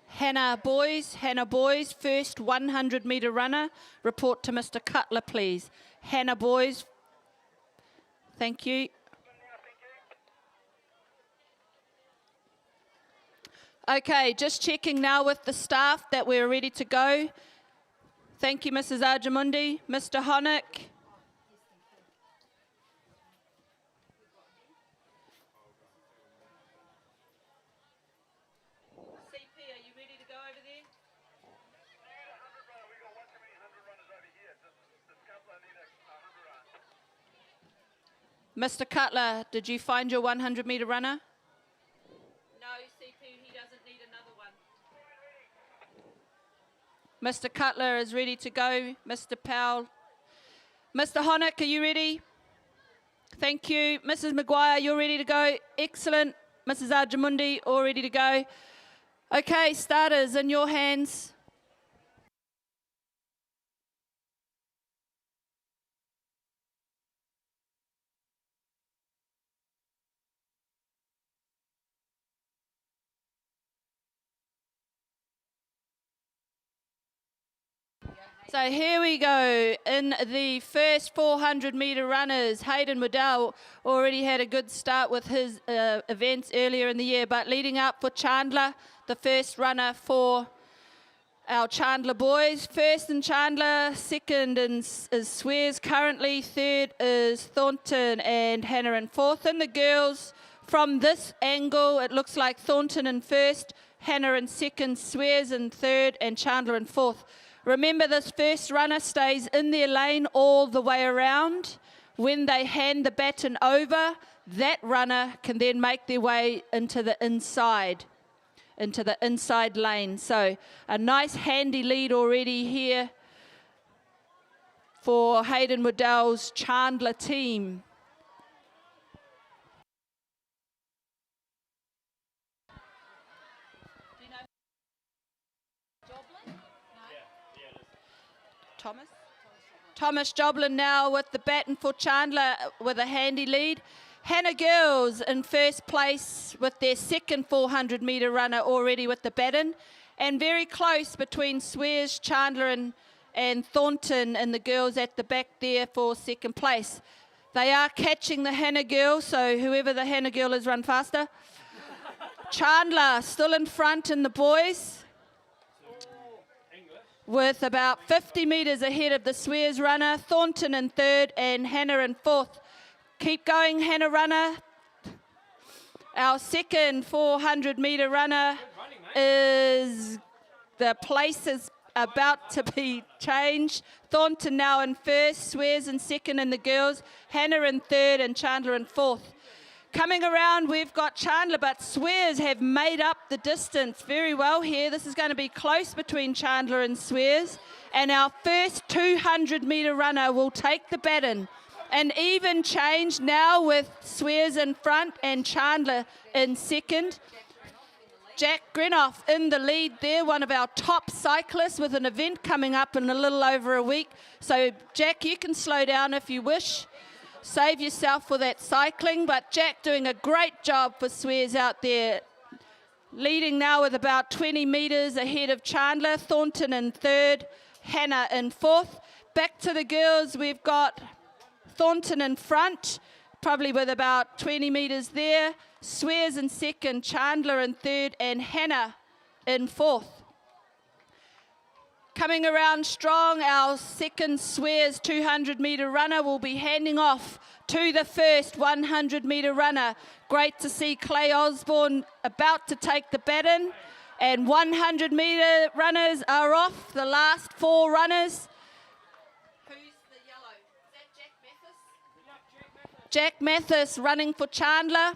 Hannah Boys, first 100 metre runner. Report to Mr. Cutler, please. Hannah Boys, thank you. Okay, just checking now with the staff that we're ready to go. Thank you, Mrs. Arjamundi. Mr. Honeck. Mr. Cutler, did you find your 100 metre runner? No, CP, he doesn't need another one. Mr. Cutler is ready to go. Mr. Powell. Mr. Honeck, are you ready? Thank you. Mrs. Maguire, you're ready to go. Excellent. Mrs. Arjamundi, all ready to go. Okay, starters, in your hands. So here we go. In the first 400 metre runners, Hayden Waddell already had a good start with his events earlier in the year, but leading up for Chandler, the first runner for our Chandler boys. First in Chandler, second is Swears currently, third is Thornton and Hannah in fourth. And the girls, from this angle, it looks like Thornton in first, Hannah in second, Swears in third, and Chandler in fourth. Remember, this first runner stays in their lane all the way around. When they hand the baton over, that runner can then make their way into the inside lane. So a nice handy lead already here for Hayden Waddell's Chandler team. Thomas Joblin now with the baton for Chandler with a handy lead. Hannah girls in first place with their second 400 metre runner already with the baton. And very close between Swears, Chandler and Thornton and the girls at the back there for second place. They are catching the Hannah girl, so whoever the Hannah girl is, run faster. Chandler still in front in the boys, with about 50 metres ahead of the Swears runner, Thornton in third and Hannah in fourth. Keep going, Hannah runner. Our second 400 metre runner is, the place is about to be changed. Thornton now in first, Swears in second in the girls, Hannah in third and Chandler in fourth. Coming around, we've got Chandler, but Swears have made up the distance very well here. This is going to be close between Chandler and Swears. And our first 200 metre runner will take the baton. An even change now with Swears in front and Chandler in second. Jack Grenoff in the lead there, one of our top cyclists with an event coming up in a little over a week. So, Jack, you can slow down if you wish. Save yourself for that cycling, but Jack doing a great job for Swears out there. Leading now with about 20 metres ahead of Chandler, Thornton in third, Hannah in fourth. Back to the girls, we've got Thornton in front, probably with about 20 metres there. Swears in second, Chandler in third, and Hannah in fourth. Coming around strong, our second Swears 200 metre runner will be handing off to the first 100 metre runner. Great to see Clay Osborne about to take the baton. And 100 metre runners are off, the last four runners. Who's the yellow? Is that Jack Mathis? Jack Mathis running for Chandler.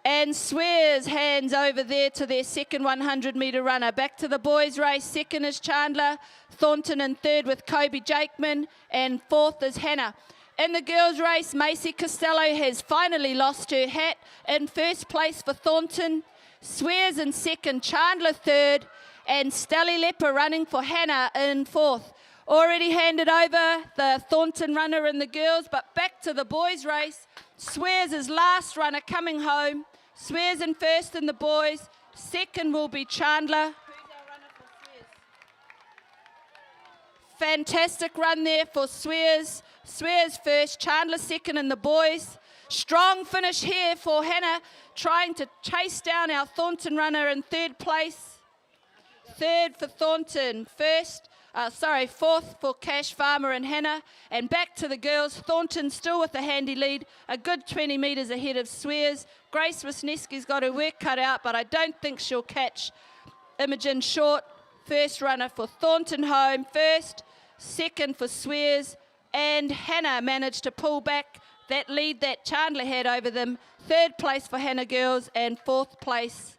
And Swears hands over there to their second 100 metre runner. Back to the boys' race. Second is Chandler. Thornton in third with Kobe Jakeman. And fourth is Hannah. In the girls' race, Macy Costello has finally lost her hat. In first place for Thornton. Swears in second. Chandler third. And Stelly Lepper running for Hannah in fourth. Already handed over the Thornton runner in the girls. But back to the boys' race. Swears' last runner coming home. Swears in first in the boys. Second will be Chandler. Who's our runner for Swears? Fantastic run there for Swears. Swears first, Chandler second in the boys. Strong finish here for Hannah, trying to chase down our Thornton runner in third place. Third for Thornton. Fourth for Cash Farmer and Hannah. And back to the girls. Thornton still with a handy lead, a good 20 metres ahead of Swears. Grace Wisniewski's got her work cut out, but I don't think she'll catch Imogen Short. First runner for Thornton home first, second for Swears, and Hannah managed to pull back that lead that Chandler had over them. Third place for Hannah girls and fourth place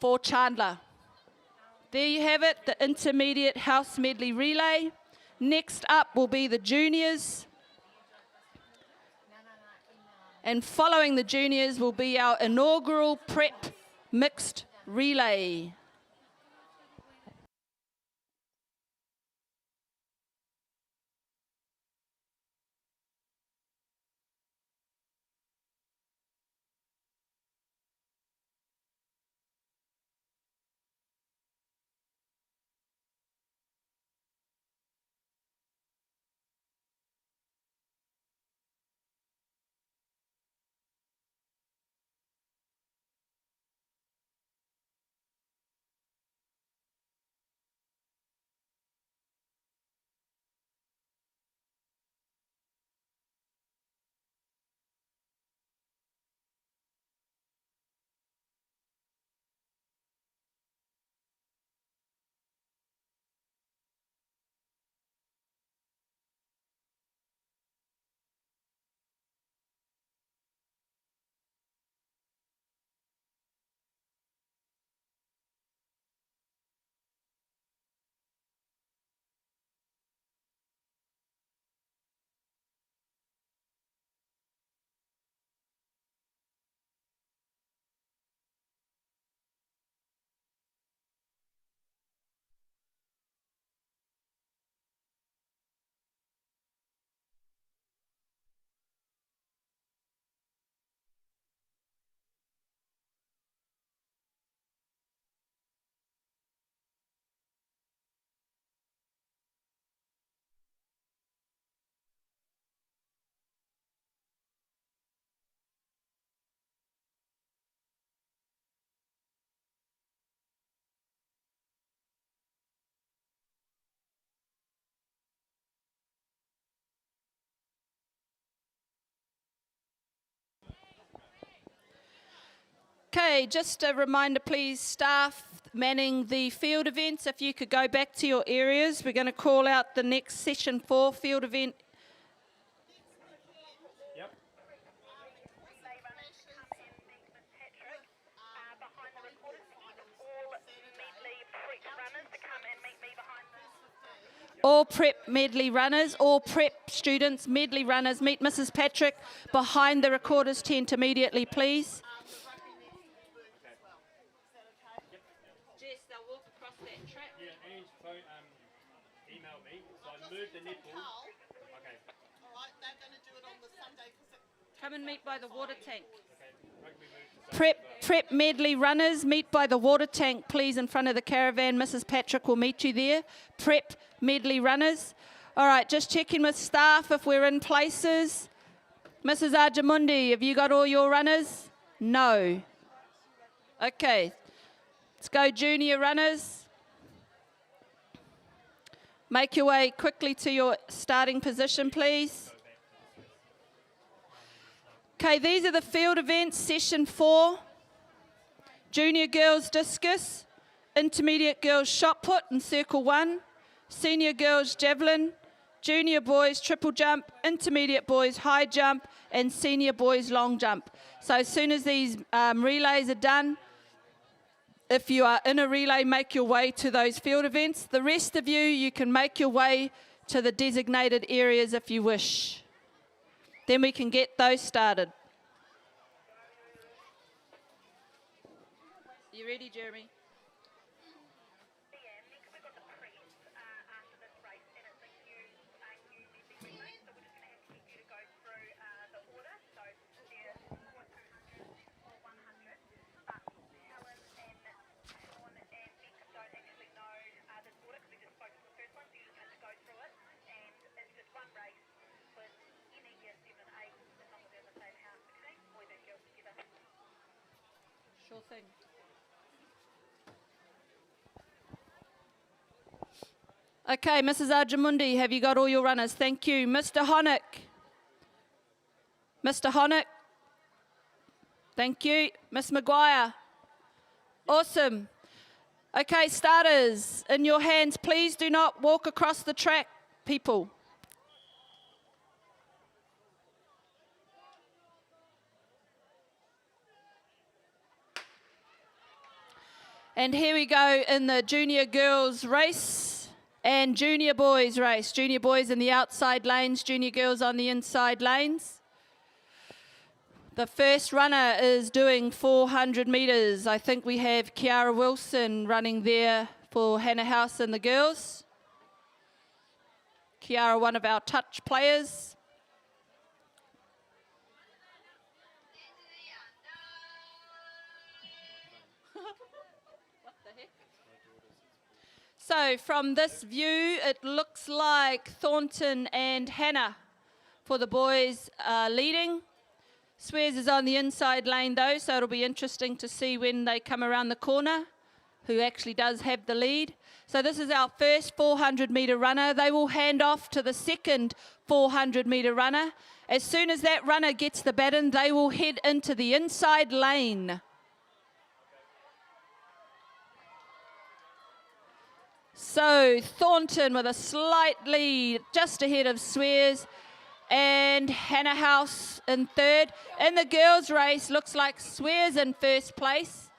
for Chandler. There you have it, the intermediate house medley relay. Next up will be the juniors. And following the juniors will be our inaugural prep mixed relay. Okay, just a reminder, please, staff manning the field events, if you could go back to your areas. We're going to call out the next session 4 field event. Yep. Behind the recorded team, all Medley prep runners to come and meet me behind the... All prep Medley runners, all prep students, Medley runners, meet Mrs. Patrick behind the recorder's tent immediately, please. Jess, they'll walk across that track. Yeah, Ange, email me. So I moved the netball. Okay. Alright, they're going to do it on the Sunday because Come and meet by the water tank. Okay. Rugby moved to Prep Medley runners, meet by the water tank, please, in front of the caravan. Mrs. Patrick will meet you there. Prep Medley runners. All right, just checking with staff if we're in places. Mrs. Arjamundi, have you got all your runners? No. Okay. Let's go junior runners. Make your way quickly to your starting position, please. Okay, these are the field events, session 4. Junior girls discus, intermediate girls shot put in circle 1, senior girls javelin, junior boys triple jump, intermediate boys high jump, and senior boys long jump. So as soon as these relays are done, if you are in a relay, make your way to those field events. The rest of you, you can make your way to the designated areas if you wish. Then we can get those started. You ready, Jeremy? Yeah, next we've got the prep after this race, and it's a new Medley relay, so we're just going to have to get you to go through the order. So there's 4 200 or 100, but Helen and Sean and Nick don't actually know this order because we just spoke to the first one, so you just have to go through it, and it's just one race with any year 7, 8, as long as they're in the same house, okay? Boys and girls together. Sure thing. Okay, Mrs. Arjamundi, have you got all your runners? Thank you. Mr. Honick. Mr. Honick. Thank you. Miss Maguire. Awesome. Okay, starters, in your hands, please do not walk across the track, people. And here we go in the junior girls race. And junior boys race. Junior boys in the outside lanes, junior girls on the inside lanes. The first runner is doing 400 metres. I think we have Kiara Wilson running there for Hannah House and the girls. Kiara, one of our touch players. So from this view, it looks like Thornton and Hannah for the boys leading. Swears is on the inside lane though, so it'll be interesting to see when they come around the corner who actually does have the lead. So this is our first 400 metre runner. They will hand off to the second 400 metre runner. As soon as that runner gets the baton, they will head into the inside lane. So Thornton with a slight lead just ahead of Swears, and Hannah House in third. In the girls' race, looks like Swears in first place.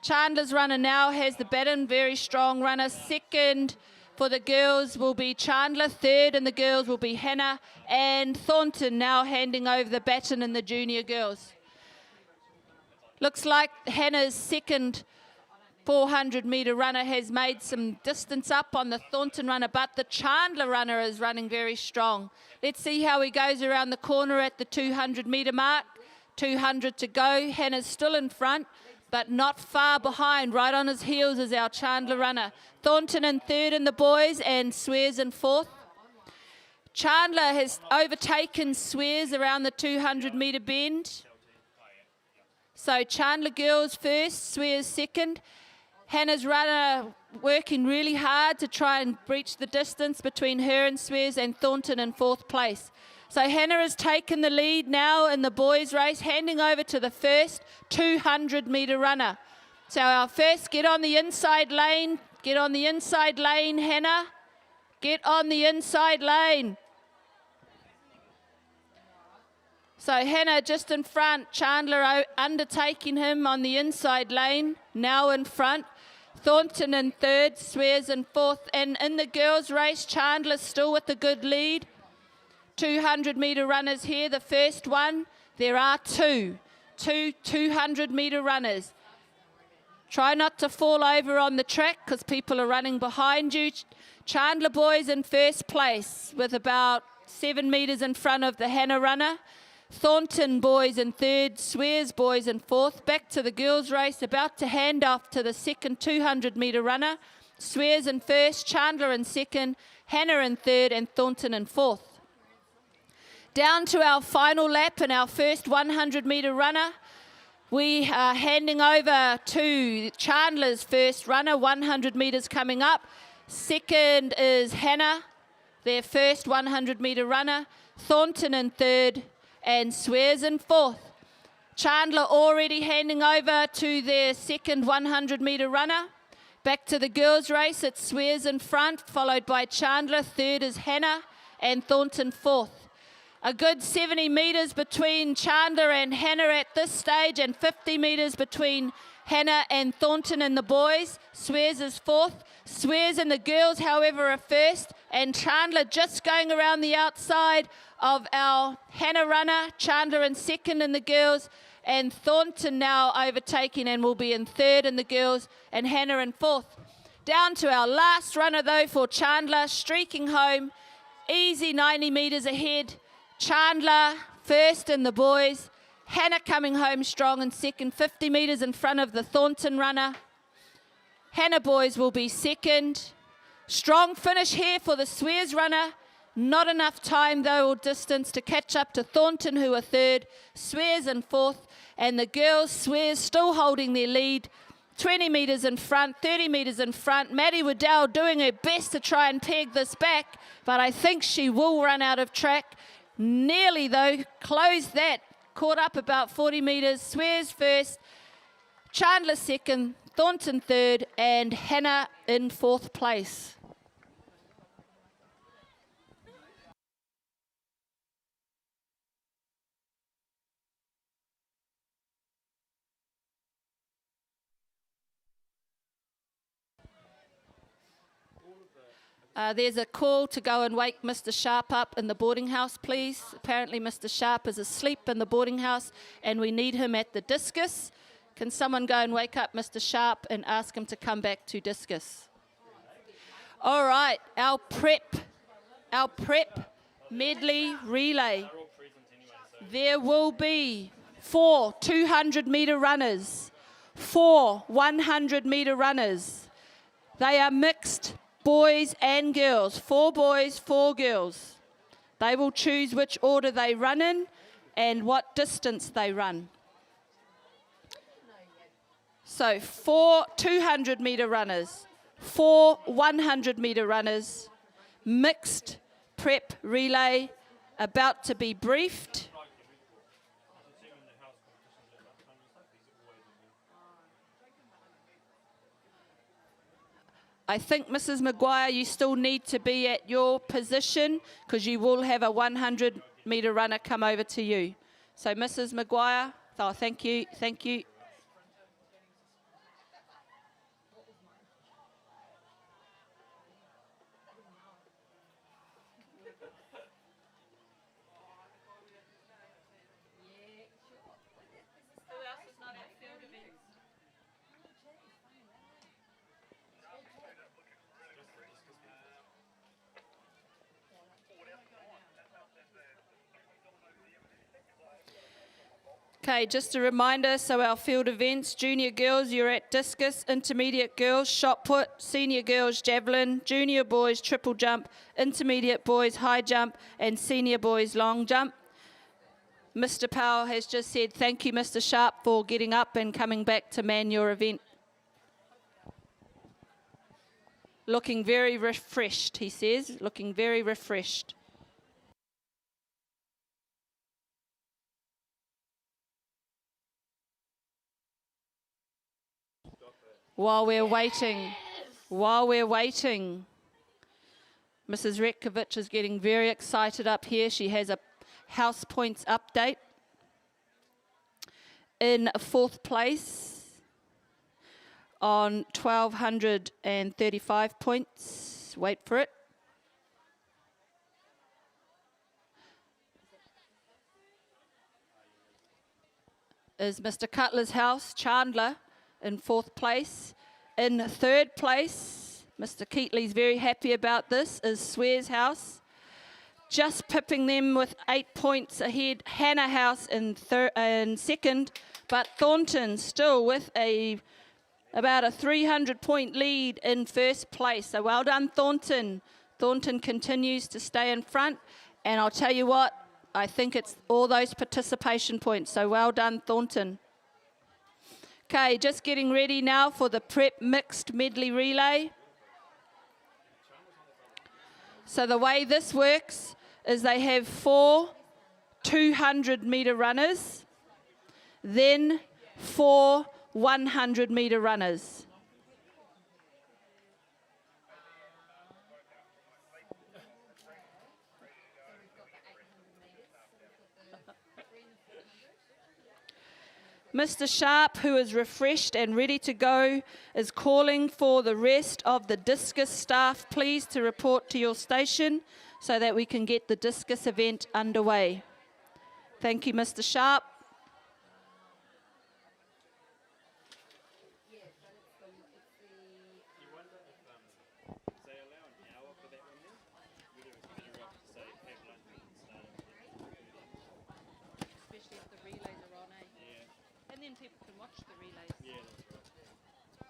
Chandler's runner now has the baton, very strong runner. Second for the girls will be Chandler, third in the girls will be Hannah, and Thornton now handing over the baton in the junior girls. Looks like Hannah's second 400 metre runner has made some distance up on the Thornton runner, but the Chandler runner is running very strong. Let's see how he goes around the corner at the 200 metre mark. 200 to go. Hannah's still in front, but not far behind. Right on his heels is our Chandler runner. Thornton in third in the boys and Swears in fourth. Chandler has overtaken Swears around the 200 metre bend. So Chandler girls first, Swears second. Hannah's runner working really hard to try and breach the distance between her and Swears, and Thornton in fourth place. So Hannah has taken the lead now in the boys' race, handing over to the first 200-metre runner. So our first, get on the inside lane, Hannah. Get on the inside lane. So Hannah just in front, Chandler undertaking him on the inside lane, now in front. Thornton in third, Swears in fourth. And in the girls' race, Chandler still with a good lead. 200-metre runners here, the first one. There are two 200-metre runners. Try not to fall over on the track because people are running behind you. Chandler boys in first place with about 7 metres in front of the Hannah runner. Thornton boys in third, Swears boys in fourth. Back to the girls' race, about to hand off to the second 200-metre runner. Swears in first, Chandler in second, Hannah in third, and Thornton in fourth. Down to our final lap and our first 100-metre runner. We are handing over to Chandler's first runner, 100 metres coming up. Second is Hannah, their first 100-metre runner. Thornton in third, and Swears in fourth. Chandler already handing over to their second 100-metre runner. Back to the girls' race, it's Swears in front, followed by Chandler. Third is Hannah, and Thornton fourth. A good 70 metres between Chandler and Hannah at this stage, and 50 metres between Hannah and Thornton and the boys. Swears is fourth. Swears and the girls, however, are first, and Chandler just going around the outside of our Hannah runner. Chandler in second in the girls, and Thornton now overtaking and will be in third in the girls, and Hannah in fourth. Down to our last runner though for Chandler, streaking home, easy 90 metres ahead. Chandler first in the boys, Hannah coming home strong in second, 50 metres in front of the Thornton runner. Hannah boys will be second. Strong finish here for the Swears runner. Not enough time though, or distance, to catch up to Thornton, who are third. Swears in fourth, and the girls, Swears still holding their lead. 20 metres in front, 30 metres in front. Maddie Waddell doing her best to try and peg this back, but I think she will run out of track. Nearly though, closed that. Caught up about 40 metres. Swears first, Chandler second, Thornton third, and Hannah in fourth place. There's a call to go and wake Mr. Sharp up in the boarding house, please. Apparently Mr. Sharp is asleep in the boarding house and we need him at the discus. Can someone go and wake up Mr. Sharp and ask him to come back to discus? All right, our prep medley relay. There will be 4 200-metre runners, 4 100-metre runners. They are mixed boys and girls, 4 boys, 4 girls. They will choose which order they run in and what distance they run. So 4 200-metre runners, 4 100-metre runners, mixed prep relay, about to be briefed. I think, Mrs. Maguire, you still need to be at your position because you will have a 100-metre runner come over to you. So, Mrs. Maguire, oh, thank you, thank you. Okay, just a reminder, so our field events, junior girls, you're at discus, intermediate girls, shot put, senior girls, javelin, junior boys, triple jump, intermediate boys, high jump, and senior boys, long jump. Mr. Powell has just said thank you, Mr. Sharp, for getting up and coming back to man your event. Looking very refreshed, he says, looking very refreshed. while we're waiting, Mrs. Retkovich is getting very excited up here. She has a house points update. In 4th place on 1,235 points. Wait for it. Is Mr. Cutler's house, Chandler, in 4th place. In 3rd place, Mr. Keatley's very happy about this, is Swear's house. Just pipping them with 8 points ahead, Hannah House in 2nd, but Thornton still with about a 300-point lead in 1st place. So well done, Thornton. Thornton continues to stay in front, and I'll tell you what, I think it's all those participation points, so well done, Thornton. Okay, just getting ready now for the prep mixed medley relay. So the way this works is they have 4 200-metre runners, then 4 100-metre runners. Mr. Sharp, who is refreshed and ready to go, is calling for the rest of the discus staff, please, to report to your station so that we can get the discus event underway. Thank you, Mr. Sharp. Especially if the relays are on, eh? Yeah. And then people can watch the relays. Yeah, that's right.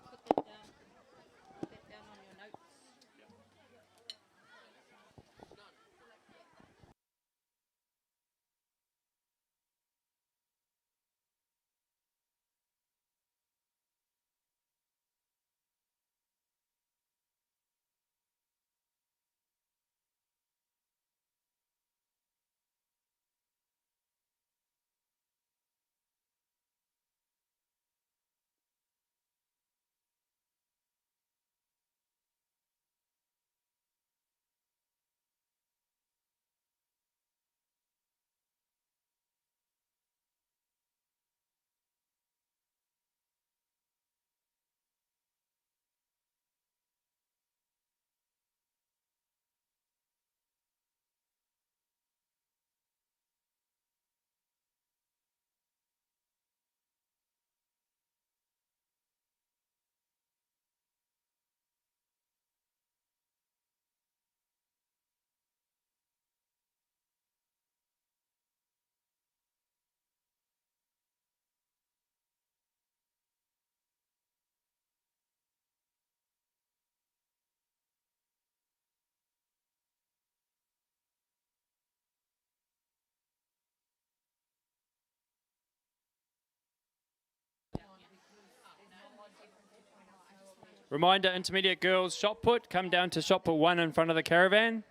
Put that down. Put that down on your notes. Reminder, intermediate girls, shot put, come down to shot put 1 in front of the caravan,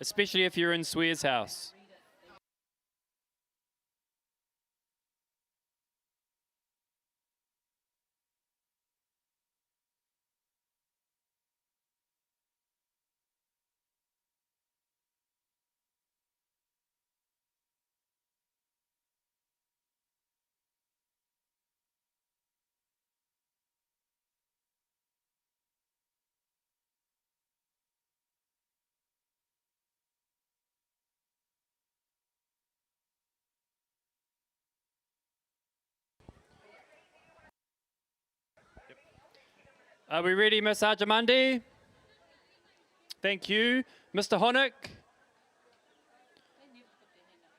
especially if you're in Swear's house. Are we ready, Miss Arjamandi? Thank you. Mr. Honock?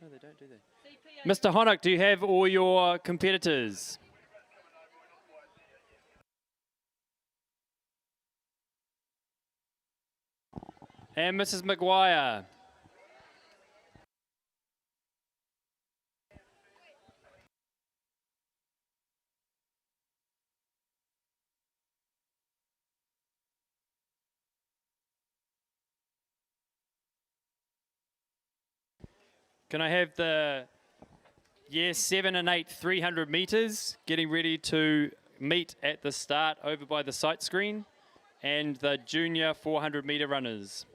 No, they don't do that. Mr. Honock, do you have all your competitors? And Mrs. McGuire? Can I have the year 7 and 8 300 meters getting ready to meet at the start over by the sight screen, and the junior 400-metre runners.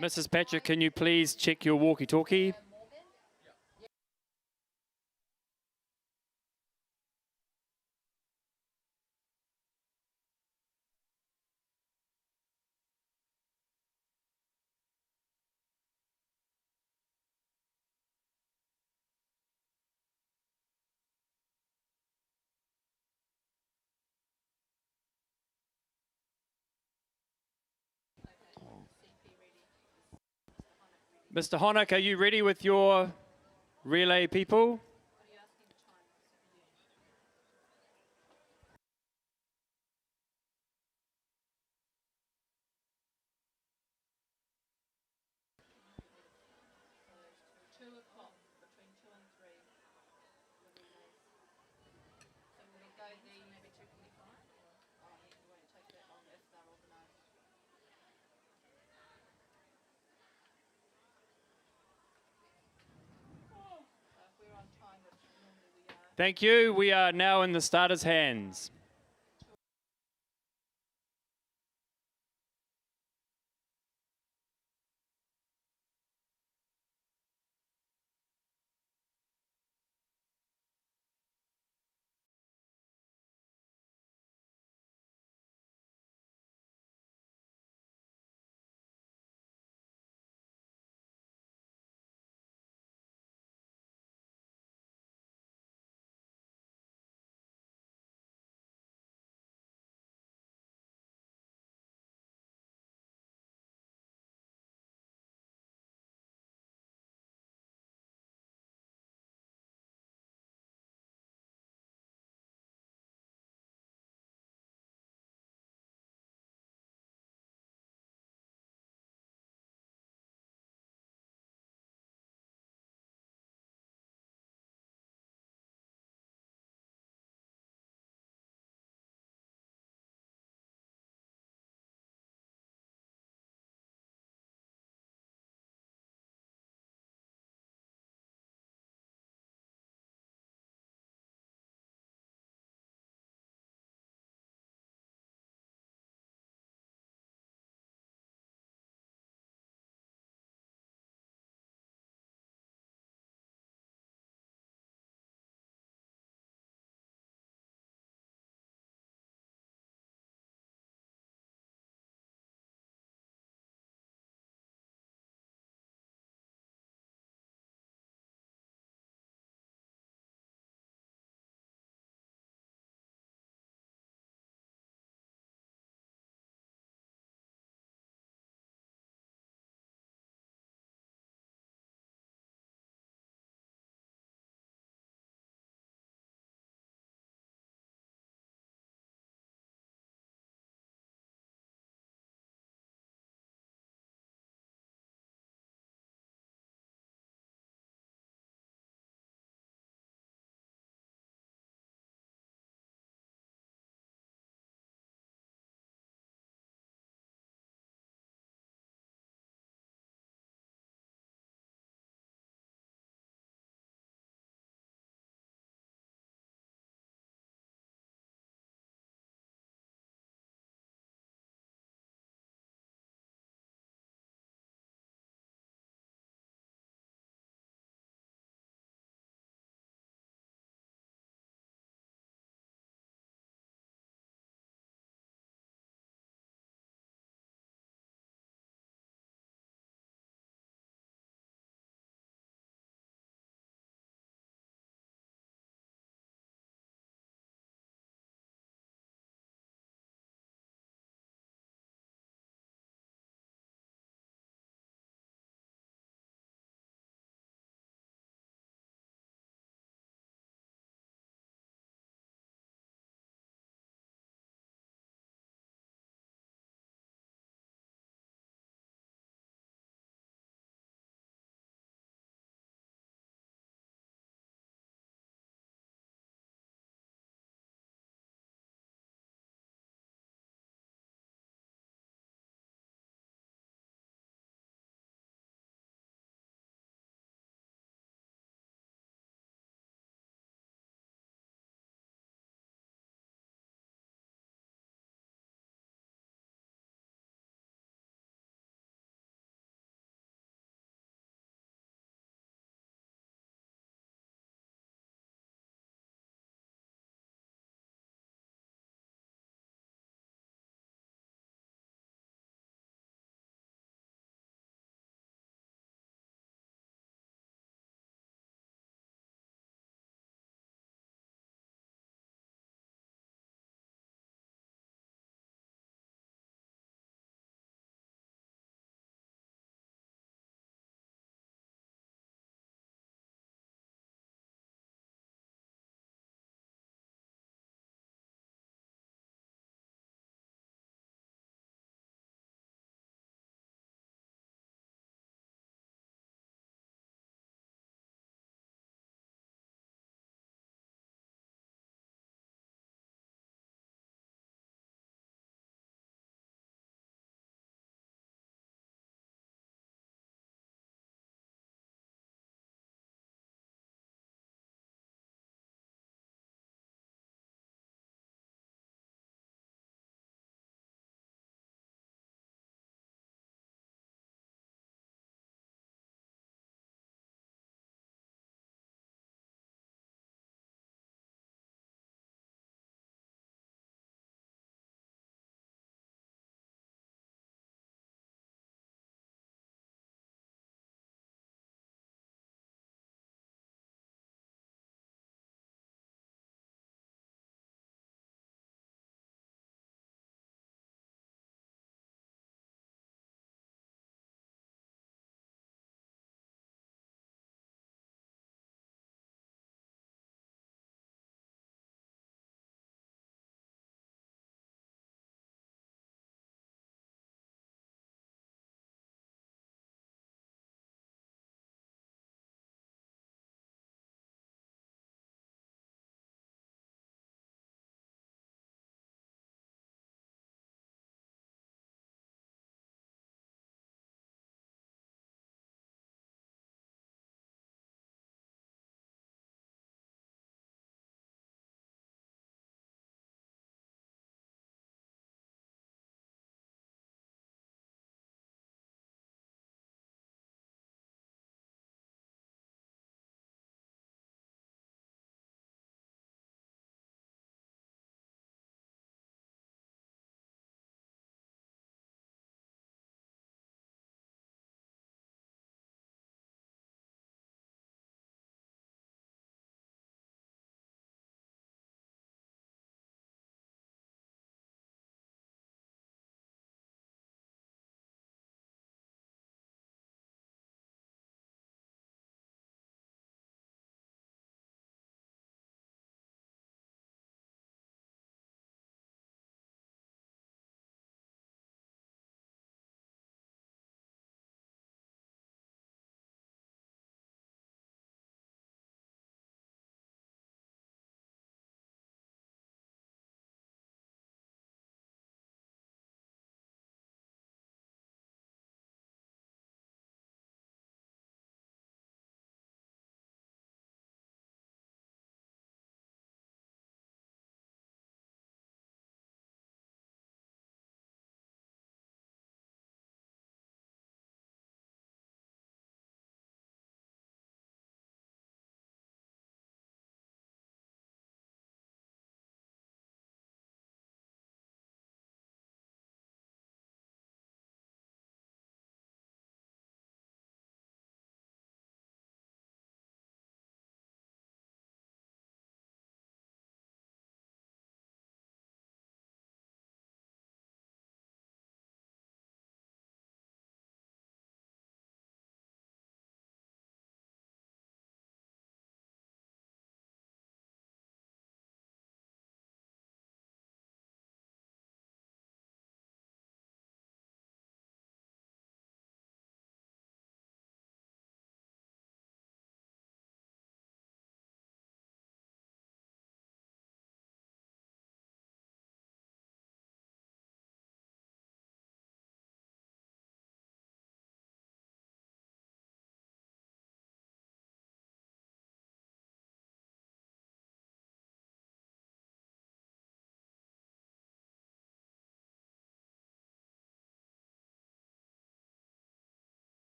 Mrs. Patrick, can you please check your walkie-talkie? Mr. Honock, are you ready with your relay people? Thank you. We are now in the starters' hands.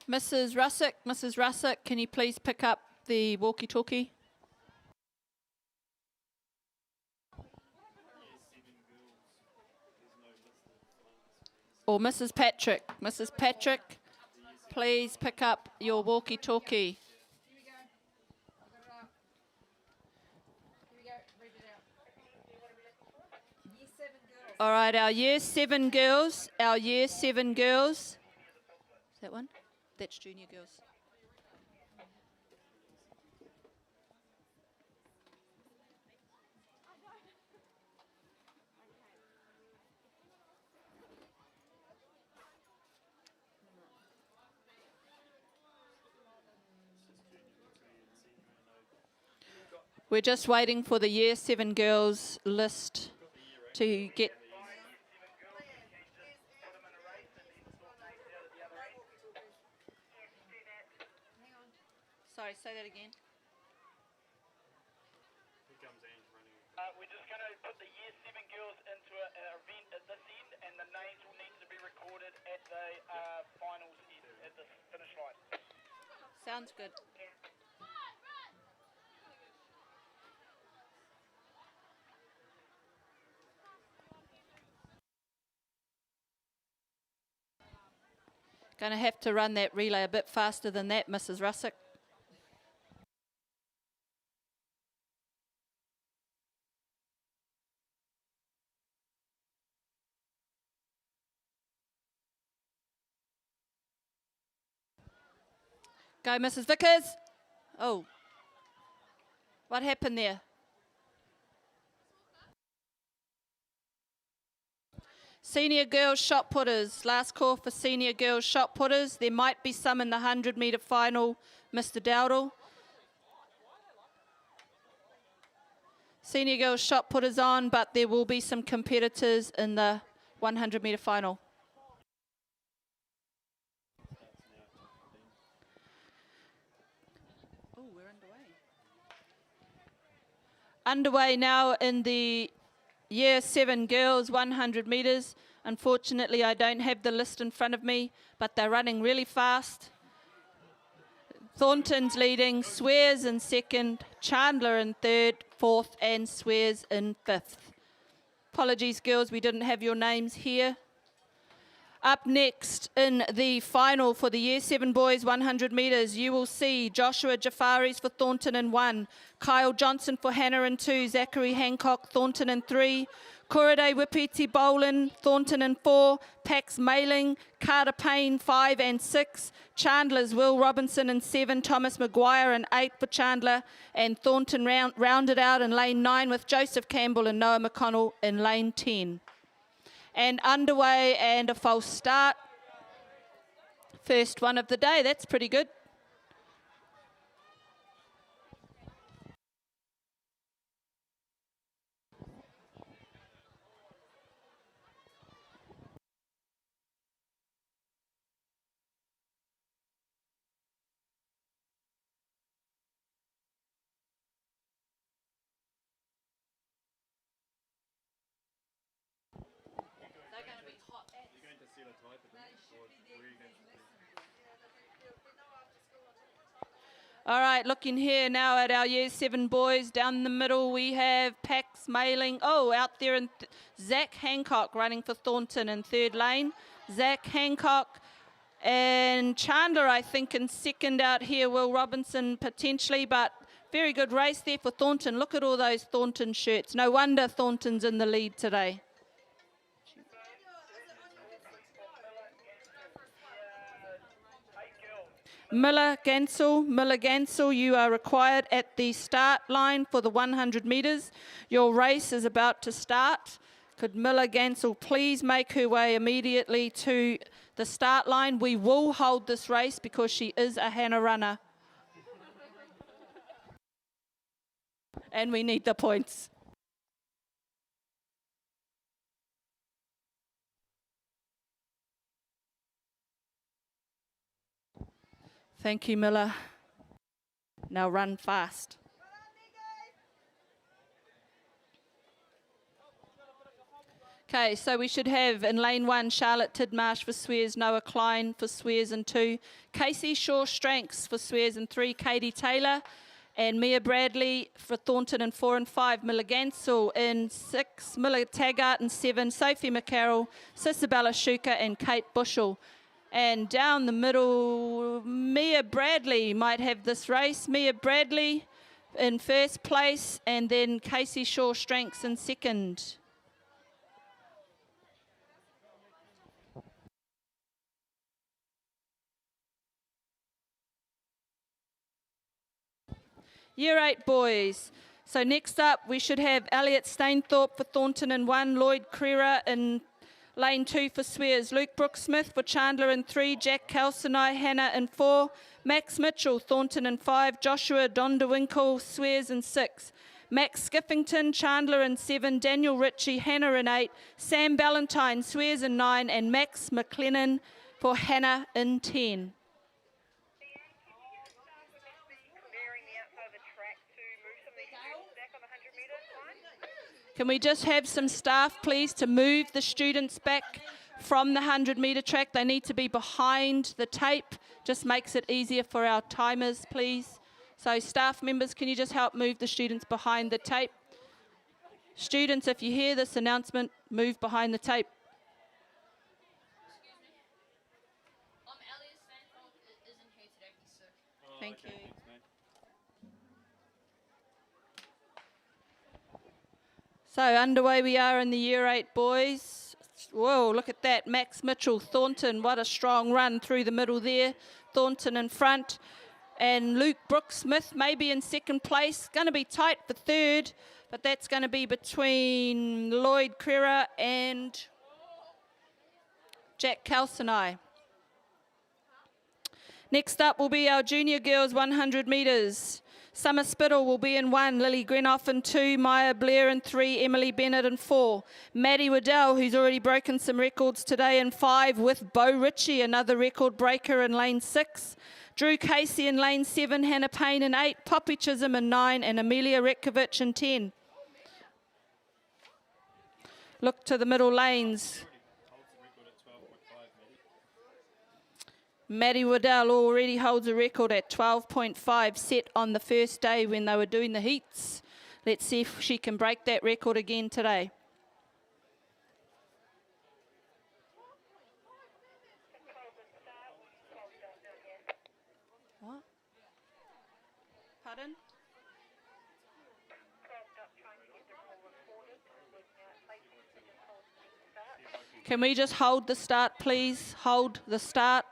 Mrs. Russick, can you please pick up the walkie-talkie? Or Mrs. Patrick, please pick up your walkie-talkie. Here we go. I've got it up. Here we go. Read it out. Year 7 girls. All right, our year 7 girls. Is that one? That's junior girls. We're just waiting for the year 7 girls list to get. Sorry, say that again. We're just going to put the year 7 girls into an event at this end, and the names will need to be recorded at the finals end, at the finish line. Sounds good. Going to have to run that relay a bit faster than that, Mrs. Russick. Go, Mrs. Vickers. Oh, what happened there? Senior girls shot putters. Last call for senior girls shot putters. There might be some in the 100-metre final, Mr. Dowdle. Senior girls shot putters on, but there will be some competitors in the 100-metre final. Oh, we're underway now in the Year 7 girls, 100 metres. Unfortunately, I don't have the list in front of me, but they're running really fast. Thornton's leading, Swears in second, Chandler in third, fourth, and Swears in fifth. Apologies, girls, we didn't have your names here. Up next in the final for the Year 7 boys 100 metres, you will see Joshua Jafaris for Thornton in 1, Kyle Johnson for Hannah in 2, Zachary Hancock, Thornton in 3, Korade Wipiti Boland, Thornton in 4, Pax Mailing, Carter Payne 5 and 6, Chandler's Will Robinson in 7, Thomas Maguire in 8 for Chandler, and Thornton rounded out in lane 9 with Joseph Campbell and Noah McConnell in lane 10. And underway and a false start. First one of the day, that's pretty good. All right, looking here now at our Year 7 boys. Down the middle we have Pax Mailing. Oh, out there in Zach Hancock running for Thornton in third lane. Zach Hancock and Chandler, I think, in second out here. Will Robinson potentially, but very good race there for Thornton. Look at all those Thornton shirts. No wonder Thornton's in the lead today. Miller Gansel, you are required at the start line for the 100 metres. Your race is about to start. Could Miller Gansel please make her way immediately to the start line? We will hold this race because she is a Hannah runner. And we need the points. Thank you, Miller. Now run fast. Okay, so we should have in lane 1, Charlotte Tidmarsh for Swears, Noah Klein for Swears in 2, Casey Shaw Stranks for Swears in 3, Katie Taylor, and Mia Bradley for Thornton in 4 and 5, Miller Gansel in 6, Miller Taggart in 7, Sophie McCarroll, Sisabella Shuka, and Kate Bushell. And down the middle, Mia Bradley might have this race. Mia Bradley in first place, and then Casey Shaw Stranks in second. Year 8 boys. So next up, we should have Elliot Stainthorpe for Thornton in 1, Lloyd Creera in lane 2 for Swears, Luke Brooks-Smith for Chandler in 3, Jack Kelsenai, Hannah in 4, Max Mitchell, Thornton in 5, Joshua Donderwinkle, Swears in 6, Max Skiffington, Chandler in 7, Daniel Ritchie, Hannah in 8, Sam Ballantyne, Swears in 9, and Max McLennan for Hannah in 10. Can we just have some staff, please, to move the students back from the 100-metre track? They need to be behind the tape. Just makes it easier for our timers, please. So staff members, can you just help move the students behind the tape? Students, if you hear this announcement, move behind the tape. Thank you. So underway we are in the Year 8 boys. Whoa, look at that. Max Mitchell, Thornton, what a strong run through the middle there. Thornton in front. And Luke Brooks-Smith maybe in second place. Going to be tight for third, but that's going to be between Lloyd Creera and Jack Kelsenai. Next up will be our junior girls 100 metres. Summer Spittle will be in 1, Lily Grenoff in 2, Maya Blair in 3, Emily Bennett in 4. Maddie Waddell, who's already broken some records today, in 5 with Bo Ritchie, another record breaker in lane 6. Drew Casey in lane 7, Hannah Payne in 8, Poppy Chisholm in 9, and Amelia Retkovich in 10. Look to the middle lanes. Maddie Waddell already holds a record at 12.5 set on the first day when they were doing the heats. Let's see if she can break that record again today. What? Pardon? Can we just hold the start, please? Hold the start.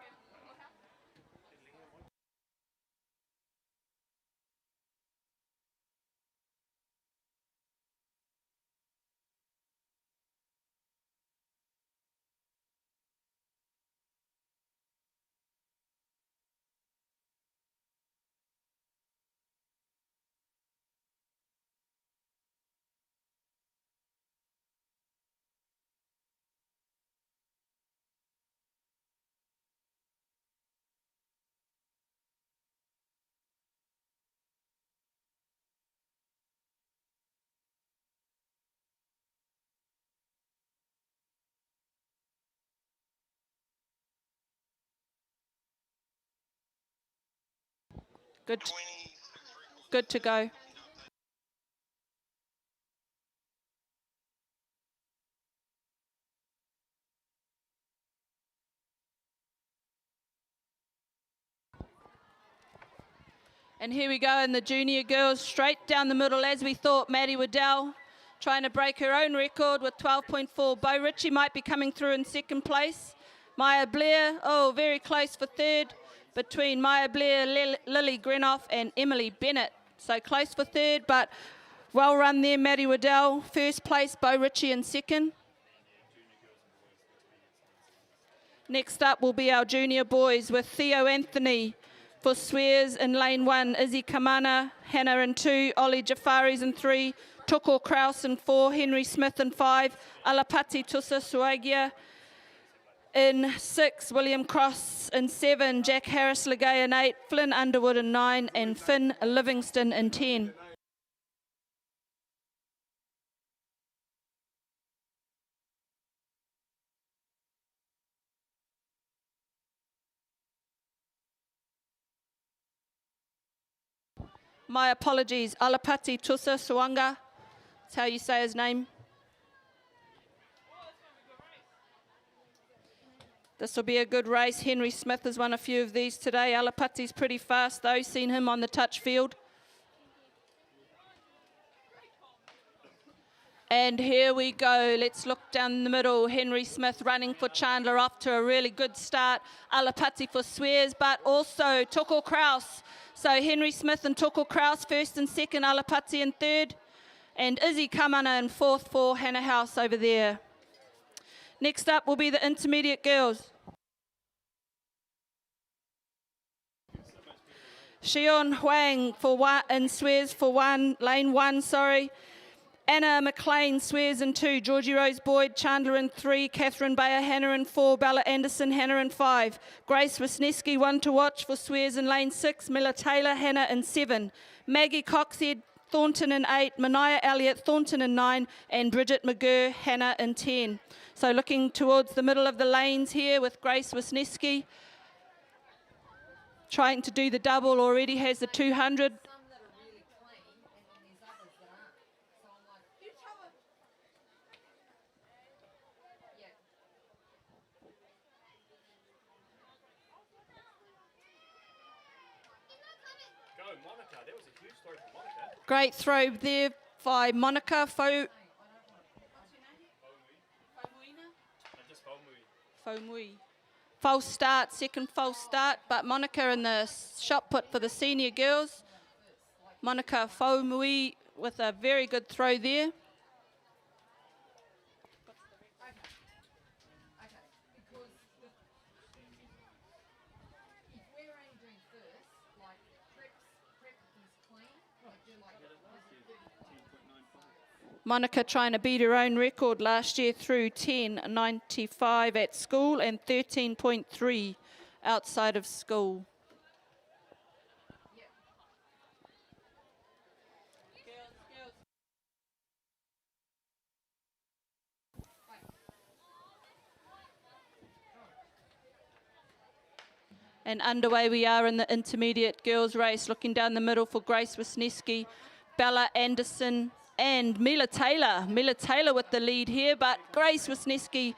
Good to go. And here we go in the junior girls, straight down the middle as we thought. Maddie Waddell trying to break her own record with 12.4. Bo Ritchie might be coming through in second place. Maya Blair, oh, very close for third between Maya Blair, Lily Grenoff, and Emily Bennett. So close for third, but well run there, Maddie Waddell. First place, Bo Ritchie in second. Next up will be our junior boys with Theo Anthony for Swears in lane 1, Izzy Kamana, Hannah in 2, Ollie Jafaris in 3, Tuko Kraus in 4, Henry Smith in 5, Alapati Tusa Suagia in 6, William Cross in 7, Jack Harris Legay in 8, Flynn Underwood in 9, and Finn Livingston in 10. My apologies, Alapati Tusa Suanga. That's how you say his name. This will be a good race. Henry Smith has won a few of these today. Alapati's pretty fast though, seen him on the touch field. And here we go. Let's look down the middle. Henry Smith running for Chandler off to a really good start. Alapati for Swears, but also Tuckle Kraus. So Henry Smith and Tuckle Kraus first and second, Alapati in third. And Izzy Kamana in fourth for Hannah House over there. Next up will be the intermediate girls. Xion Huang for one, and Swears for one, lane one, sorry. Anna McLean swears in 2, Georgie Rose Boyd, Chandler in 3, Catherine Bayer, Hannah in 4, Bella Anderson, Hannah in 5, Grace Wisniewski, 1 to watch for swears in lane 6, Miller Taylor, Hannah in 7, Maggie Coxhead, Thornton in 8, Mania Elliott, Thornton in 9, and Bridget McGurr, Hannah in 10. So looking towards the middle of the lanes here with Grace Wisniewski, trying to do the double, already has the 200. Great throw there by Monica Faumui. False start, second false start, but Monica in the shot put for the senior girls. Monica Faumui with a very good throw there. Monica trying to beat her own record last year through 10.95 at school and 13.3 outside of school. And underway we are in the intermediate girls race, looking down the middle for Grace Wisniewski, Bella Anderson, and Mila Taylor. Mila Taylor with the lead here, but Grace Wisniewski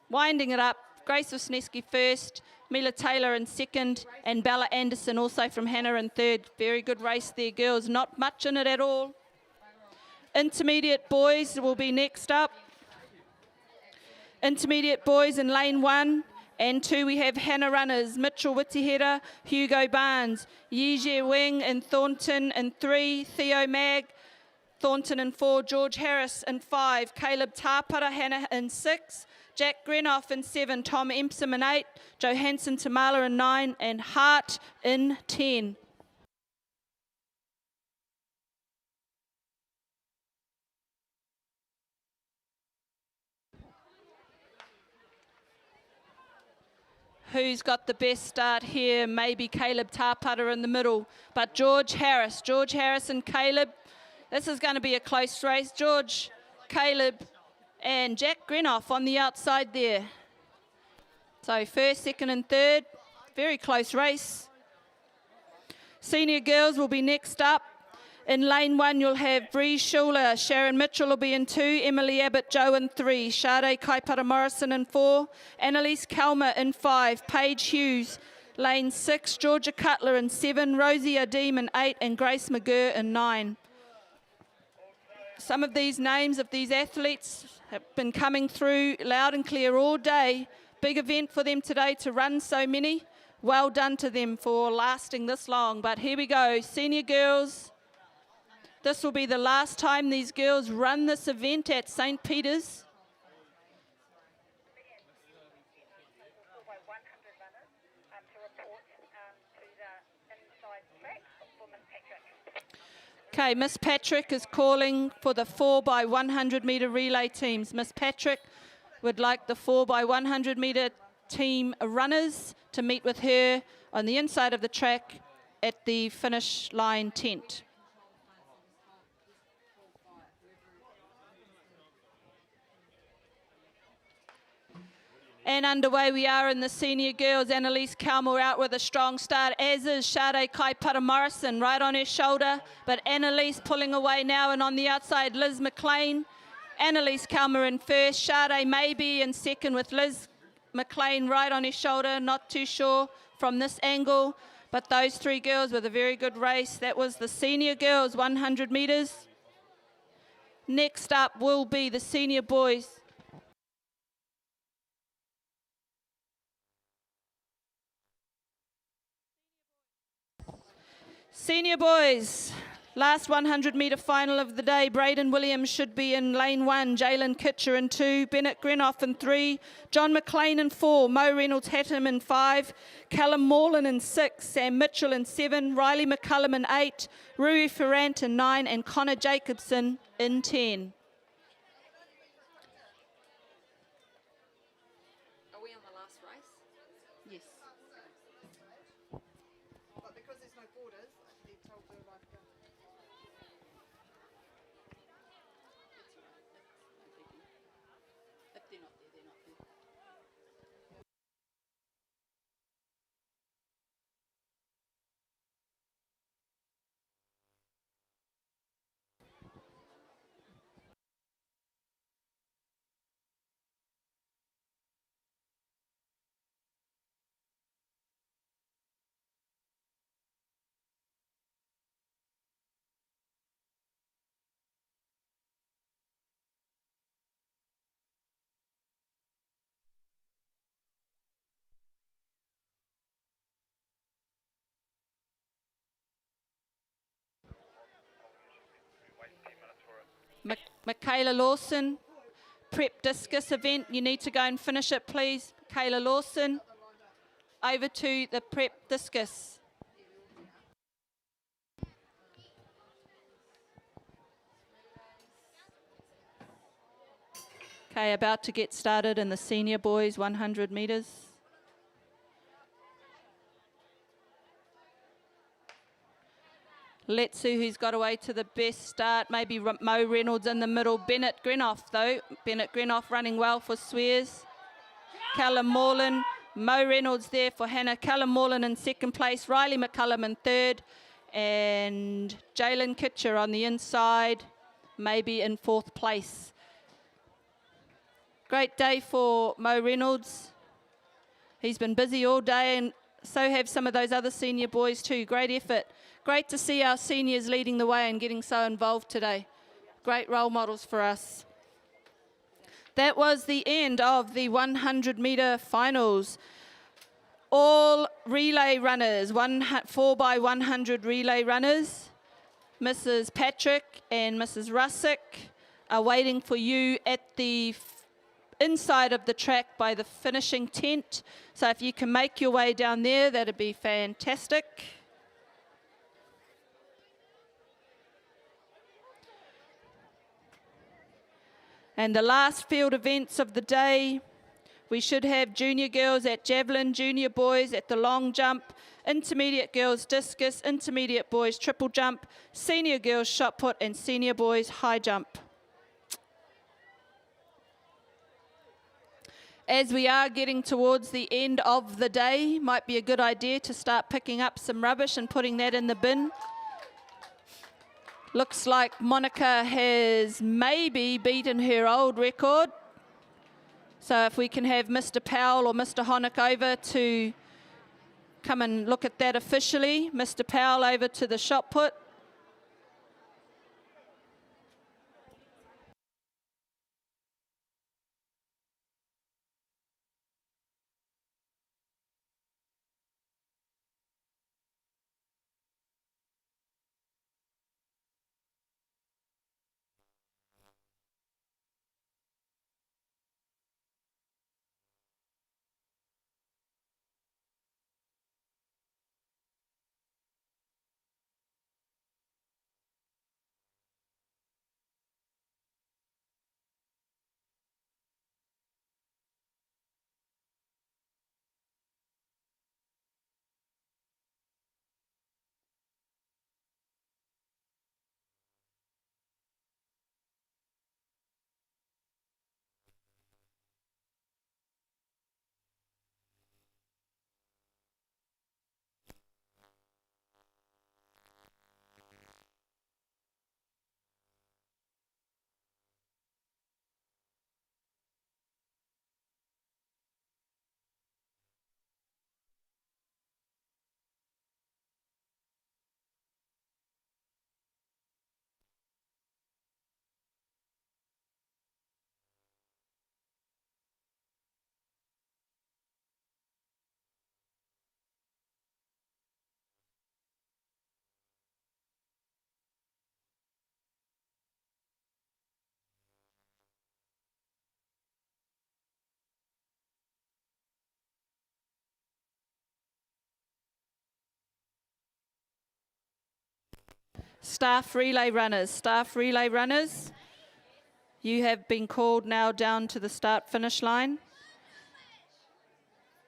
winding it up. Grace Wisniewski first, Mila Taylor in second, and Bella Anderson also from Hannah in third. Very good race there, girls. Not much in it at all. Intermediate boys will be next up. Intermediate boys in lane 1 and 2, we have Hannah runners, Mitchell Witihera, Hugo Barnes, Yijie Wing in Thornton in 3, Theo Mag, Thornton in 4, George Harris in 5, Caleb Tarpara, Hannah in 6, Jack Grenoff in 7, Tom Empsom in 8, Johansson Tamala in 9, and Hart in 10. Who's got the best start here? Maybe Caleb Tarpara in the middle, but George Harris and Caleb. This is going to be a close race. George, Caleb, and Jack Grenoff on the outside there. So first, second, and third. Very close race. Senior girls will be next up. In lane 1, you'll have Bree Schuler. Sharon Mitchell will be in 2. Emily Abbott Joe in 3. Sade Kaipara Morrison in 4. Annalise Kalmer in 5. Paige Hughes. Lane 6, Georgia Cutler in 7. Rosie Adeem in 8. And Grace McGurr in 9. Some of these names of these athletes have been coming through loud and clear all day. Big event for them today to run so many. Well done to them for lasting this long. But here we go, senior girls. This will be the last time these girls run this event at St. Peter's. Okay, Miss Patrick is calling for the 4x100 metre relay teams. Miss Patrick would like the 4x100 metre team runners to meet with her on the inside of the track at the finish line tent. And underway we are in the senior girls. Annalise Calmore out with a strong start, as is Sade Kaipara Morrison, right on her shoulder. But Annalise pulling away now, and on the outside, Liz McLean. Annalise Calmore in first, Sade maybe in second with Liz McLean right on her shoulder. Not too sure from this angle, but those three girls with a very good race. That was the senior girls 100 metres. Next up will be the senior boys. Senior boys, last 100 metre final of the day. Braden Williams should be in lane 1, Jalen Kitcher in 2, Bennett Grenoff in 3, John McLean in 4, Mo Reynolds Hatton in 5, Callum Morland in 6, Sam Mitchell in 7, Riley McCullum in 8, Rui Ferrant in 9, and Connor Jacobson in 10. Are we on the last race? Yes. But because there's no borders, he told her like. If they're not there, they're not there. Michaela Lawson, prep discus event. You need to go and finish it, please. Michaela Lawson, over to the prep discus. Okay, about to get started in the senior boys 100 metres. Let's see who's got away to the best start. Maybe Mo Reynolds in the middle. Bennett Grenoff, though. Bennett Grenoff running well for Swears. Callum Morland. Mo Reynolds there for Hannah. Callum Morland in second place. Riley McCullum in third. And Jalen Kitcher on the inside, maybe in fourth place. Great day for Mo Reynolds. He's been busy all day, and so have some of those other senior boys too. Great effort. Great to see our seniors leading the way and getting so involved today. Great role models for us. That was the end of the 100 metre finals. All relay runners, 4x100 relay runners, Mrs. Patrick and Mrs. Russick are waiting for you at the inside of the track by the finishing tent. So if you can make your way down there, that'd be fantastic. And the last field events of the day, we should have junior girls at javelin, junior boys at the long jump, intermediate girls discus, intermediate boys triple jump, senior girls shot put, and senior boys high jump. As we are getting towards the end of the day, might be a good idea to start picking up some rubbish and putting that in the bin. Looks like Monica has maybe beaten her old record. So if we can have Mr. Powell or Mr. Honock over to come and look at that officially. Mr. Powell over to the shot put. Staff relay runners, you have been called now down to the start-finish line.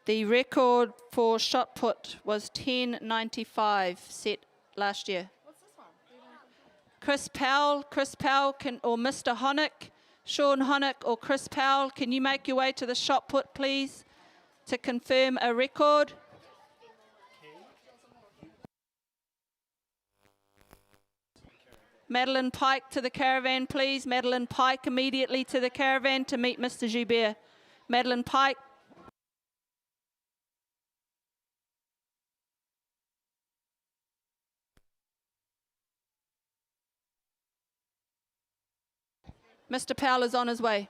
The record for shot put was 10.95 set last year. What's this one? Do you want to Chris Powell can, or Mr. Honick, Sean Honick or Chris Powell, can you make your way to the shot put, please, to confirm a record? Madeline Pike to the caravan, please. Madeline Pike immediately to the caravan to meet Mr. Joubert. Madeline Pike. Mr. Powell is on his way.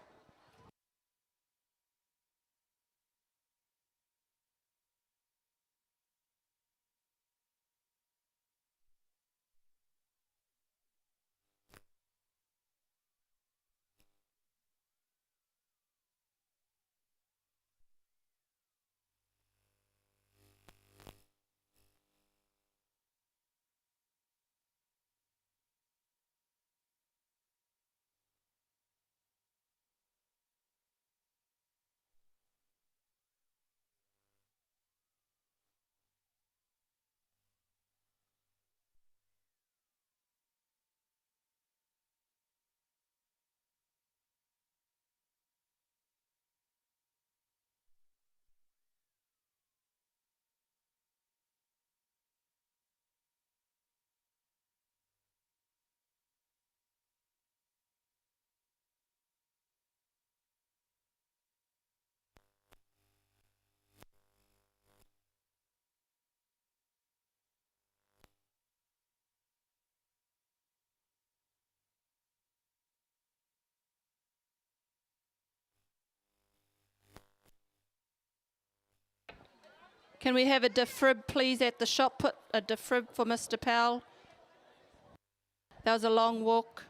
Can we have a defrib, please, at the shot put? A defrib for Mr. Powell. That was a long walk.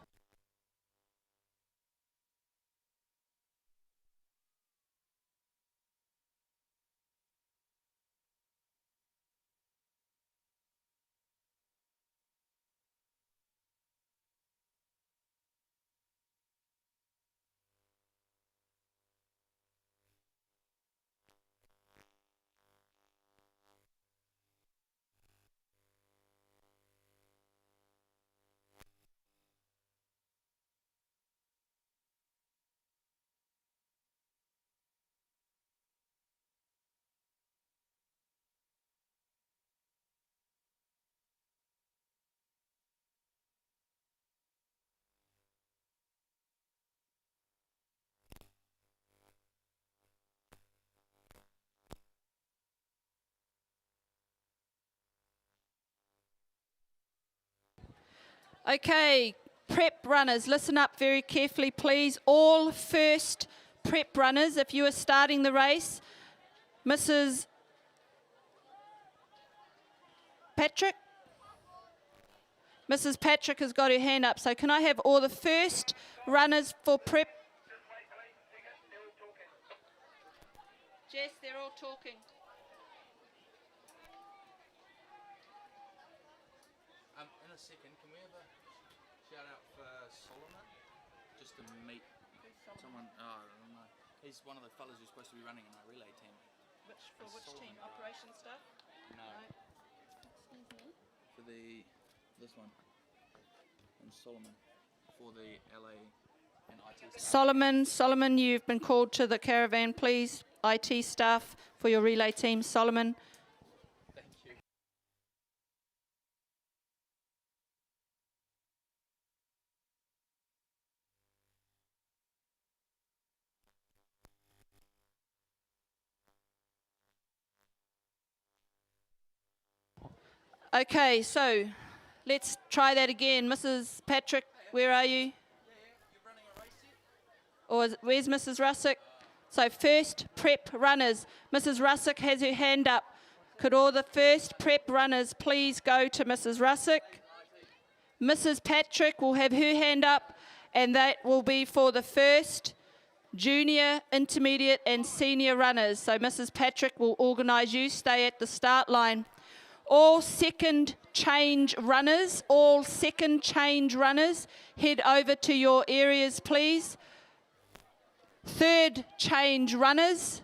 Okay, prep runners, listen up very carefully, please. All first prep runners, if you are starting the race, Mrs. Patrick? Mrs. Patrick has got her hand up, so can I have all the first runners for prep? Jess, they're all talking. In a second, can we have a shout out for Solomon? Just to meet someone, I don't know. He's one of the fellas who's supposed to be running in our relay team. Which Solomon. team? Operation stuff? No. Excuse me? For this one. And Solomon. For the LA and IT staff. Solomon, you've been called to the caravan, please. IT staff for your relay team. Solomon. Thank you. Okay, so let's try that again. Mrs. Patrick, where are you? Or where's Mrs. Russick? So first prep runners. Mrs. Russick has her hand up. Could all the first prep runners please go to Mrs. Russick? Mrs. Patrick will have her hand up, and that will be for the first junior, intermediate and senior runners. So Mrs. Patrick will organise you. Stay at the start line. All second change runners, head over to your areas, please. Third change runners,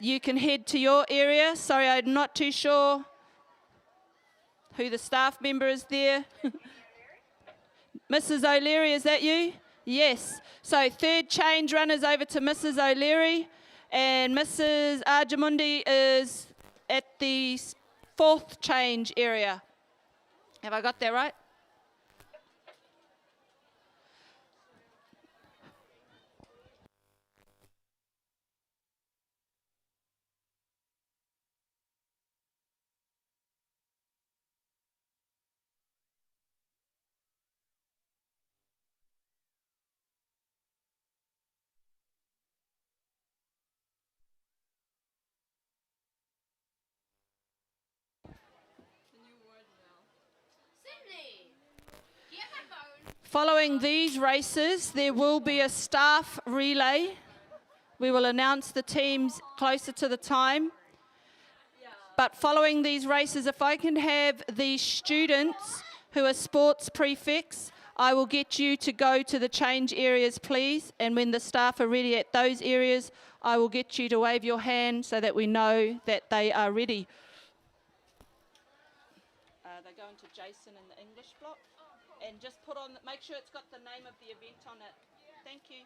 you can head to your area. Sorry, I'm not too sure who the staff member is there. Mrs. O'Leary, is that you? Yes. So third change runners over to Mrs. O'Leary, and Mrs. Arjamundi is at the fourth change area. Have I got that right? Following these races, there will be a staff relay. We will announce the teams closer to the time. But following these races, if I can have the students who are sports prefects, I will get you to go to the change areas, please. And when the staff are ready at those areas, I will get you to wave your hand so that we know that they are ready. They're going to Jason in the English block. And just put on, make sure it's got the name of the event on it. Thank you.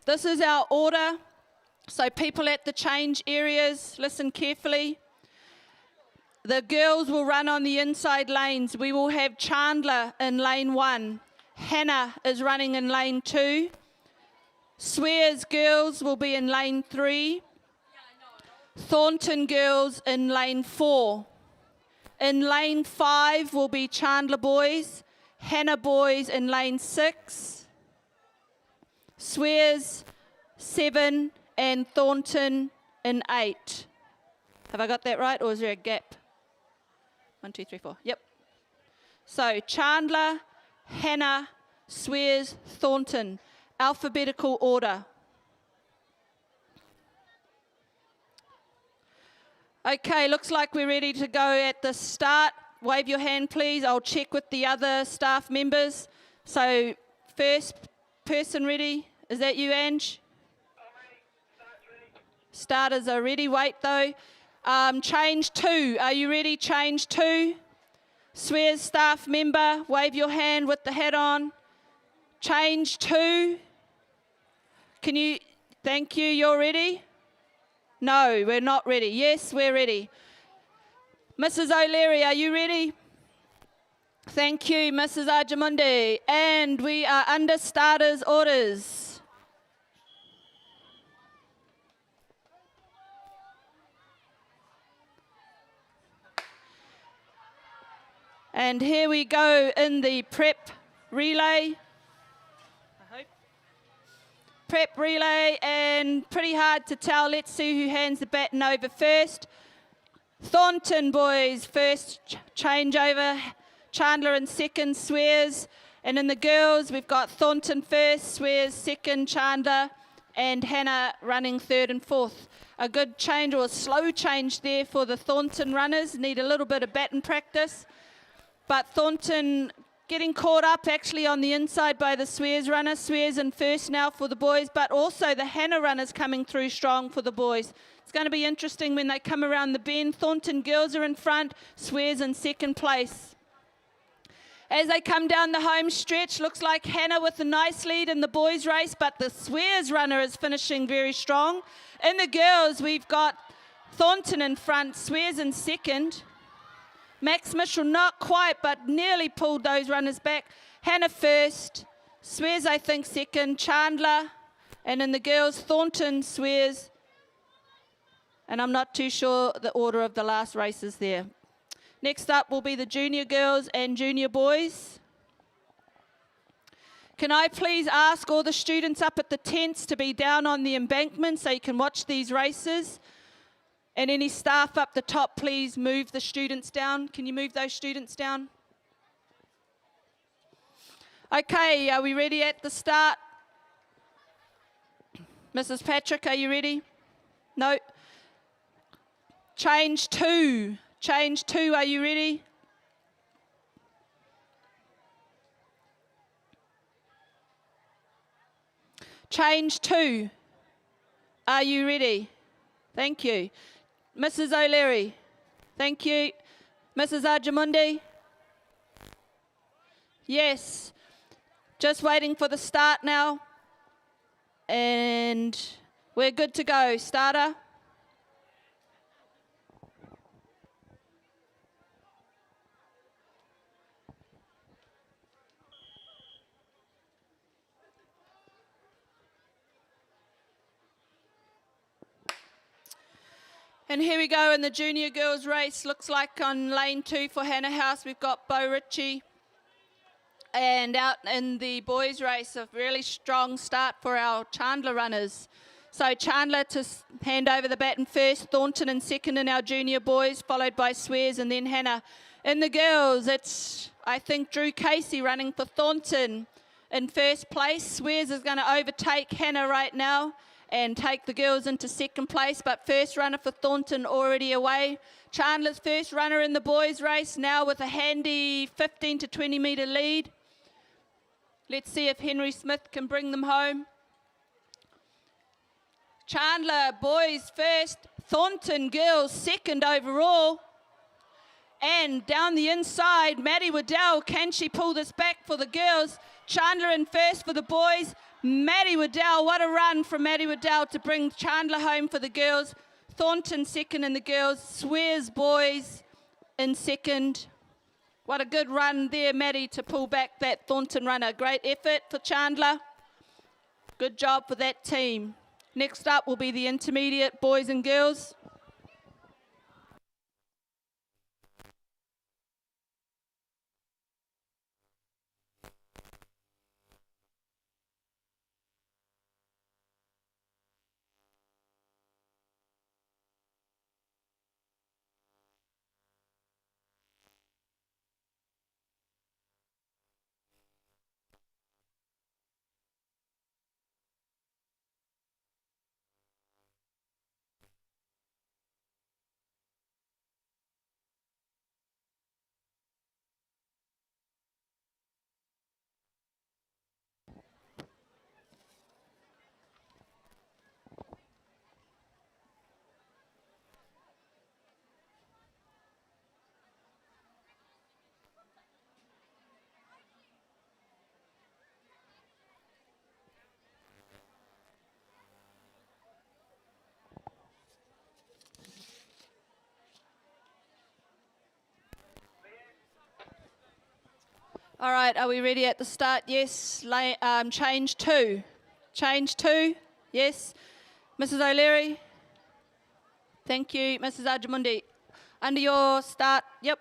This is our order. So people at the change areas, listen carefully. The girls will run on the inside lanes. We will have Chandler in lane 1. Hannah is running in lane 2. Swears girls will be in lane 3. Thornton girls in lane 4. In lane 5 will be Chandler boys. Hannah boys in lane 6. Swears 7 and Thornton in 8. Have I got that right, or is there a gap? 1, 2, 3, 4. Yep. So Chandler, Hannah, Swears, Thornton. Alphabetical order. Okay, looks like we're ready to go at the start. Wave your hand, please. I'll check with the other staff members. So first person ready. Is that you, Ange? Starters are ready. Wait, though. Change 2. Are you ready? Change 2. Swears staff member, wave your hand with the hat on. Change 2. Can you, thank you, you're ready? No, we're not ready. Yes, we're ready. Mrs. O'Leary, are you ready? Thank you, Mrs. Arjamundi. And we are under starters orders. And here we go in the prep relay. I hope. Prep relay, and pretty hard to tell. Let's see who hands the baton over first. Thornton boys, first changeover. Chandler in second, Swears. And in the girls, we've got Thornton first, Swears second, Chandler, and Hannah running third and fourth. A good change, or a slow change there for the Thornton runners. Need a little bit of baton practice. But Thornton getting caught up actually on the inside by the Swears runner. Swears in first now for the boys, but also the Hannah runners coming through strong for the boys. It's going to be interesting when they come around the bend. Thornton girls are in front, Swears in second place. As they come down the home stretch, looks like Hannah with a nice lead in the boys' race, but the Swears runner is finishing very strong. In the girls, we've got Thornton in front, Swears in second. Max Mitchell not quite, but nearly pulled those runners back. Hannah first, Swears I think second, Chandler, and in the girls, Thornton, Swears, and I'm not too sure the order of the last races there. Next up will be the junior girls and junior boys. Can I please ask all the students up at the tents to be down on the embankment so you can watch these races? And any staff up the top, please move the students down. Can you move those students down? Okay, are we ready at the start? Mrs. Patrick, are you ready? No. Change 2. Change 2, are you ready? Change 2. Are you ready? Thank you. Mrs. O'Leary. Thank you. Mrs. Arjamundi. Yes. Just waiting for the start now. And we're good to go. Starter. And here we go in the junior girls race. Looks like on lane 2 for Hannah House, we've got Bo Ritchie. And out in the boys race, a really strong start for our Chandler runners. So Chandler to hand over the baton first, Thornton in second in our junior boys, followed by Swears and then Hannah. In the girls, it's, I think, Drew Casey running for Thornton in first place. Swears is going to overtake Hannah right now and take the girls into second place, but first runner for Thornton already away. Chandler's first runner in the boys race, now with a handy 15 to 20 metre lead. Let's see if Henry Smith can bring them home. Chandler boys first, Thornton girls second overall. And down the inside, Maddie Waddell, can she pull this back for the girls? Chandler in first for the boys. Maddie Waddell, what a run from Maddie Waddell to bring Chandler home for the girls. Thornton second in the girls. Swears boys in second. What a good run there, Maddie, to pull back that Thornton runner. Great effort for Chandler. Good job for that team. Next up will be the intermediate boys and girls. All right, are we ready at the start? Yes. Change 2. Change 2. Yes. Mrs. O'Leary. Thank you. Mrs. Arjamundi. Under your start. Yep.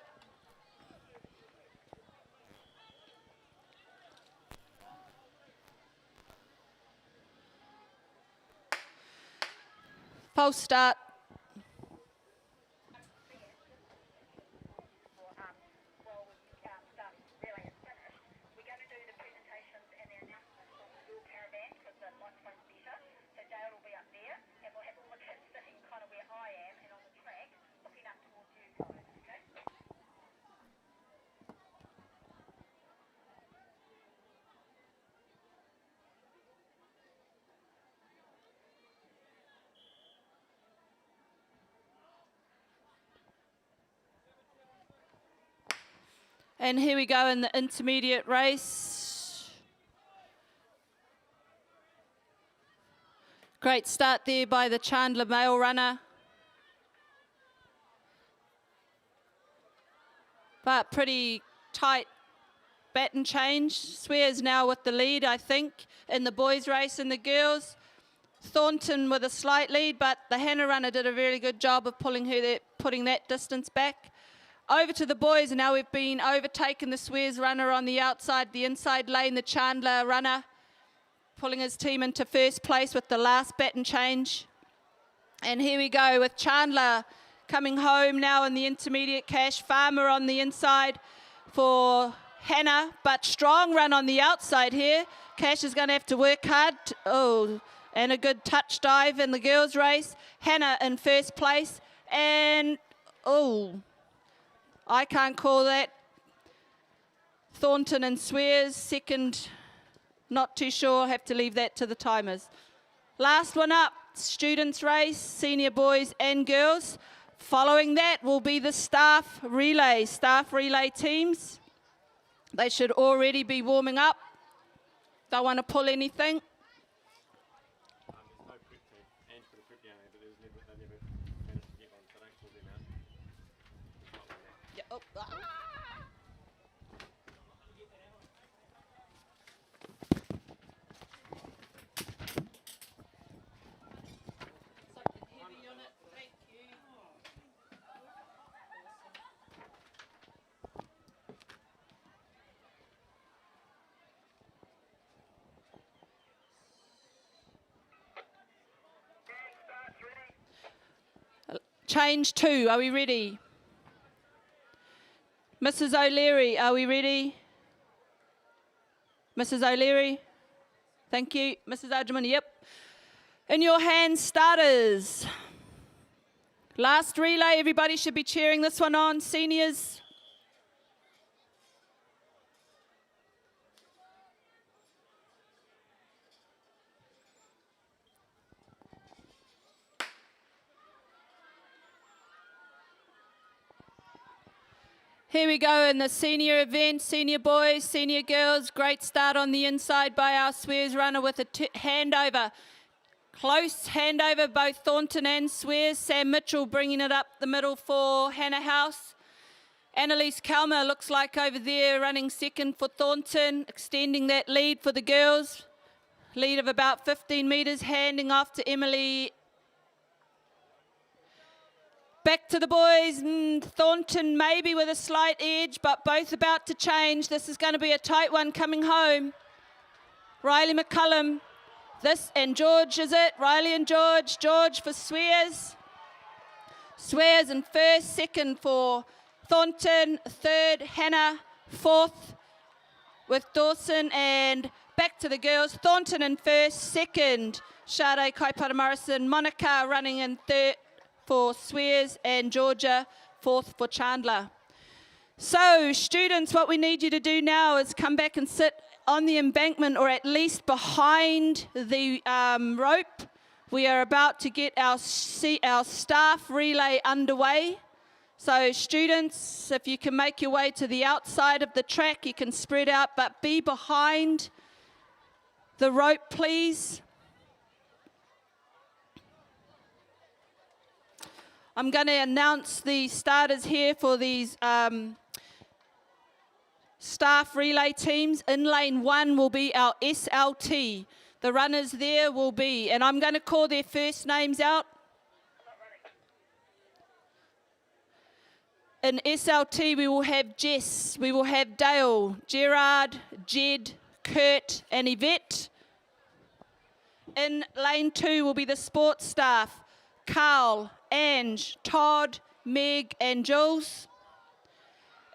False start. And here we go in the intermediate race. Great start there by the Chandler male runner. But pretty tight baton change. Swears now with the lead, I think, in the boys' race and the girls. Thornton with a slight lead, but the Hannah runner did a really good job of putting that distance back. Over to the boys, and now we've been overtaken. The Swears runner on the outside, the inside lane, the Chandler runner, pulling his team into first place with the last baton change. And here we go with Chandler coming home now in the intermediate. Cash Farmer on the inside for Hannah, but strong run on the outside here. Cash is going to have to work hard. And a good touch dive in the girls' race. Hannah in first place. And, I can't call that. Thornton and Swears second. Not too sure. Have to leave that to the timers. Last one up, students' race, senior boys and girls. Following that will be the staff relay teams. They should already be warming up. Don't want to pull anything. There's no prep team. And for the prep down there, but they never managed to get one, so don't call them out. Yeah, Something heavy on it. Thank you. Change 2, are we ready? Mrs. O'Leary, are we ready? Mrs. O'Leary? Thank you. Mrs. Arjumani, yep. In your hands, starters. Last relay, everybody should be cheering this one on. Seniors. Here we go in the senior event, senior boys, senior girls. Great start on the inside by our Swears runner with a handover. Close handover, both Thornton and Swears. Sam Mitchell bringing it up the middle for Hannah House. Annalise Kalmer looks like over there running second for Thornton, extending that lead for the girls. Lead of about 15 metres, handing off to Emily. Back to the boys, Thornton maybe with a slight edge, but both about to change. This is going to be a tight one coming home. Riley McCullum, this and George, is it? Riley and George. George for Swears. Swears in first, second for Thornton, third Hannah, fourth with Dawson, and back to the girls. Thornton in first, second Sade Kaipara Morrison, Monica running in third for Swears, and Georgia fourth for Chandler. So students, what we need you to do now is come back and sit on the embankment, or at least behind the rope. We are about to get our staff relay underway. So students, if you can make your way to the outside of the track, you can spread out, but be behind the rope, please. I'm going to announce the starters here for these staff relay teams. In lane 1 will be our SLT. The runners there will be, and I'm going to call their first names out. In SLT, we will have Jess, we will have Dale, Gerard, Jed, Kurt, and Yvette. In lane 2 will be the sports staff, Carl, Ange, Todd, Meg, and Jules.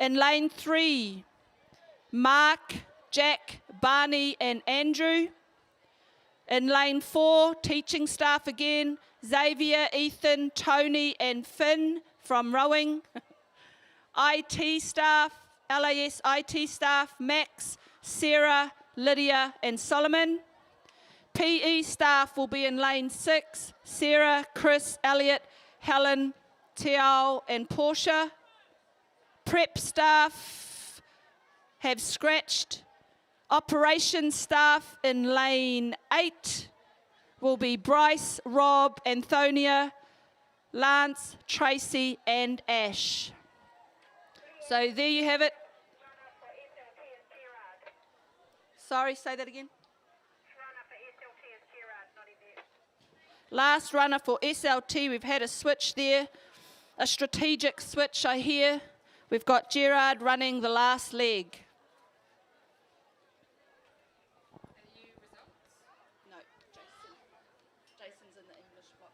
In lane 3, Mark, Jack, Barney, and Andrew. In lane 4, teaching staff again, Xavier, Ethan, Tony, and Finn from rowing. IT staff, LAS IT staff, Max, Sarah, Lydia, and Solomon. PE staff will be in lane 6, Sarah, Chris, Elliot, Helen, Teal, and Portia. Prep staff have scratched. Operations staff in lane 8 will be Bryce, Rob, Anthonia, Lance, Tracy, and Ash. So there you have it. Sorry, say that again. Last runner for SLT, we've had a switch there, a strategic switch I hear. We've got Gerard running the last leg. No, Jason. Jason's in the English block.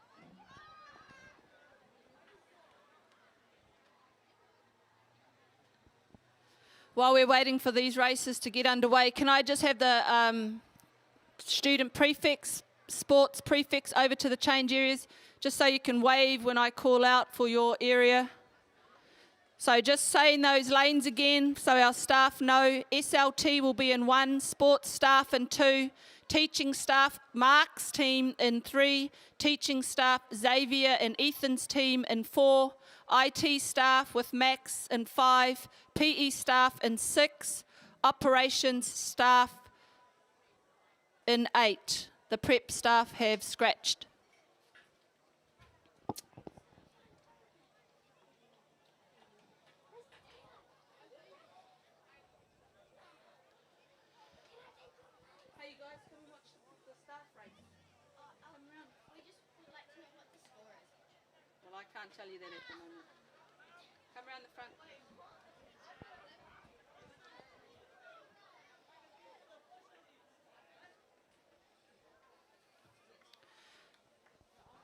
While we're waiting for these races to get underway, can I just have the student prefects, sports prefects over to the change areas, just so you can wave when I call out for your area. So just saying those lanes again so our staff know. SLT will be in 1, sports staff in 2, teaching staff, Mark's team in 3, teaching staff, Xavier and Ethan's team in 4, IT staff with Max in 5, PE staff in 6, operations staff in 8. The prep staff have scratched. Hey, you guys, can we watch the staff race? We just would like to know what the score is. Well, I can't tell you that at the moment. Come around the front.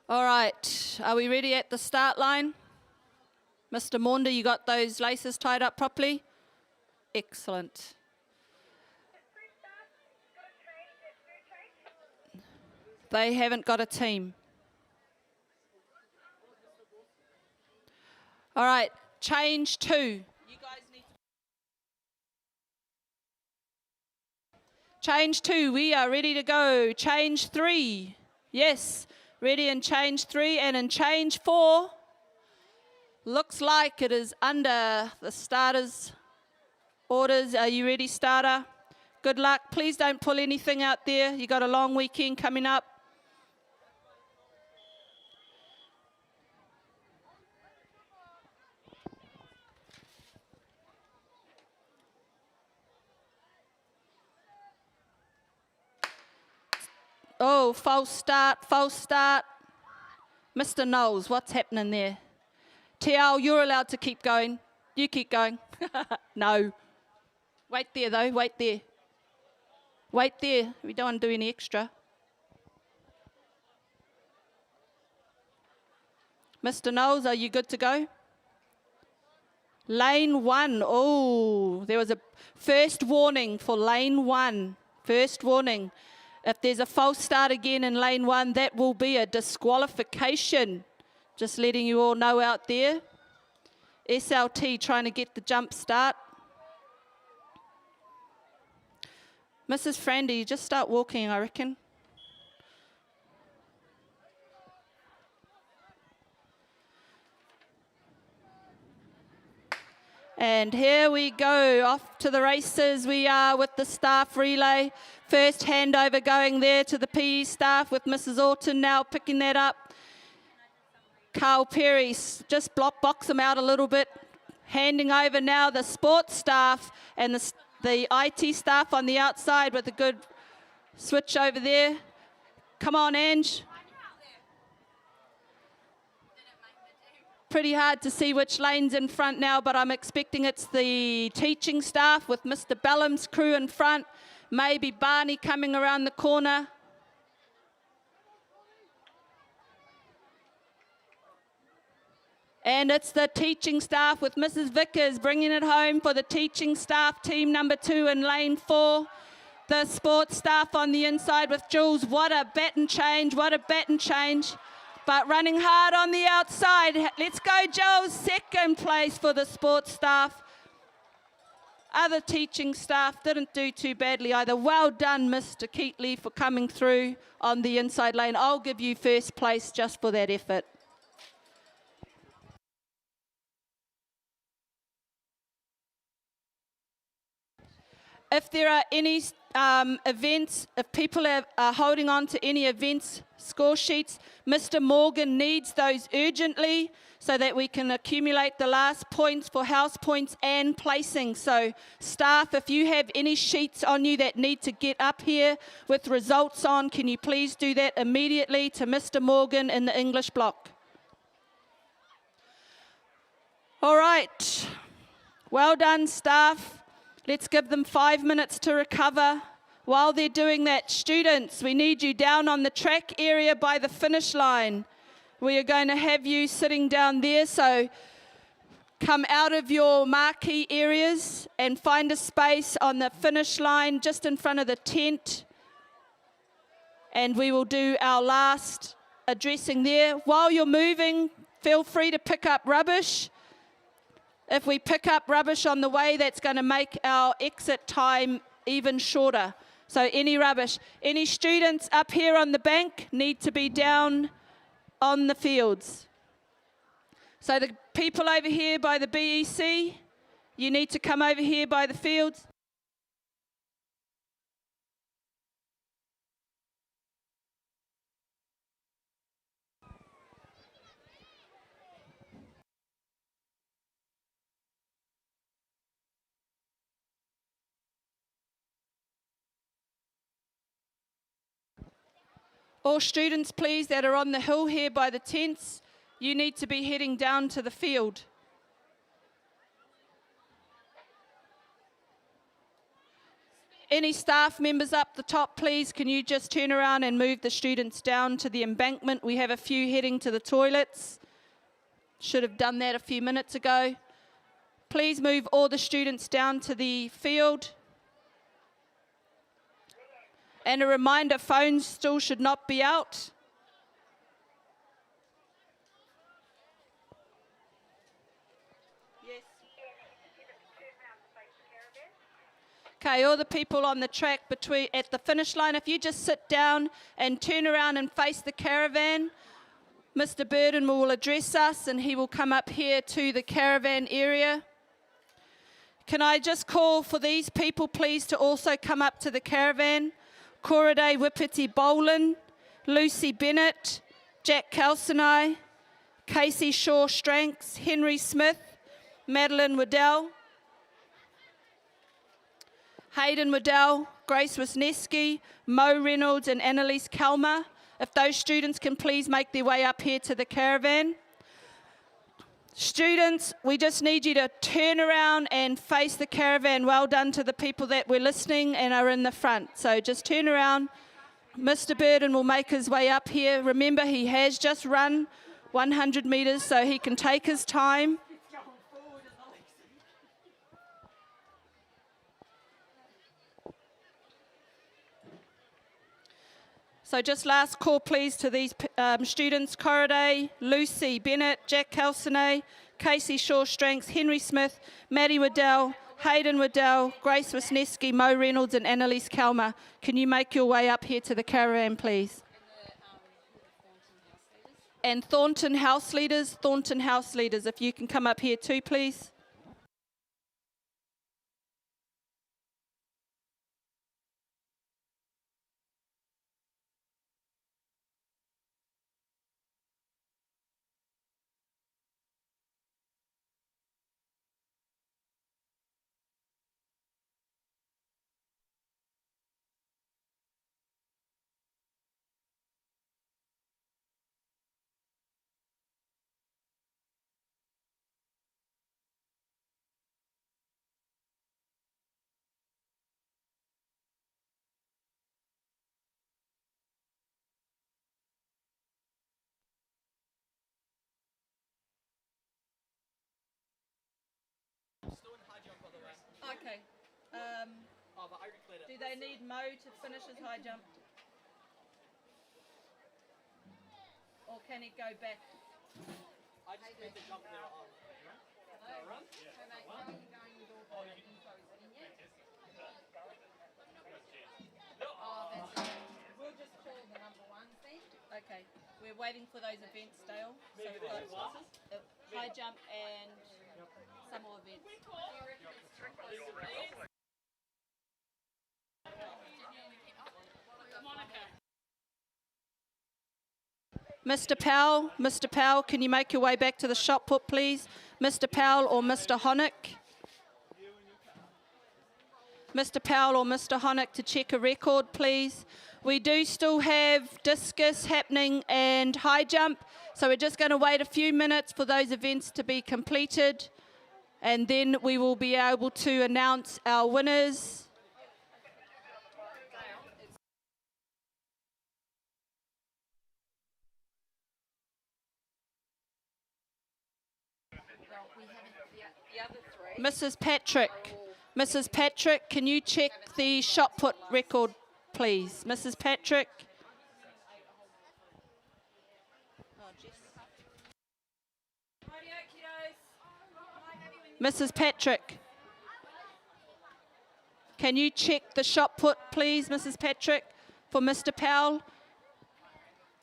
All right, are we ready at the start line? Mr. Maunda, you got those laces tied up properly? Excellent. They haven't got a team. All right, change 2. You guys need to... Change 2, we are ready to go. Change 3, yes, ready in change 3. And in change 4, looks like it is under the starters' orders. Are you ready, starter? Good luck. Please don't pull anything out there. You got a long weekend coming up. Oh, false start, false start. Mr. Knowles, what's happening there? Tiao, you're allowed to keep going. You keep going. No. Wait there, though. Wait there. Wait there. We don't want to do any extra. Mr. Knowles, are you good to go? Lane 1. Oh, there was a first warning for lane 1. First warning. If there's a false start again in lane 1, that will be a disqualification. Just letting you all know out there. SLT trying to get the jump start. Mrs. Frandy, just start walking, I reckon. And here we go, off to the races we are with the staff relay. First handover going there to the PE staff with Mrs. Orton now picking that up. Carl Perry, just box them out a little bit. Handing over now the sports staff and the IT staff on the outside with a good switch over there. Come on, Ange. Pretty hard to see which lane's in front now, but I'm expecting it's the teaching staff with Mr. Bellham's crew in front. Maybe Barney coming around the corner. And it's the teaching staff with Mrs. Vickers bringing it home for the teaching staff, team number 2 in lane 4. The sports staff on the inside with Jules. What a baton change, what a baton change. But running hard on the outside. Let's go, Jules. Second place for the sports staff. Other teaching staff didn't do too badly either. Well done, Mr. Keatley, for coming through on the inside lane. I'll give you first place just for that effort. If there are any events, if people are holding on to any events score sheets, Mr. Morgan needs those urgently so that we can accumulate the last points for house points and placing. So staff, if you have any sheets on you that need to get up here with results on, can you please do that immediately to Mr. Morgan in the English block? All right. Well done, staff. Let's give them 5 minutes to recover. While they're doing that, students, we need you down on the track area by the finish line. We are going to have you sitting down there, so come out of your marquee areas and find a space on the finish line just in front of the tent. And we will do our last addressing there. While you're moving, feel free to pick up rubbish. If we pick up rubbish on the way, that's going to make our exit time even shorter. So any rubbish. Any students up here on the bank need to be down on the fields. So the people over here by the BEC, you need to come over here by the fields. All students, please, that are on the hill here by the tents, you need to be heading down to the field. Any staff members up the top, please, can you just turn around and move the students down to the embankment? We have a few heading to the toilets. Should have done that a few minutes ago. Please move all the students down to the field. And a reminder, phones still should not be out. Yes. Okay, all the people on the track at the finish line, if you just sit down and turn around and face the caravan, Mr. Burden will address us and he will come up here to the caravan area. Can I just call for these people, please, to also come up to the caravan? Korade Wipiti Boland, Lucy Bennett, Jack Kelsenai, Casey Shaw Stranks, Henry Smith, Madeline Waddell, Hayden Waddell, Grace Wisniewski, Mo Reynolds and Annalise Kalmer. If those students can please make their way up here to the caravan. Students, we just need you to turn around and face the caravan. Well done to the people that were listening and are in the front. So just turn around. Mr. Burden will make his way up here. Remember, he has just run 100 metres, so he can take his time. So just last call, please, to these students, Korade, Lucy Bennett, Jack Kelsenay, Casey Shaw Stranks, Henry Smith, Maddie Waddell, Hayden Waddell, Grace Wisniewski, Mo Reynolds and Annalise Kalmer. Can you make your way up here to the caravan, please? And Thornton House Leaders, if you can come up here too, please. Okay. Do they need Mo to finish his high jump? Or can he go back? I just need to jump there on. Run? Yeah. So mate, how are you going with all the info? Is it in yet? Oh, that's it. We'll just call the number ones then. Okay. We're waiting for those events, Dale. So we've got high jump and some more events. Mr. Powell, can you make your way back to the shot put, please? Mr. Powell or Mr. Honick? Mr. Powell or Mr. Honick to check a record, please. We do still have discus happening and high jump, so we're just going to wait a few minutes for those events to be completed. and then we will be able to announce our winners. Mrs. Patrick, can you check the shot put record, please? Mrs. Patrick. Mrs. Patrick, can you check the shot put, please, Mrs. Patrick, for Mr. Powell?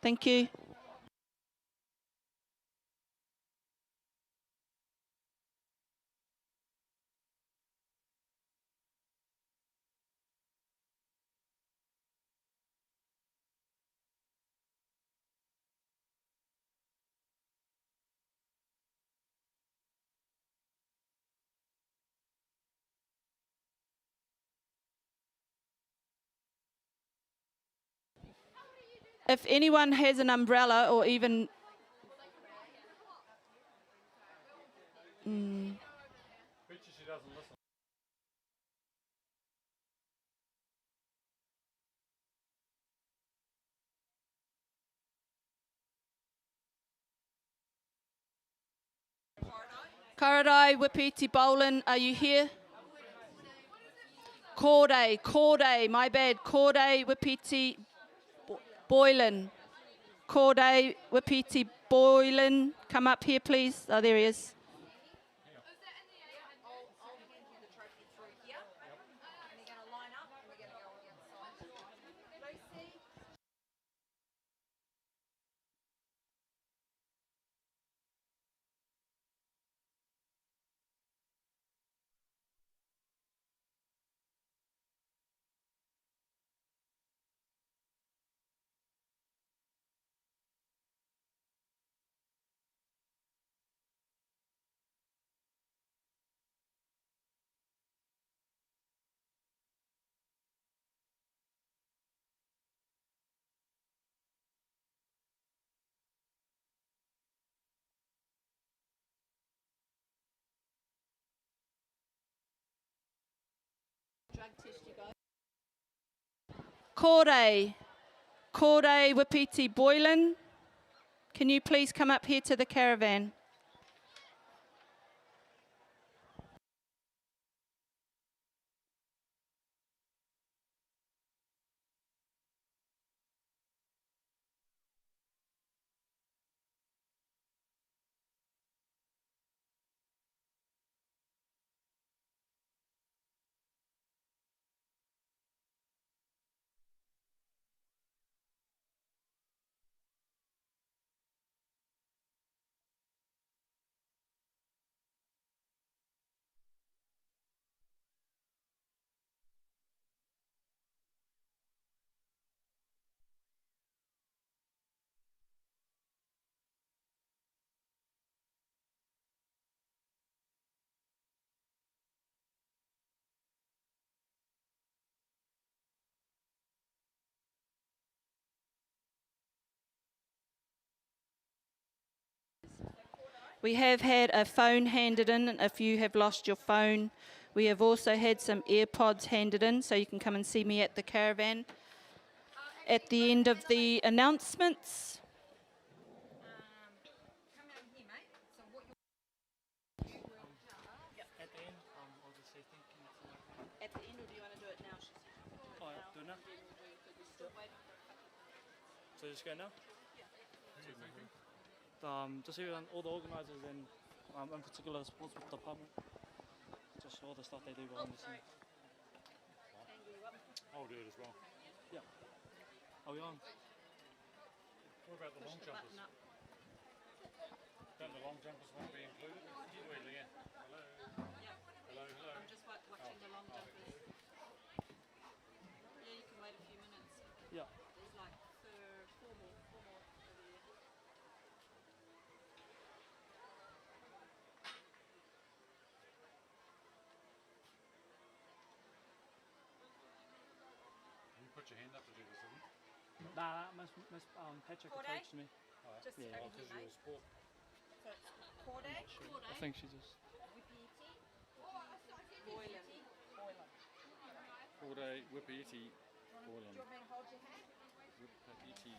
Thank you. If anyone has an umbrella or even... Karadai, Wipiti, Boland, are you here? Corday, my bad. Corday, Wipiti, Boylan. Corday, Wipiti, Boylan, come up here, please. Oh, there he is. Corday, Wipiti, Boylan, can you please come up here to the caravan? We have had a phone handed in if you have lost your phone. We have also had some AirPods handed in, so you can come and see me at the caravan at the end of the announcements. At the end, or do you want to do it now? Do it now? So just go now? Just here on all the organisers and in particular the sports department. Just all the stuff they do behind the scenes. I'll do it as well. Yeah. Are we on? What about the long jumpers? Don't the long jumpers want to be included? Wait, Leanne. Hello? Hello? I'm just watching the long jumpers. Yeah, you can wait a few minutes. Yeah. There's like four more over there. You put your hand up to do this, didn't you? Nah, Miss Patrick Corday? approached me. Just Yeah. over Because here, you're a mate. sport. So it's Corday. I think she just... Wipiti, Kore Wipaiti Boylan. Do you want me to hold your hand? Wipaiti.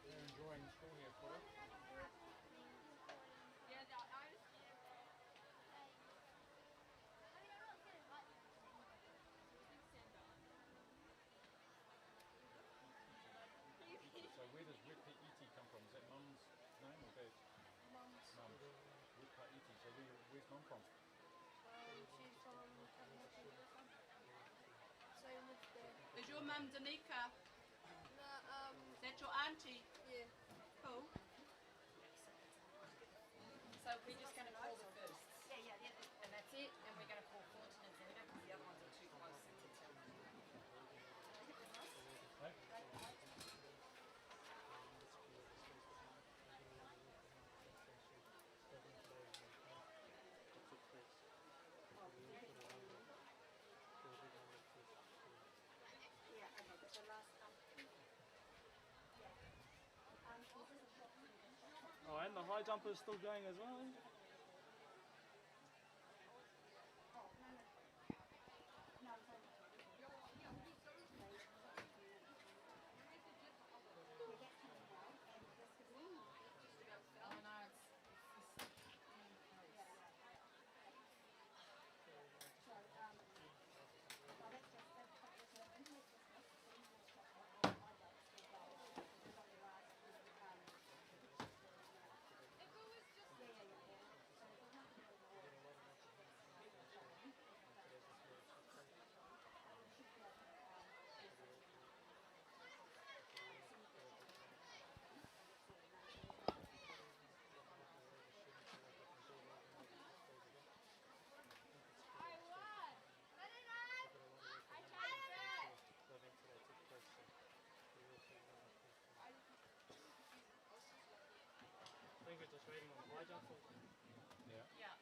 They're enjoying school here, Kore. So where does Wipaiti come from? Is that mum's name or dad's? Mum's. Mum. Wipaiti. So where's mum from? She's from Same with the... Is your mum Danica? No, Is that your auntie? yeah. Cool. So we're just going to call the first. Yeah. And that's it. And we're going to call Thornton and Xenia because the other ones are too close to tell. Yeah, okay, but the last Oh, and the high jumper is still going as well. I think we're just waiting on the high jump. Yeah.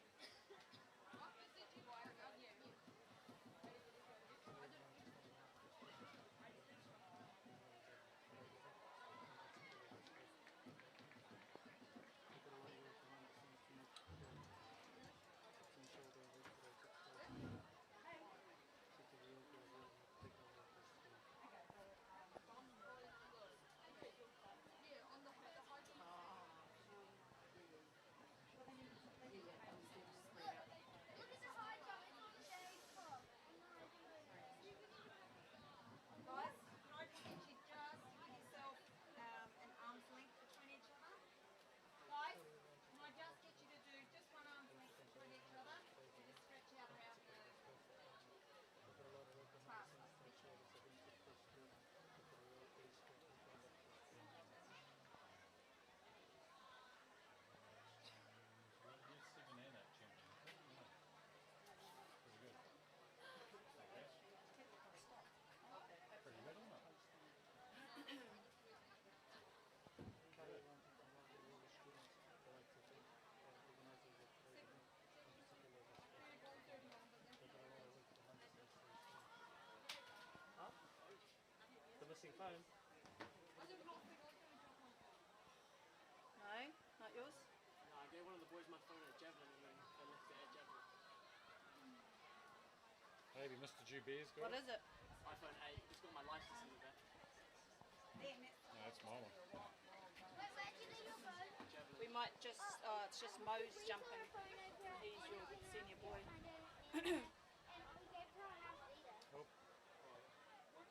Guys, can I just get you just give yourself an arm's length between each other? Guys, can I just get you to do just one arm's length between each other? And just stretch out around the task. You're 7 and 8 champion. Yeah. Pretty good. Pretty good, isn't it? The missing phone. No, not yours. No, I gave one of the boys my phone at javelin and then they left it at javelin. Maybe Mr. Jubair's got What it. is it? iPhone 8. It's got my license in the back. No, that's my one. Where did you leave your phone? Javelin. We might just, it's just Mo's jumping. He's your senior boy. And we gave her a house either. Nope.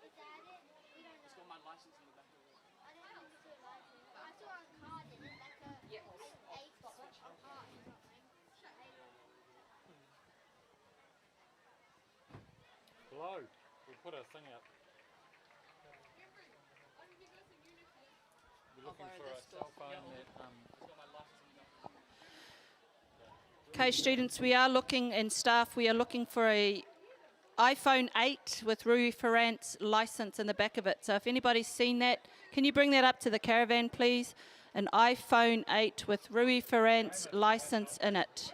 Is that it? We don't It's know. got my license in the back of it. I don't think it's a license. I saw a card in it, like a Yeah, a card or something. Hello. We'll put a thing up. We're looking for a cell phone that It's got my license in the back of it. Okay, students, we are looking, and staff, we are looking for a iPhone 8 with Rui Ferrant's license in the back of it. So if anybody's seen that, can you bring that up to the caravan, please? An iPhone 8 with Rui Ferrant's license in it.